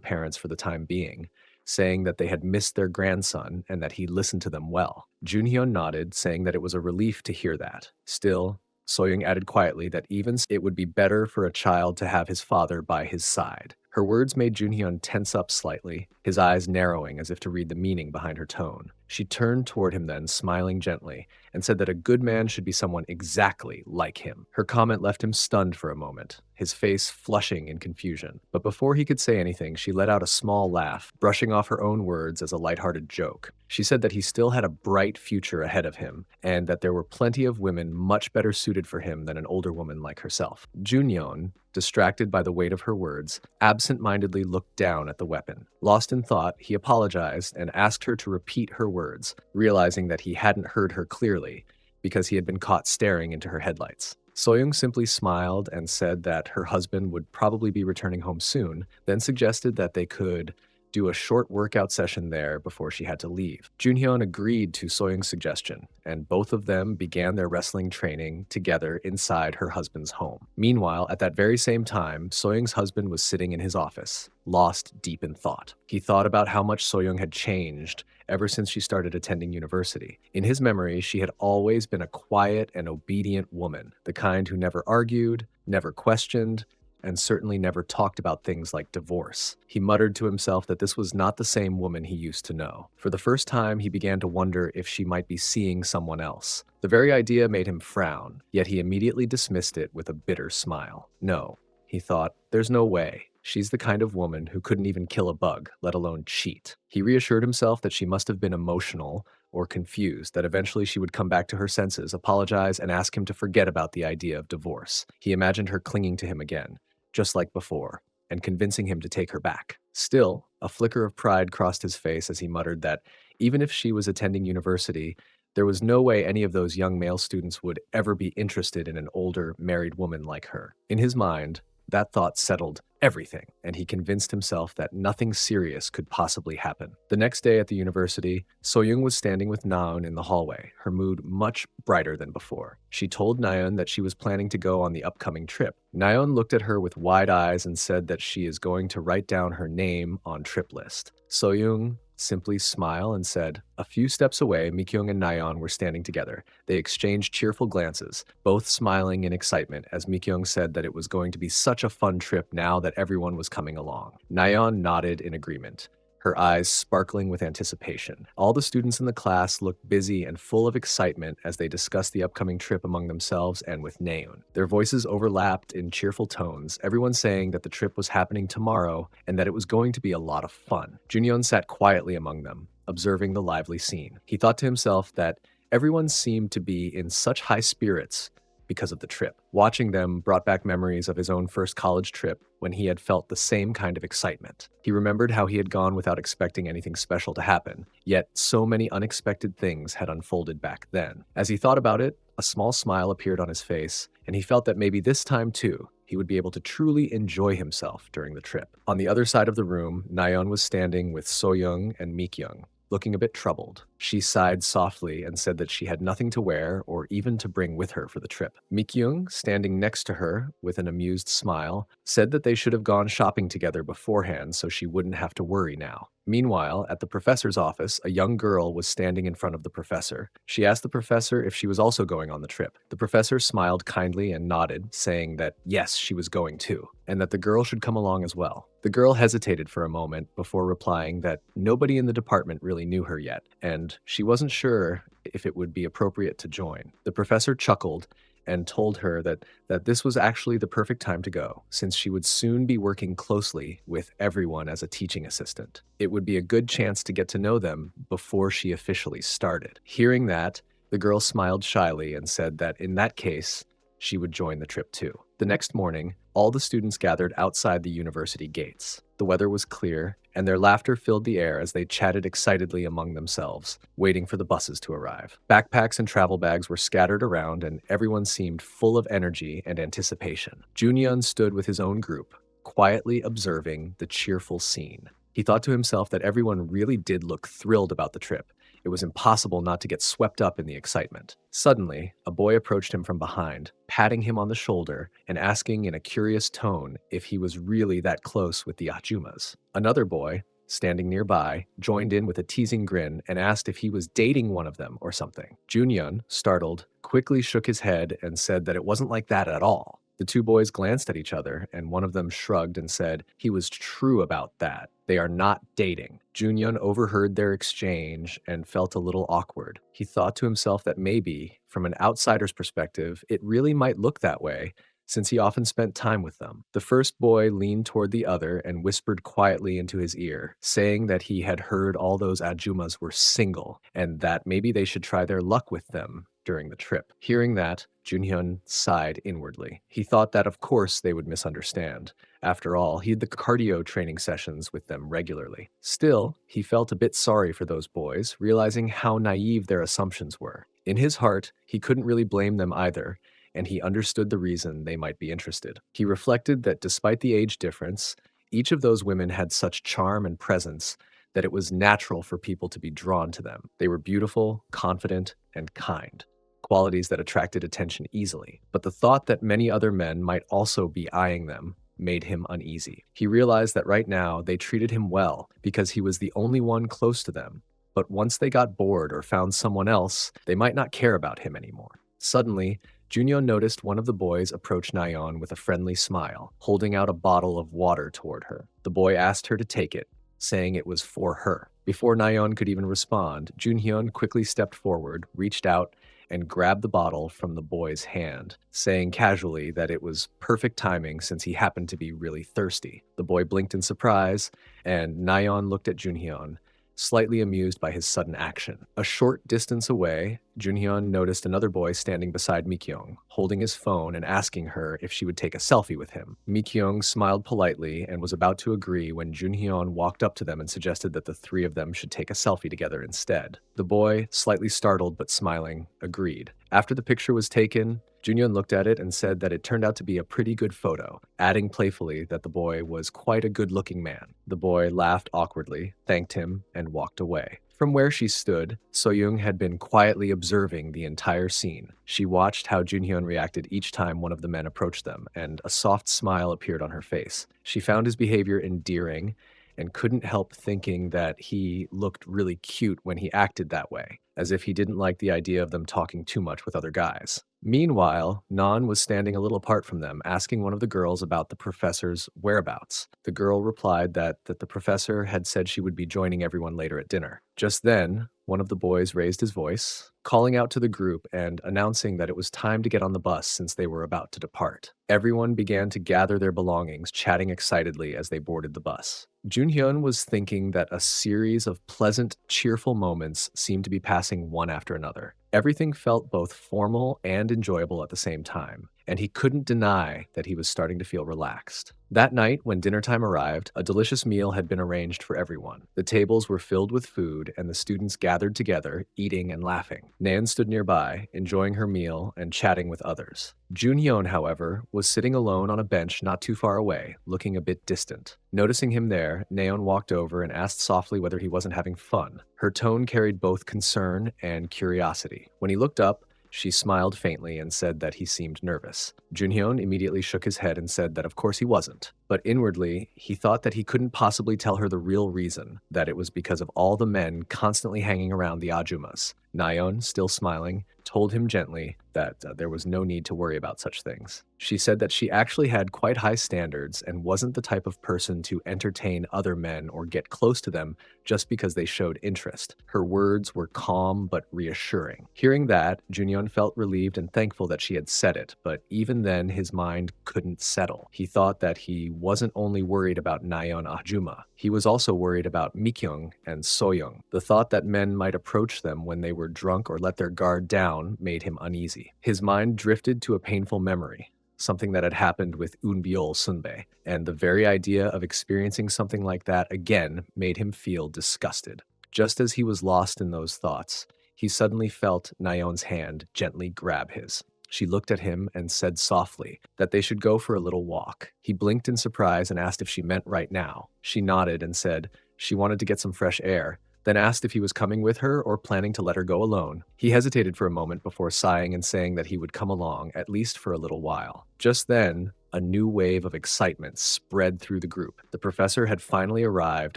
parents for the time being, saying that they had missed their grandson and that he listened to them well. Junhyun nodded, saying that it was a relief to hear that. Still, Soyoung added quietly that even it would be better for a child to have his father by his side. Her words made Junhyun tense up slightly, his eyes narrowing as if to read the meaning behind her tone. She turned toward him then, smiling gently, and said that a good man should be someone exactly like him. Her comment left him stunned for a moment, his face flushing in confusion. But before he could say anything, she let out a small laugh, brushing off her own words as a lighthearted joke. She said that he still had a bright future ahead of him, and that there were plenty of women much better suited for him than an older woman like herself. Junyon, distracted by the weight of her words, absent-mindedly looked down at the weapon. Lost in thought, he apologized and asked her to repeat her words, realizing that he hadn't heard her clearly because he had been caught staring into her headlights. Soyoung simply smiled and said that her husband would probably be returning home soon, then suggested that they could do a short workout session there before she had to leave. Junhyun agreed to Soyoung's suggestion, and both of them began their wrestling training together inside her husband's home. Meanwhile, at that very same time, Soyoung's husband was sitting in his office, lost deep in thought. He thought about how much Soyoung had changed ever since she started attending university. In his memory, she had always been a quiet and obedient woman, the kind who never argued, never questioned, and certainly never talked about things like divorce. He muttered to himself that this was not the same woman he used to know. For the first time, he began to wonder if she might be seeing someone else. The very idea made him frown, yet he immediately dismissed it with a bitter smile. No, he thought, there's no way. She's the kind of woman who couldn't even kill a bug, let alone cheat. He reassured himself that she must have been emotional or confused, that eventually she would come back to her senses, apologize, and ask him to forget about the idea of divorce. He imagined her clinging to him again, just like before, and convincing him to take her back. Still, a flicker of pride crossed his face as he muttered that even if she was attending university, there was no way any of those young male students would ever be interested in an older, married woman like her. In his mind, that thought settled everything, and he convinced himself that nothing serious could possibly happen. The next day at the university, Soyoung was standing with Naon in the hallway, her mood much brighter than before. She told Naon that she was planning to go on the upcoming trip. Naon looked at her with wide eyes and said that she is going to write down her name on trip list. Soyoung simply smiled and said, a few steps away, Mikyong and Naon were standing together. They exchanged cheerful glances, both smiling in excitement as Mikyong said that it was going to be such a fun trip now that everyone was coming along. Naon nodded in agreement, her eyes sparkling with anticipation. All the students in the class looked busy and full of excitement as they discussed the upcoming trip among themselves and with Naon. Their voices overlapped in cheerful tones, everyone saying that the trip was happening tomorrow and that it was going to be a lot of fun. Junyeon sat quietly among them, observing the lively scene. He thought to himself that everyone seemed to be in such high spirits because of the trip. Watching them brought back memories of his own first college trip when he had felt the same kind of excitement. He remembered how he had gone without expecting anything special to happen, yet so many unexpected things had unfolded back then. As he thought about it, a small smile appeared on his face, and he felt that maybe this time too, he would be able to truly enjoy himself during the trip. On the other side of the room, Nayeon was standing with Soyoung and Mikyong, looking a bit troubled. She sighed softly and said that she had nothing to wear or even to bring with her for the trip. Mikyong, standing next to her with an amused smile, said that they should have gone shopping together beforehand so she wouldn't have to worry now. Meanwhile, at the professor's office, a young girl was standing in front of the professor. She asked the professor if she was also going on the trip. The professor smiled kindly and nodded, saying that yes, she was going too, and that the girl should come along as well. The girl hesitated for a moment before replying that nobody in the department really knew her yet, and she wasn't sure if it would be appropriate to join. The professor chuckled and told her that this was actually the perfect time to go, since she would soon be working closely with everyone as a teaching assistant. It would be a good chance to get to know them before she officially started. Hearing that, the girl smiled shyly and said that in that case, she would join the trip too. The next morning, all the students gathered outside the university gates. The weather was clear, and their laughter filled the air as they chatted excitedly among themselves, waiting for the buses to arrive. Backpacks and travel bags were scattered around, and everyone seemed full of energy and anticipation. Junyeon stood with his own group, quietly observing the cheerful scene. He thought to himself that everyone really did look thrilled about the trip. It was impossible not to get swept up in the excitement. Suddenly, a boy approached him from behind, patting him on the shoulder and asking in a curious tone if he was really that close with the Ajumas. Another boy, standing nearby, joined in with a teasing grin and asked if he was dating one of them or something. Junyeon, startled, quickly shook his head and said that it wasn't like that at all. The two boys glanced at each other, and one of them shrugged and said he was true about that. They are not dating. Junhyun overheard their exchange and felt a little awkward. He thought to himself that maybe, from an outsider's perspective, it really might look that way, since he often spent time with them. The first boy leaned toward the other and whispered quietly into his ear, saying that he had heard all those Ajumas were single, and that maybe they should try their luck with them during the trip. Hearing that, Junhyun sighed inwardly. He thought that of course they would misunderstand. After all, he had the cardio training sessions with them regularly. Still, he felt a bit sorry for those boys, realizing how naive their assumptions were. In his heart, he couldn't really blame them either, and he understood the reason they might be interested. He reflected that despite the age difference, each of those women had such charm and presence that it was natural for people to be drawn to them. They were beautiful, confident, and kind, qualities that attracted attention easily. But the thought that many other men might also be eyeing them made him uneasy. He realized that right now they treated him well because he was the only one close to them. But once they got bored or found someone else, they might not care about him anymore. Suddenly, Junyo noticed one of the boys approach Naon with a friendly smile, holding out a bottle of water toward her. The boy asked her to take it, saying it was for her. Before Naon could even respond, Junhyun quickly stepped forward, reached out, and grabbed the bottle from the boy's hand, saying casually that it was perfect timing since he happened to be really thirsty. The boy blinked in surprise, and Naon looked at Junhyun, slightly amused by his sudden action. A short distance away, Junhyun noticed another boy standing beside Mikyong, holding his phone and asking her if she would take a selfie with him. Mikyong smiled politely and was about to agree when Junhyun walked up to them and suggested that the three of them should take a selfie together instead. The boy, slightly startled but smiling, agreed. After the picture was taken, Junhyun looked at it and said that it turned out to be a pretty good photo, adding playfully that the boy was quite a good-looking man. The boy laughed awkwardly, thanked him, and walked away. From where she stood, Soyoung had been quietly observing the entire scene. She watched how Junhyun reacted each time one of the men approached them, and a soft smile appeared on her face. She found his behavior endearing and couldn't help thinking that he looked really cute when he acted that way, as if he didn't like the idea of them talking too much with other guys. Meanwhile, Naon was standing a little apart from them, asking one of the girls about the professor's whereabouts. The girl replied that the professor had said she would be joining everyone later at dinner. Just then, one of the boys raised his voice, calling out to the group and announcing that it was time to get on the bus since they were about to depart. Everyone began to gather their belongings, chatting excitedly as they boarded the bus. Junhyun was thinking that a series of pleasant, cheerful moments seemed to be passing one after another. Everything felt both formal and enjoyable at the same time, and he couldn't deny that he was starting to feel relaxed. That night, when dinner time arrived, a delicious meal had been arranged for everyone. The tables were filled with food, and the students gathered together, eating and laughing. Nan stood nearby, enjoying her meal and chatting with others. Junhyun, however, was sitting alone on a bench not too far away, looking a bit distant. Noticing him there, Naon walked over and asked softly whether he wasn't having fun. Her tone carried both concern and curiosity. When he looked up, she smiled faintly and said that he seemed nervous. Junhyun immediately shook his head and said that of course he wasn't. But inwardly, he thought that he couldn't possibly tell her the real reason, that it was because of all the men constantly hanging around the Ajumas. Naon, still smiling, told him gently that there was no need to worry about such things. She said that she actually had quite high standards and wasn't the type of person to entertain other men or get close to them just because they showed interest. Her words were calm but reassuring. Hearing that, Junhyun felt relieved and thankful that she had said it, but even then his mind couldn't settle. He thought that he wasn't only worried about Nayeon Ahjuma, he was also worried about Mikyong and Soyoung. The thought that men might approach them when they were drunk or let their guard down made him uneasy. His mind drifted to a painful memory, something that had happened with Unbiol Sunbae, and the very idea of experiencing something like that again made him feel disgusted. Just as he was lost in those thoughts, he suddenly felt Nayeon's hand gently grab his. She looked at him and said softly that they should go for a little walk. He blinked in surprise and asked if she meant right now. She nodded and said she wanted to get some fresh air, then asked if he was coming with her or planning to let her go alone. He hesitated for a moment before sighing and saying that he would come along, at least for a little while. Just then, a new wave of excitement spread through the group. The professor had finally arrived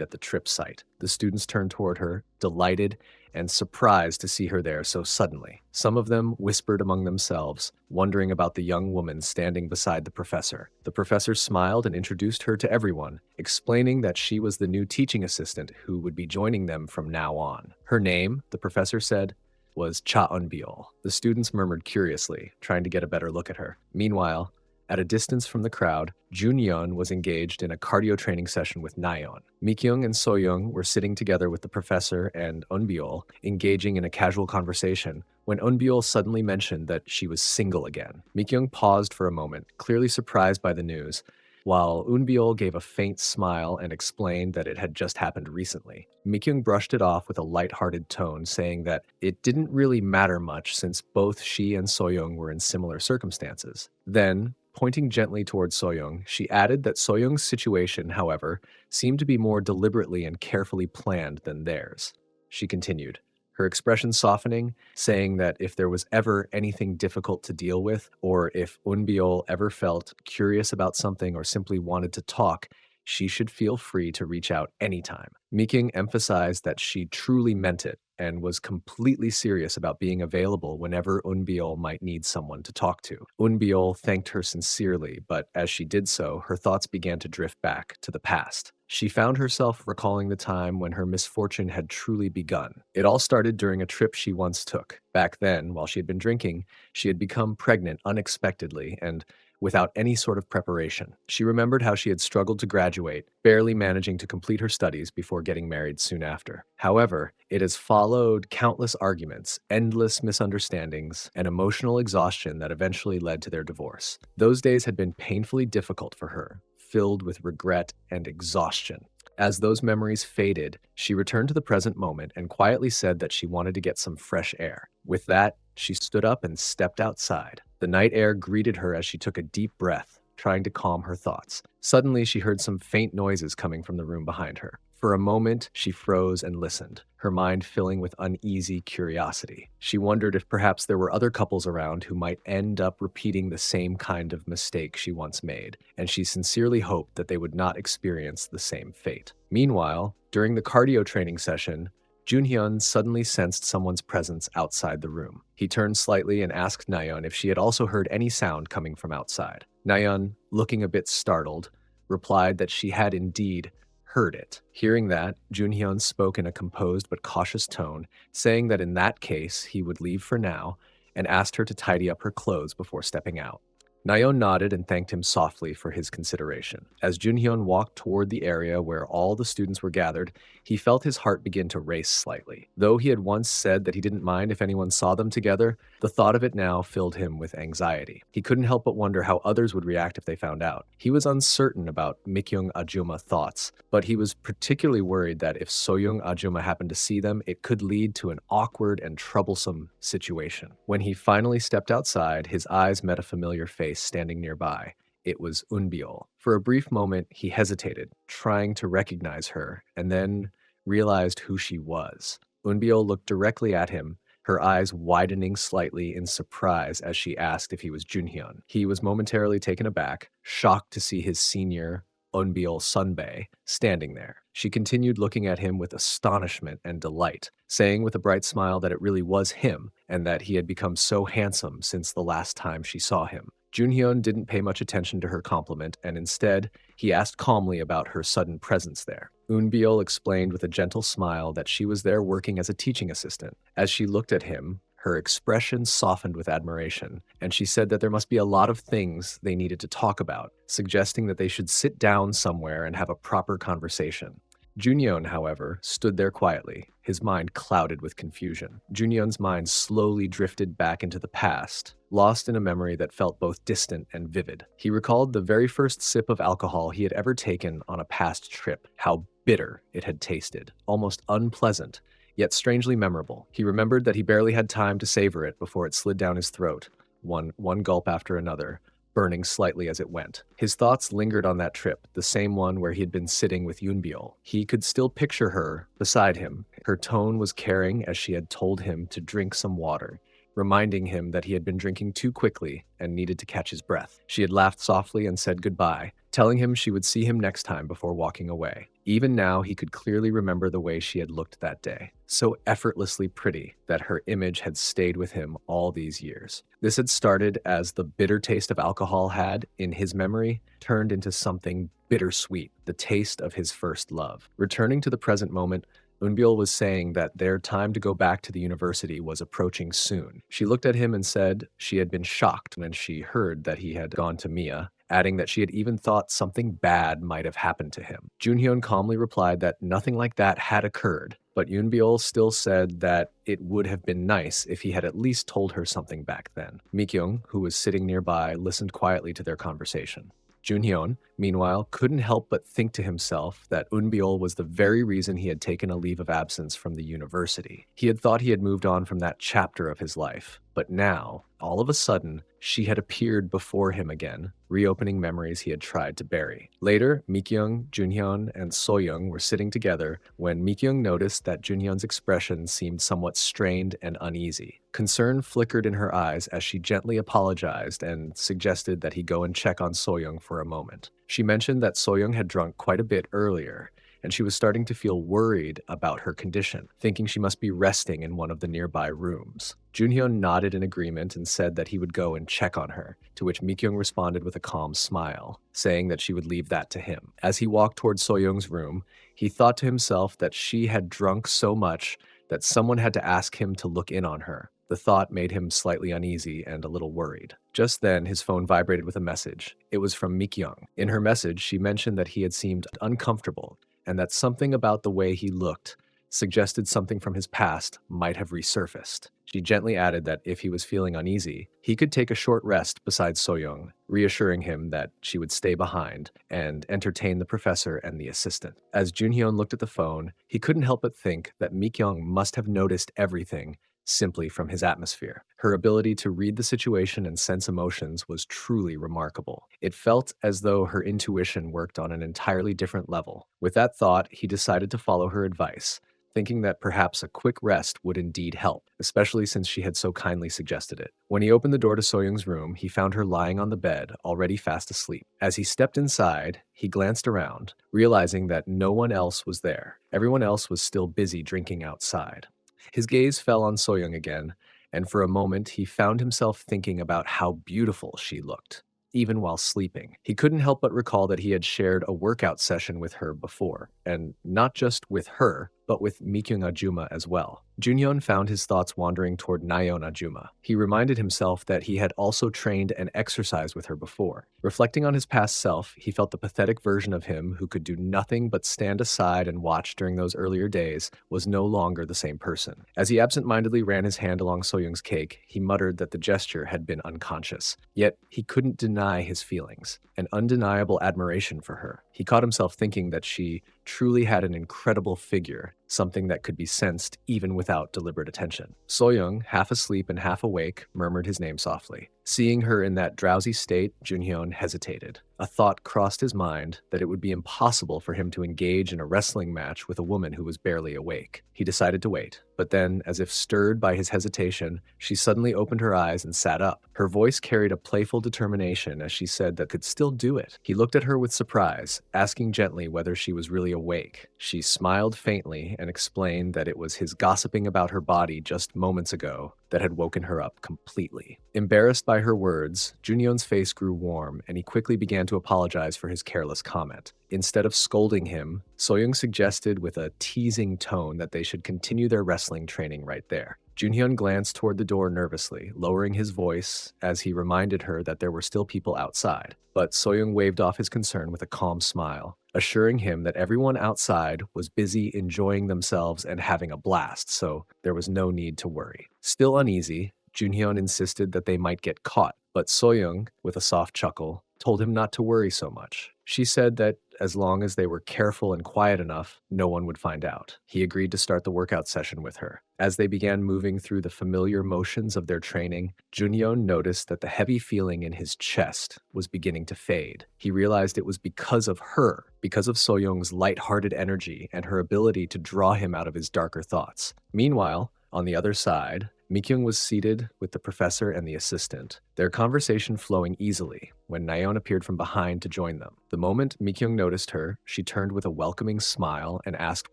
at the trip site. The students turned toward her, delighted, and surprised to see her there so suddenly. Some of them whispered among themselves, wondering about the young woman standing beside the professor. The professor smiled and introduced her to everyone, explaining that she was the new teaching assistant who would be joining them from now on. Her name, the professor said, was Cha Eunbiol. The students murmured curiously, trying to get a better look at her. Meanwhile, at a distance from the crowd, Junhyun was engaged in a cardio training session with Naon. Mikyong and Soyoung were sitting together with the professor and Eunbiol, engaging in a casual conversation, when Eunbiol suddenly mentioned that she was single again. Mikyong paused for a moment, clearly surprised by the news, while Eunbiol gave a faint smile and explained that it had just happened recently. Mikyong brushed it off with a light-hearted tone, saying that it didn't really matter much since both she and Soyoung were in similar circumstances. Then, pointing gently towards Soyoung, she added that Soyoung's situation, however, seemed to be more deliberately and carefully planned than theirs. She continued, her expression softening, saying that if there was ever anything difficult to deal with, or if Eunbiol ever felt curious about something or simply wanted to talk, she should feel free to reach out anytime. Mikyong emphasized that she truly meant it and was completely serious about being available whenever Eunbiol might need someone to talk to. Eunbiol thanked her sincerely, but as she did so, her thoughts began to drift back to the past. She found herself recalling the time when her misfortune had truly begun. It all started during a trip she once took. Back then, while she had been drinking, she had become pregnant unexpectedly and without any sort of preparation. She remembered how she had struggled to graduate, barely managing to complete her studies before getting married soon after. However, it has followed countless arguments, endless misunderstandings, and emotional exhaustion that eventually led to their divorce. Those days had been painfully difficult for her, filled with regret and exhaustion. As those memories faded, she returned to the present moment and quietly said that she wanted to get some fresh air. With that, she stood up and stepped outside. The night air greeted her as she took a deep breath, trying to calm her thoughts. Suddenly, she heard some faint noises coming from the room behind her. For a moment, she froze and listened, her mind filling with uneasy curiosity. She wondered if perhaps there were other couples around who might end up repeating the same kind of mistake she once made, and she sincerely hoped that they would not experience the same fate. Meanwhile, during the cardio training session, Junhyun suddenly sensed someone's presence outside the room. He turned slightly and asked Nayeon if she had also heard any sound coming from outside. Nayeon, looking a bit startled, replied that she had indeed heard it. Hearing that, Junhyun spoke in a composed but cautious tone, saying that in that case he would leave for now, and asked her to tidy up her clothes before stepping out. Nayeon nodded and thanked him softly for his consideration. As Junhyun walked toward the area where all the students were gathered, he felt his heart begin to race slightly. Though he had once said that he didn't mind if anyone saw them together, the thought of it now filled him with anxiety. He couldn't help but wonder how others would react if they found out. He was uncertain about Mikyong Ajuma thoughts, but he was particularly worried that if Soyoung Ajuma happened to see them, it could lead to an awkward and troublesome situation. When he finally stepped outside, his eyes met a familiar face standing nearby. It was Eunbiol. For a brief moment, he hesitated, trying to recognize her, and then realized who she was. Eunbiol looked directly at him, her eyes widening slightly in surprise as she asked if he was Junhyun. He was momentarily taken aback, shocked to see his senior, Eunbiol Sunbae, standing there. She continued looking at him with astonishment and delight, saying with a bright smile that it really was him, and that he had become so handsome since the last time she saw him. Junhyun didn't pay much attention to her compliment, and instead, he asked calmly about her sudden presence there. Eunbiol explained with a gentle smile that she was there working as a teaching assistant. As she looked at him, her expression softened with admiration, and she said that there must be a lot of things they needed to talk about, suggesting that they should sit down somewhere and have a proper conversation. Junhyun, however, stood there quietly, his mind clouded with confusion. Junhyun's mind slowly drifted back into the past, lost in a memory that felt both distant and vivid. He recalled the very first sip of alcohol he had ever taken on a past trip, how bitter it had tasted, almost unpleasant, yet strangely memorable. He remembered that he barely had time to savor it before it slid down his throat, one gulp after another, burning slightly as it went. His thoughts lingered on that trip, the same one where he had been sitting with Eunbiol. He could still picture her beside him. Her tone was caring as she had told him to drink some water, reminding him that he had been drinking too quickly and needed to catch his breath. She had laughed softly and said goodbye, telling him she would see him next time before walking away. Even now, he could clearly remember the way she had looked that day, so effortlessly pretty that her image had stayed with him all these years. This had started as the bitter taste of alcohol had, in his memory, turned into something bittersweet, the taste of his first love. Returning to the present moment, Unbyul was saying that their time to go back to the university was approaching soon. She looked at him and said she had been shocked when she heard that he had gone to Mia, adding that she had even thought something bad might have happened to him. Junhyun calmly replied that nothing like that had occurred, but Yoonbyul still said that it would have been nice if he had at least told her something back then. Mikyong, who was sitting nearby, listened quietly to their conversation. Junhyun, meanwhile, couldn't help but think to himself that Unbyul was the very reason he had taken a leave of absence from the university. He had thought he had moved on from that chapter of his life, but now, all of a sudden, she had appeared before him again, reopening memories he had tried to bury. Later, Mikyong, Junhyun, and Soyoung were sitting together when Mikyong noticed that Junhyun's expression seemed somewhat strained and uneasy. Concern flickered in her eyes as she gently apologized and suggested that he go and check on Soyoung for a moment. She mentioned that Soyoung had drunk quite a bit earlier, and she was starting to feel worried about her condition, thinking she must be resting in one of the nearby rooms. Junhyun nodded in agreement and said that he would go and check on her, to which Mikyong responded with a calm smile, saying that she would leave that to him. As he walked toward Soyoung's room, he thought to himself that she had drunk so much that someone had to ask him to look in on her. The thought made him slightly uneasy and a little worried. Just then, his phone vibrated with a message. It was from Mikyong. In her message, she mentioned that he had seemed uncomfortable and that something about the way he looked suggested something from his past might have resurfaced. She gently added that if he was feeling uneasy, he could take a short rest beside Soyoung, reassuring him that she would stay behind and entertain the professor and the assistant. As Junhyun looked at the phone, he couldn't help but think that Mikyong must have noticed everything simply from his atmosphere. Her ability to read the situation and sense emotions was truly remarkable. It felt as though her intuition worked on an entirely different level. With that thought, he decided to follow her advice, thinking that perhaps a quick rest would indeed help, especially since she had so kindly suggested it. When he opened the door to Soyoung's room, he found her lying on the bed, already fast asleep. As he stepped inside, he glanced around, realizing that no one else was there. Everyone else was still busy drinking outside. His gaze fell on Soyoung again, and for a moment he found himself thinking about how beautiful she looked, even while sleeping. He couldn't help but recall that he had shared a workout session with her before, and not just with her, but with Mikyong Ajuma as well. Junhyun found his thoughts wandering toward Naon Ajuma. He reminded himself that he had also trained and exercised with her before. Reflecting on his past self, he felt the pathetic version of him who could do nothing but stand aside and watch during those earlier days was no longer the same person. As he absent-mindedly ran his hand along Soyoung's cake, he muttered that the gesture had been unconscious. Yet he couldn't deny his feelings, an undeniable admiration for her. He caught himself thinking that she truly had an incredible figure, something that could be sensed even without deliberate attention. Soyoung, half asleep and half awake, murmured his name softly. Seeing her in that drowsy state, Junhyun hesitated. A thought crossed his mind that it would be impossible for him to engage in a wrestling match with a woman who was barely awake. He decided to wait, but then, as if stirred by his hesitation, she suddenly opened her eyes and sat up. Her voice carried a playful determination as she said that could still do it. He looked at her with surprise, asking gently whether she was really awake. She smiled faintly and explained that it was his gossiping about her body just moments ago that had woken her up completely. Embarrassed by her words, Junhyun's face grew warm and he quickly began to apologize for his careless comment. Instead of scolding him, Soyoung suggested with a teasing tone that they should continue their wrestling training right there. Junhyun glanced toward the door nervously, lowering his voice as he reminded her that there were still people outside. But Soyoung waved off his concern with a calm smile, assuring him that everyone outside was busy enjoying themselves and having a blast, so there was no need to worry. Still uneasy, Junhyun insisted that they might get caught, but Soyoung, with a soft chuckle, told him not to worry so much. She said that as long as they were careful and quiet enough, no one would find out. He agreed to start the workout session with her. As they began moving through the familiar motions of their training, Junhyun noticed that the heavy feeling in his chest was beginning to fade. He realized it was because of her, because of Soyoung's light-hearted energy and her ability to draw him out of his darker thoughts. Meanwhile, on the other side, Mikyong was seated with the professor and the assistant, their conversation flowing easily when Naon appeared from behind to join them. The moment Mikyong noticed her, she turned with a welcoming smile and asked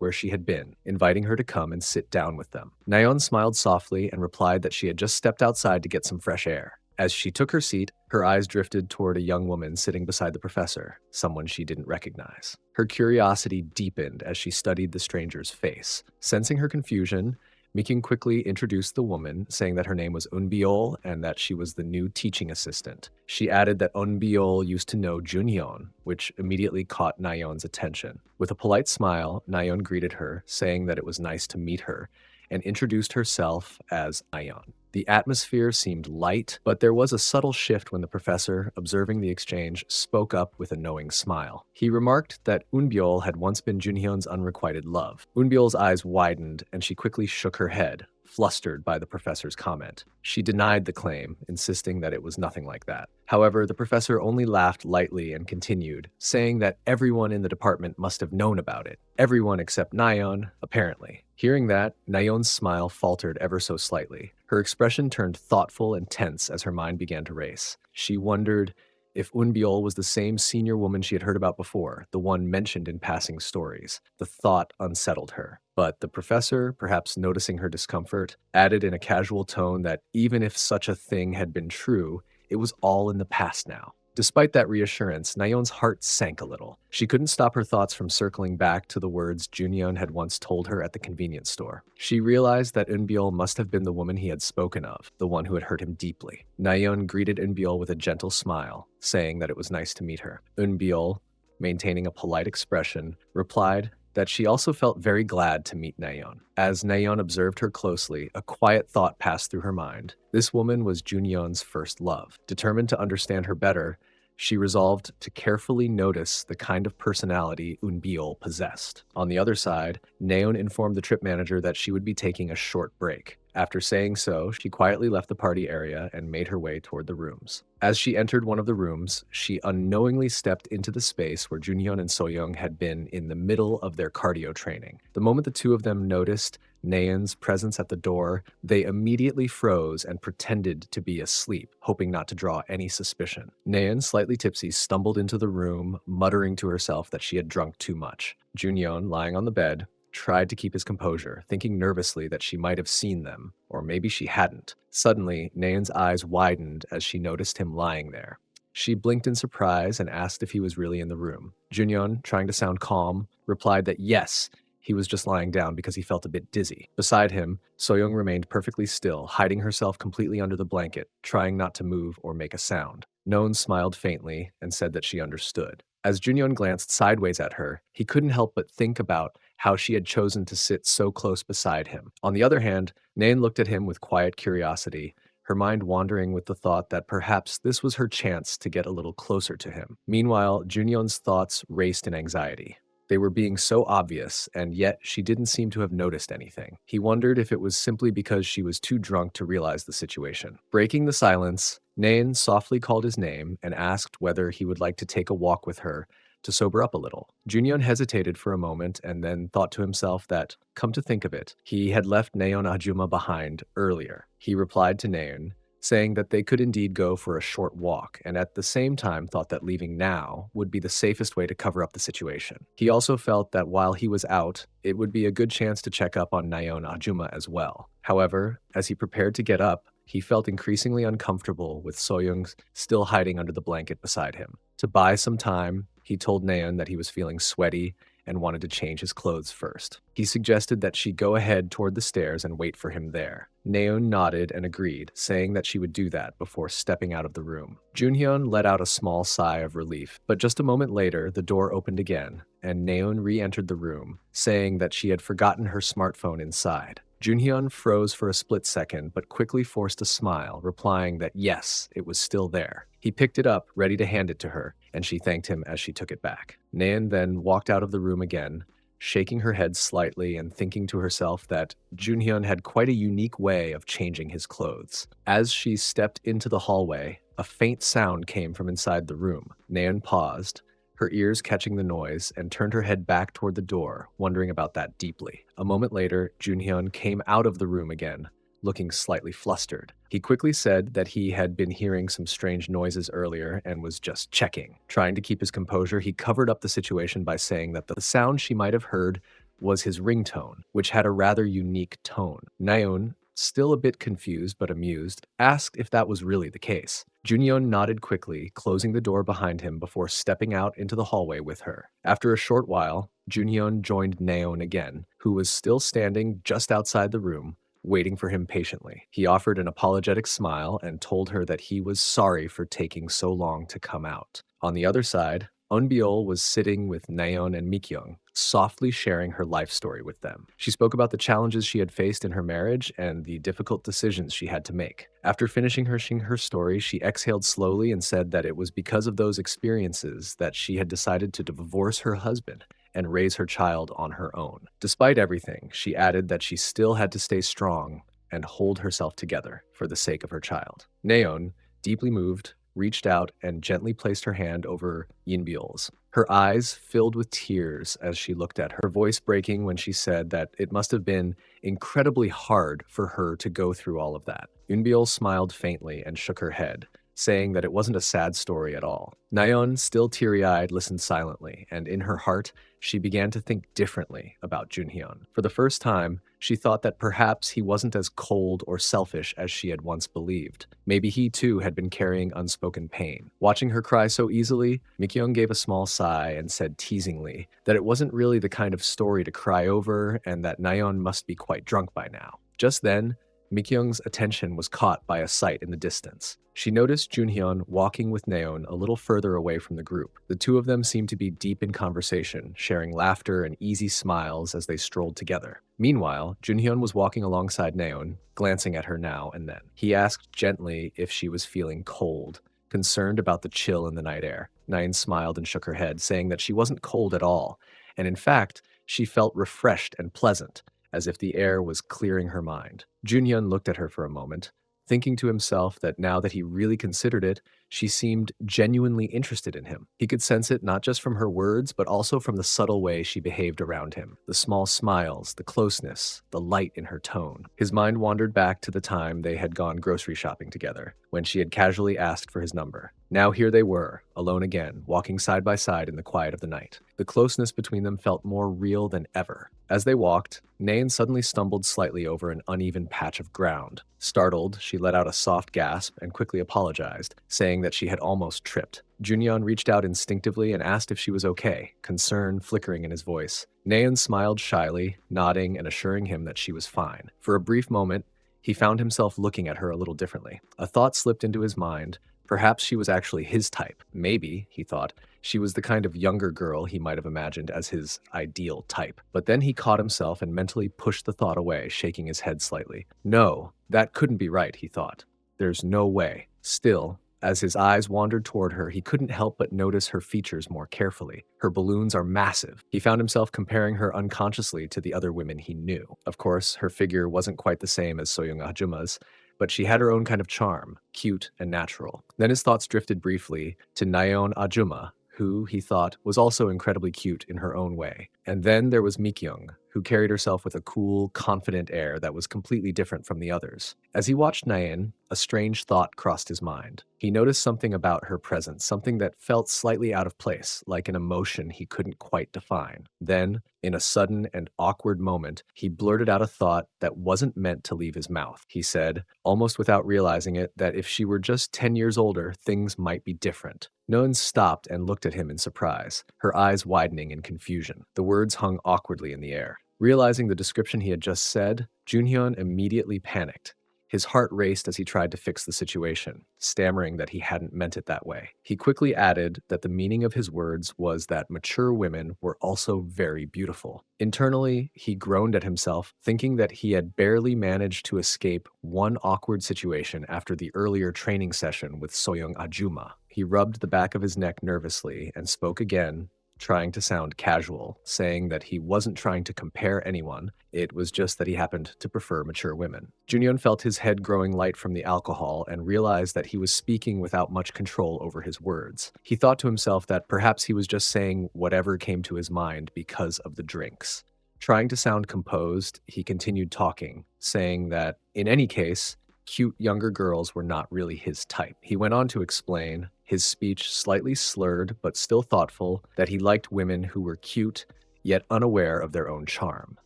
where she had been, inviting her to come and sit down with them. Naon smiled softly and replied that she had just stepped outside to get some fresh air. As she took her seat, her eyes drifted toward a young woman sitting beside the professor, someone she didn't recognize. Her curiosity deepened as she studied the stranger's face. Sensing her confusion, Mikyong quickly introduced the woman, saying that her name was Unbiol and that she was the new teaching assistant. She added that Unbiol used to know Junhyon, which immediately caught Nayeon's attention. With a polite smile, Nayeon greeted her, saying that it was nice to meet her, and introduced herself as Nayeon. The atmosphere seemed light, but there was a subtle shift when the professor, observing the exchange, spoke up with a knowing smile. He remarked that Unbiol had once been Junhyun's unrequited love. Unbiol's eyes widened, and she quickly shook her head, flustered by the professor's comment. She denied the claim, insisting that it was nothing like that. However, the professor only laughed lightly and continued, saying that everyone in the department must have known about it. Everyone except Nayeon, apparently. Hearing that, Nayeon's smile faltered ever so slightly. Her expression turned thoughtful and tense as her mind began to race. She wondered if Unbiol was the same senior woman she had heard about before, the one mentioned in passing stories. The thought unsettled her. But the professor, perhaps noticing her discomfort, added in a casual tone that even if such a thing had been true, it was all in the past now. Despite that reassurance, Nayeon's heart sank a little. She couldn't stop her thoughts from circling back to the words Junhyun had once told her at the convenience store. She realized that Unbiol must have been the woman he had spoken of, the one who had hurt him deeply. Nayeon greeted Unbiol with a gentle smile, saying that it was nice to meet her. Unbiol, maintaining a polite expression, replied that she also felt very glad to meet Nayeon. As Nayeon observed her closely, a quiet thought passed through her mind. This woman was Junhyun's first love. Determined to understand her better, she resolved to carefully notice the kind of personality Unbiol possessed. On the other side, Nayeon informed the trip manager that she would be taking a short break. After saying so, she quietly left the party area and made her way toward the rooms. As she entered one of the rooms, she unknowingly stepped into the space where Junhyun and Soyoung had been in the middle of their cardio training. The moment the two of them noticed Nayeon's presence at the door, they immediately froze and pretended to be asleep, hoping not to draw any suspicion. Nayeon, slightly tipsy, stumbled into the room, muttering to herself that she had drunk too much. Junhyun, lying on the bed, tried to keep his composure, thinking nervously that she might have seen them, or maybe she hadn't. Suddenly, Nayeon's eyes widened as she noticed him lying there. She blinked in surprise and asked if he was really in the room. Junhyun, trying to sound calm, replied that yes, he was just lying down because he felt a bit dizzy. Beside him, Soyoung remained perfectly still, hiding herself completely under the blanket, trying not to move or make a sound. Naon smiled faintly and said that she understood. As Junhyun glanced sideways at her, he couldn't help but think about how she had chosen to sit so close beside him. On the other hand, Naeun looked at him with quiet curiosity, her mind wandering with the thought that perhaps this was her chance to get a little closer to him. Meanwhile, Junhyun's thoughts raced in anxiety. They were being so obvious, and yet she didn't seem to have noticed anything. He wondered if it was simply because she was too drunk to realize the situation. Breaking the silence, Naeun softly called his name and asked whether he would like to take a walk with her to sober up a little. Junhyun hesitated for a moment and then thought to himself that, come to think of it, he had left Naeun Ajuma behind earlier. He replied to Naeun, saying that they could indeed go for a short walk, and at the same time thought that leaving now would be the safest way to cover up the situation. He also felt that while he was out, it would be a good chance to check up on Naeun Ajuma as well. However, as he prepared to get up, he felt increasingly uncomfortable with Soyoung still hiding under the blanket beside him. To buy some time, he told Naeun that he was feeling sweaty and wanted to change his clothes first. He suggested that she go ahead toward the stairs and wait for him there. Naeun nodded and agreed, saying that she would do that before stepping out of the room. Junhyun let out a small sigh of relief, but just a moment later, the door opened again, and Naeun re-entered the room, saying that she had forgotten her smartphone inside. Junhyun froze for a split second, but quickly forced a smile, replying that yes, it was still there. He picked it up, ready to hand it to her, and she thanked him as she took it back. Naeun then walked out of the room again, shaking her head slightly and thinking to herself that Junhyun had quite a unique way of changing his clothes. As she stepped into the hallway, a faint sound came from inside the room. Naeun paused, her ears catching the noise, and turned her head back toward the door, wondering about that deeply. A moment later, Junhyun came out of the room again, looking slightly flustered. He quickly said that he had been hearing some strange noises earlier and was just checking. Trying to keep his composure, he covered up the situation by saying that the sound she might have heard was his ringtone, which had a rather unique tone. Naon, still a bit confused but amused, asked if that was really the case. Junhyun nodded quickly, closing the door behind him before stepping out into the hallway with her. After a short while, Junhyun joined Naon again, who was still standing just outside the room, waiting for him patiently. He offered an apologetic smile and told her that he was sorry for taking so long to come out. On the other side, Eunbiol was sitting with Naon and Mikyong, softly sharing her life story with them. She spoke about the challenges she had faced in her marriage and the difficult decisions she had to make. After finishing her story, she exhaled slowly and said that it was because of those experiences that she had decided to divorce her husband and raise her child on her own. Despite everything, she added that she still had to stay strong and hold herself together for the sake of her child. Naon, deeply moved, reached out and gently placed her hand over Yinbiol's. Her eyes filled with tears as she looked at her voice breaking when she said that it must have been incredibly hard for her to go through all of that. Yinbiol smiled faintly and shook her head, saying that it wasn't a sad story at all. Naon, still teary-eyed, listened silently, and in her heart, she began to think differently about Junhyun. For the first time, she thought that perhaps he wasn't as cold or selfish as she had once believed. Maybe he too had been carrying unspoken pain. Watching her cry so easily, Mikyong gave a small sigh and said teasingly that it wasn't really the kind of story to cry over and that Naon must be quite drunk by now. Just then, Mikyong's attention was caught by a sight in the distance. She noticed Junhyun walking with Naon a little further away from the group. The two of them seemed to be deep in conversation, sharing laughter and easy smiles as they strolled together. Meanwhile, Junhyun was walking alongside Naon, glancing at her now and then. He asked gently if she was feeling cold, concerned about the chill in the night air. Naon smiled and shook her head, saying that she wasn't cold at all, and in fact, she felt refreshed and pleasant, as if the air was clearing her mind. Junhyun looked at her for a moment, thinking to himself that now that he really considered it, she seemed genuinely interested in him. He could sense it not just from her words, but also from the subtle way she behaved around him. The small smiles, the closeness, the light in her tone. His mind wandered back to the time they had gone grocery shopping together, when she had casually asked for his number. Now here they were, alone again, walking side by side in the quiet of the night. The closeness between them felt more real than ever. As they walked, Naon suddenly stumbled slightly over an uneven patch of ground. Startled, she let out a soft gasp and quickly apologized, saying that she had almost tripped. Junhyun reached out instinctively and asked if she was okay, concern flickering in his voice. Naon smiled shyly, nodding and assuring him that she was fine. For a brief moment, he found himself looking at her a little differently. A thought slipped into his mind. Perhaps she was actually his type. Maybe, he thought, she was the kind of younger girl he might have imagined as his ideal type. But then he caught himself and mentally pushed the thought away, shaking his head slightly. No, that couldn't be right, he thought. There's no way. Still, as his eyes wandered toward her, he couldn't help but notice her features more carefully. Her balloons are massive. He found himself comparing her unconsciously to the other women he knew. Of course, her figure wasn't quite the same as Soyoung Ajuma's, but she had her own kind of charm, cute and natural. Then his thoughts drifted briefly to Naon Ajuma, who, he thought, was also incredibly cute in her own way. And then there was Mikyong, who carried herself with a cool, confident air that was completely different from the others. As he watched Naon, a strange thought crossed his mind. He noticed something about her presence, something that felt slightly out of place, like an emotion he couldn't quite define. Then, in a sudden and awkward moment, he blurted out a thought that wasn't meant to leave his mouth. He said, almost without realizing it, that if she were just 10 years older, things might be different. Naon stopped and looked at him in surprise, her eyes widening in confusion. The words hung awkwardly in the air. Realizing the description he had just said, Junhyun immediately panicked. His heart raced as he tried to fix the situation, stammering that he hadn't meant it that way. He quickly added that the meaning of his words was that mature women were also very beautiful. Internally, he groaned at himself, thinking that he had barely managed to escape one awkward situation after the earlier training session with Soyoung Ajuma. He rubbed the back of his neck nervously and spoke again, trying to sound casual, saying that he wasn't trying to compare anyone, it was just that he happened to prefer mature women. Junhyun felt his head growing light from the alcohol and realized that he was speaking without much control over his words. He thought to himself that perhaps he was just saying whatever came to his mind because of the drinks. Trying to sound composed, he continued talking, saying that in any case, cute younger girls were not really his type. He went on to explain, his speech slightly slurred but still thoughtful, that he liked women who were cute yet unaware of their own charm,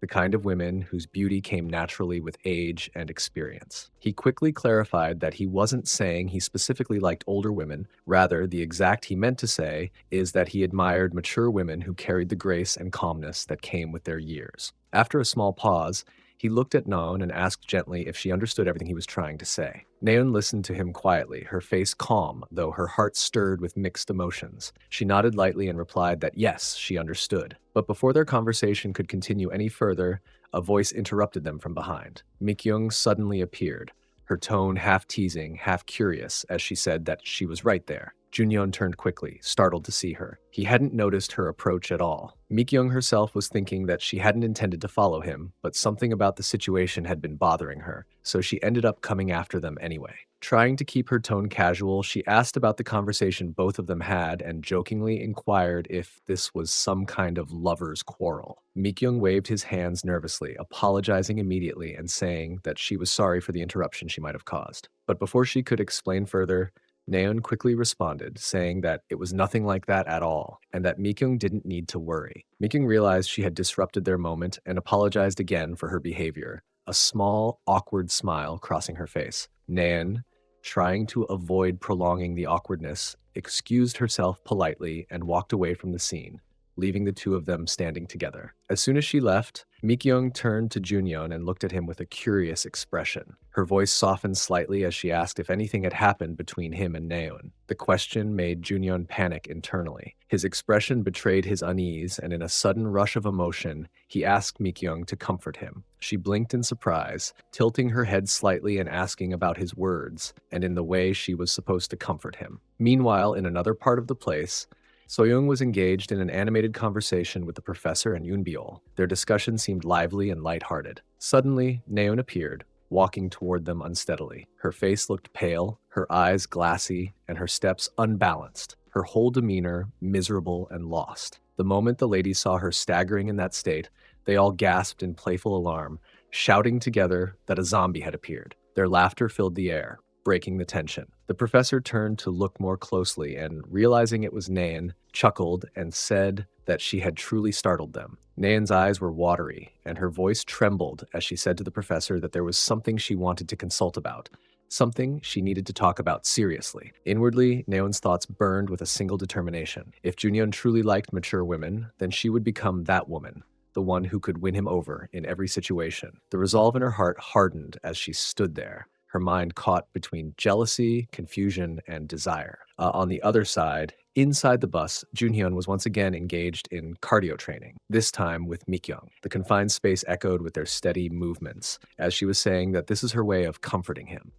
the kind of women whose beauty came naturally with age and experience. He quickly clarified that he wasn't saying he specifically liked older women. Rather, the exact he meant to say is that he admired mature women who carried the grace and calmness that came with their years. After a small pause, he looked at Naon and asked gently if she understood everything he was trying to say. Naon listened to him quietly, her face calm, though her heart stirred with mixed emotions. She nodded lightly and replied that yes, she understood. But before their conversation could continue any further, a voice interrupted them from behind. Mikyong suddenly appeared, her tone half teasing, half curious, as she said that she was right there. Junyeon turned quickly, startled to see her. He hadn't noticed her approach at all. Mikyong herself was thinking that she hadn't intended to follow him, but something about the situation had been bothering her, so she ended up coming after them anyway. Trying to keep her tone casual, she asked about the conversation both of them had and jokingly inquired if this was some kind of lover's quarrel. Mikyong waved his hands nervously, apologizing immediately and saying that she was sorry for the interruption she might have caused. But before she could explain further, Naon quickly responded, saying that it was nothing like that at all, and that Mikyong didn't need to worry. Mikyong realized she had disrupted their moment and apologized again for her behavior, a small, awkward smile crossing her face. Naon, trying to avoid prolonging the awkwardness, excused herself politely and walked away from the scene, leaving the two of them standing together. As soon as she left, Mikyong turned to Junyeon and looked at him with a curious expression. Her voice softened slightly as she asked if anything had happened between him and Naon. The question made Junyeon panic internally. His expression betrayed his unease, and in a sudden rush of emotion, he asked Mikyong to comfort him. She blinked in surprise, tilting her head slightly and asking about his words, and in the way she was supposed to comfort him. Meanwhile, in another part of the place, Soyoung was engaged in an animated conversation with the professor and Yoonbiol. Their discussion seemed lively and lighthearted. Suddenly, Naon appeared, walking toward them unsteadily. Her face looked pale, her eyes glassy, and her steps unbalanced, her whole demeanor miserable and lost. The moment the ladies saw her staggering in that state, they all gasped in playful alarm, shouting together that a zombie had appeared. Their laughter filled the air, breaking the tension. The professor turned to look more closely and, realizing it was Naon, chuckled and said that she had truly startled them. Naon's eyes were watery, and her voice trembled as she said to the professor that there was something she wanted to consult about, something she needed to talk about seriously. Inwardly, Naon's thoughts burned with a single determination. If Junyeon truly liked mature women, then she would become that woman, the one who could win him over in every situation. The resolve in her heart hardened as she stood there, her mind caught between jealousy, confusion, and desire. On the other side, inside the bus, Junhyun was once again engaged in cardio training, this time with Mikyong. The confined space echoed with their steady movements, as she was saying that this is her way of comforting him.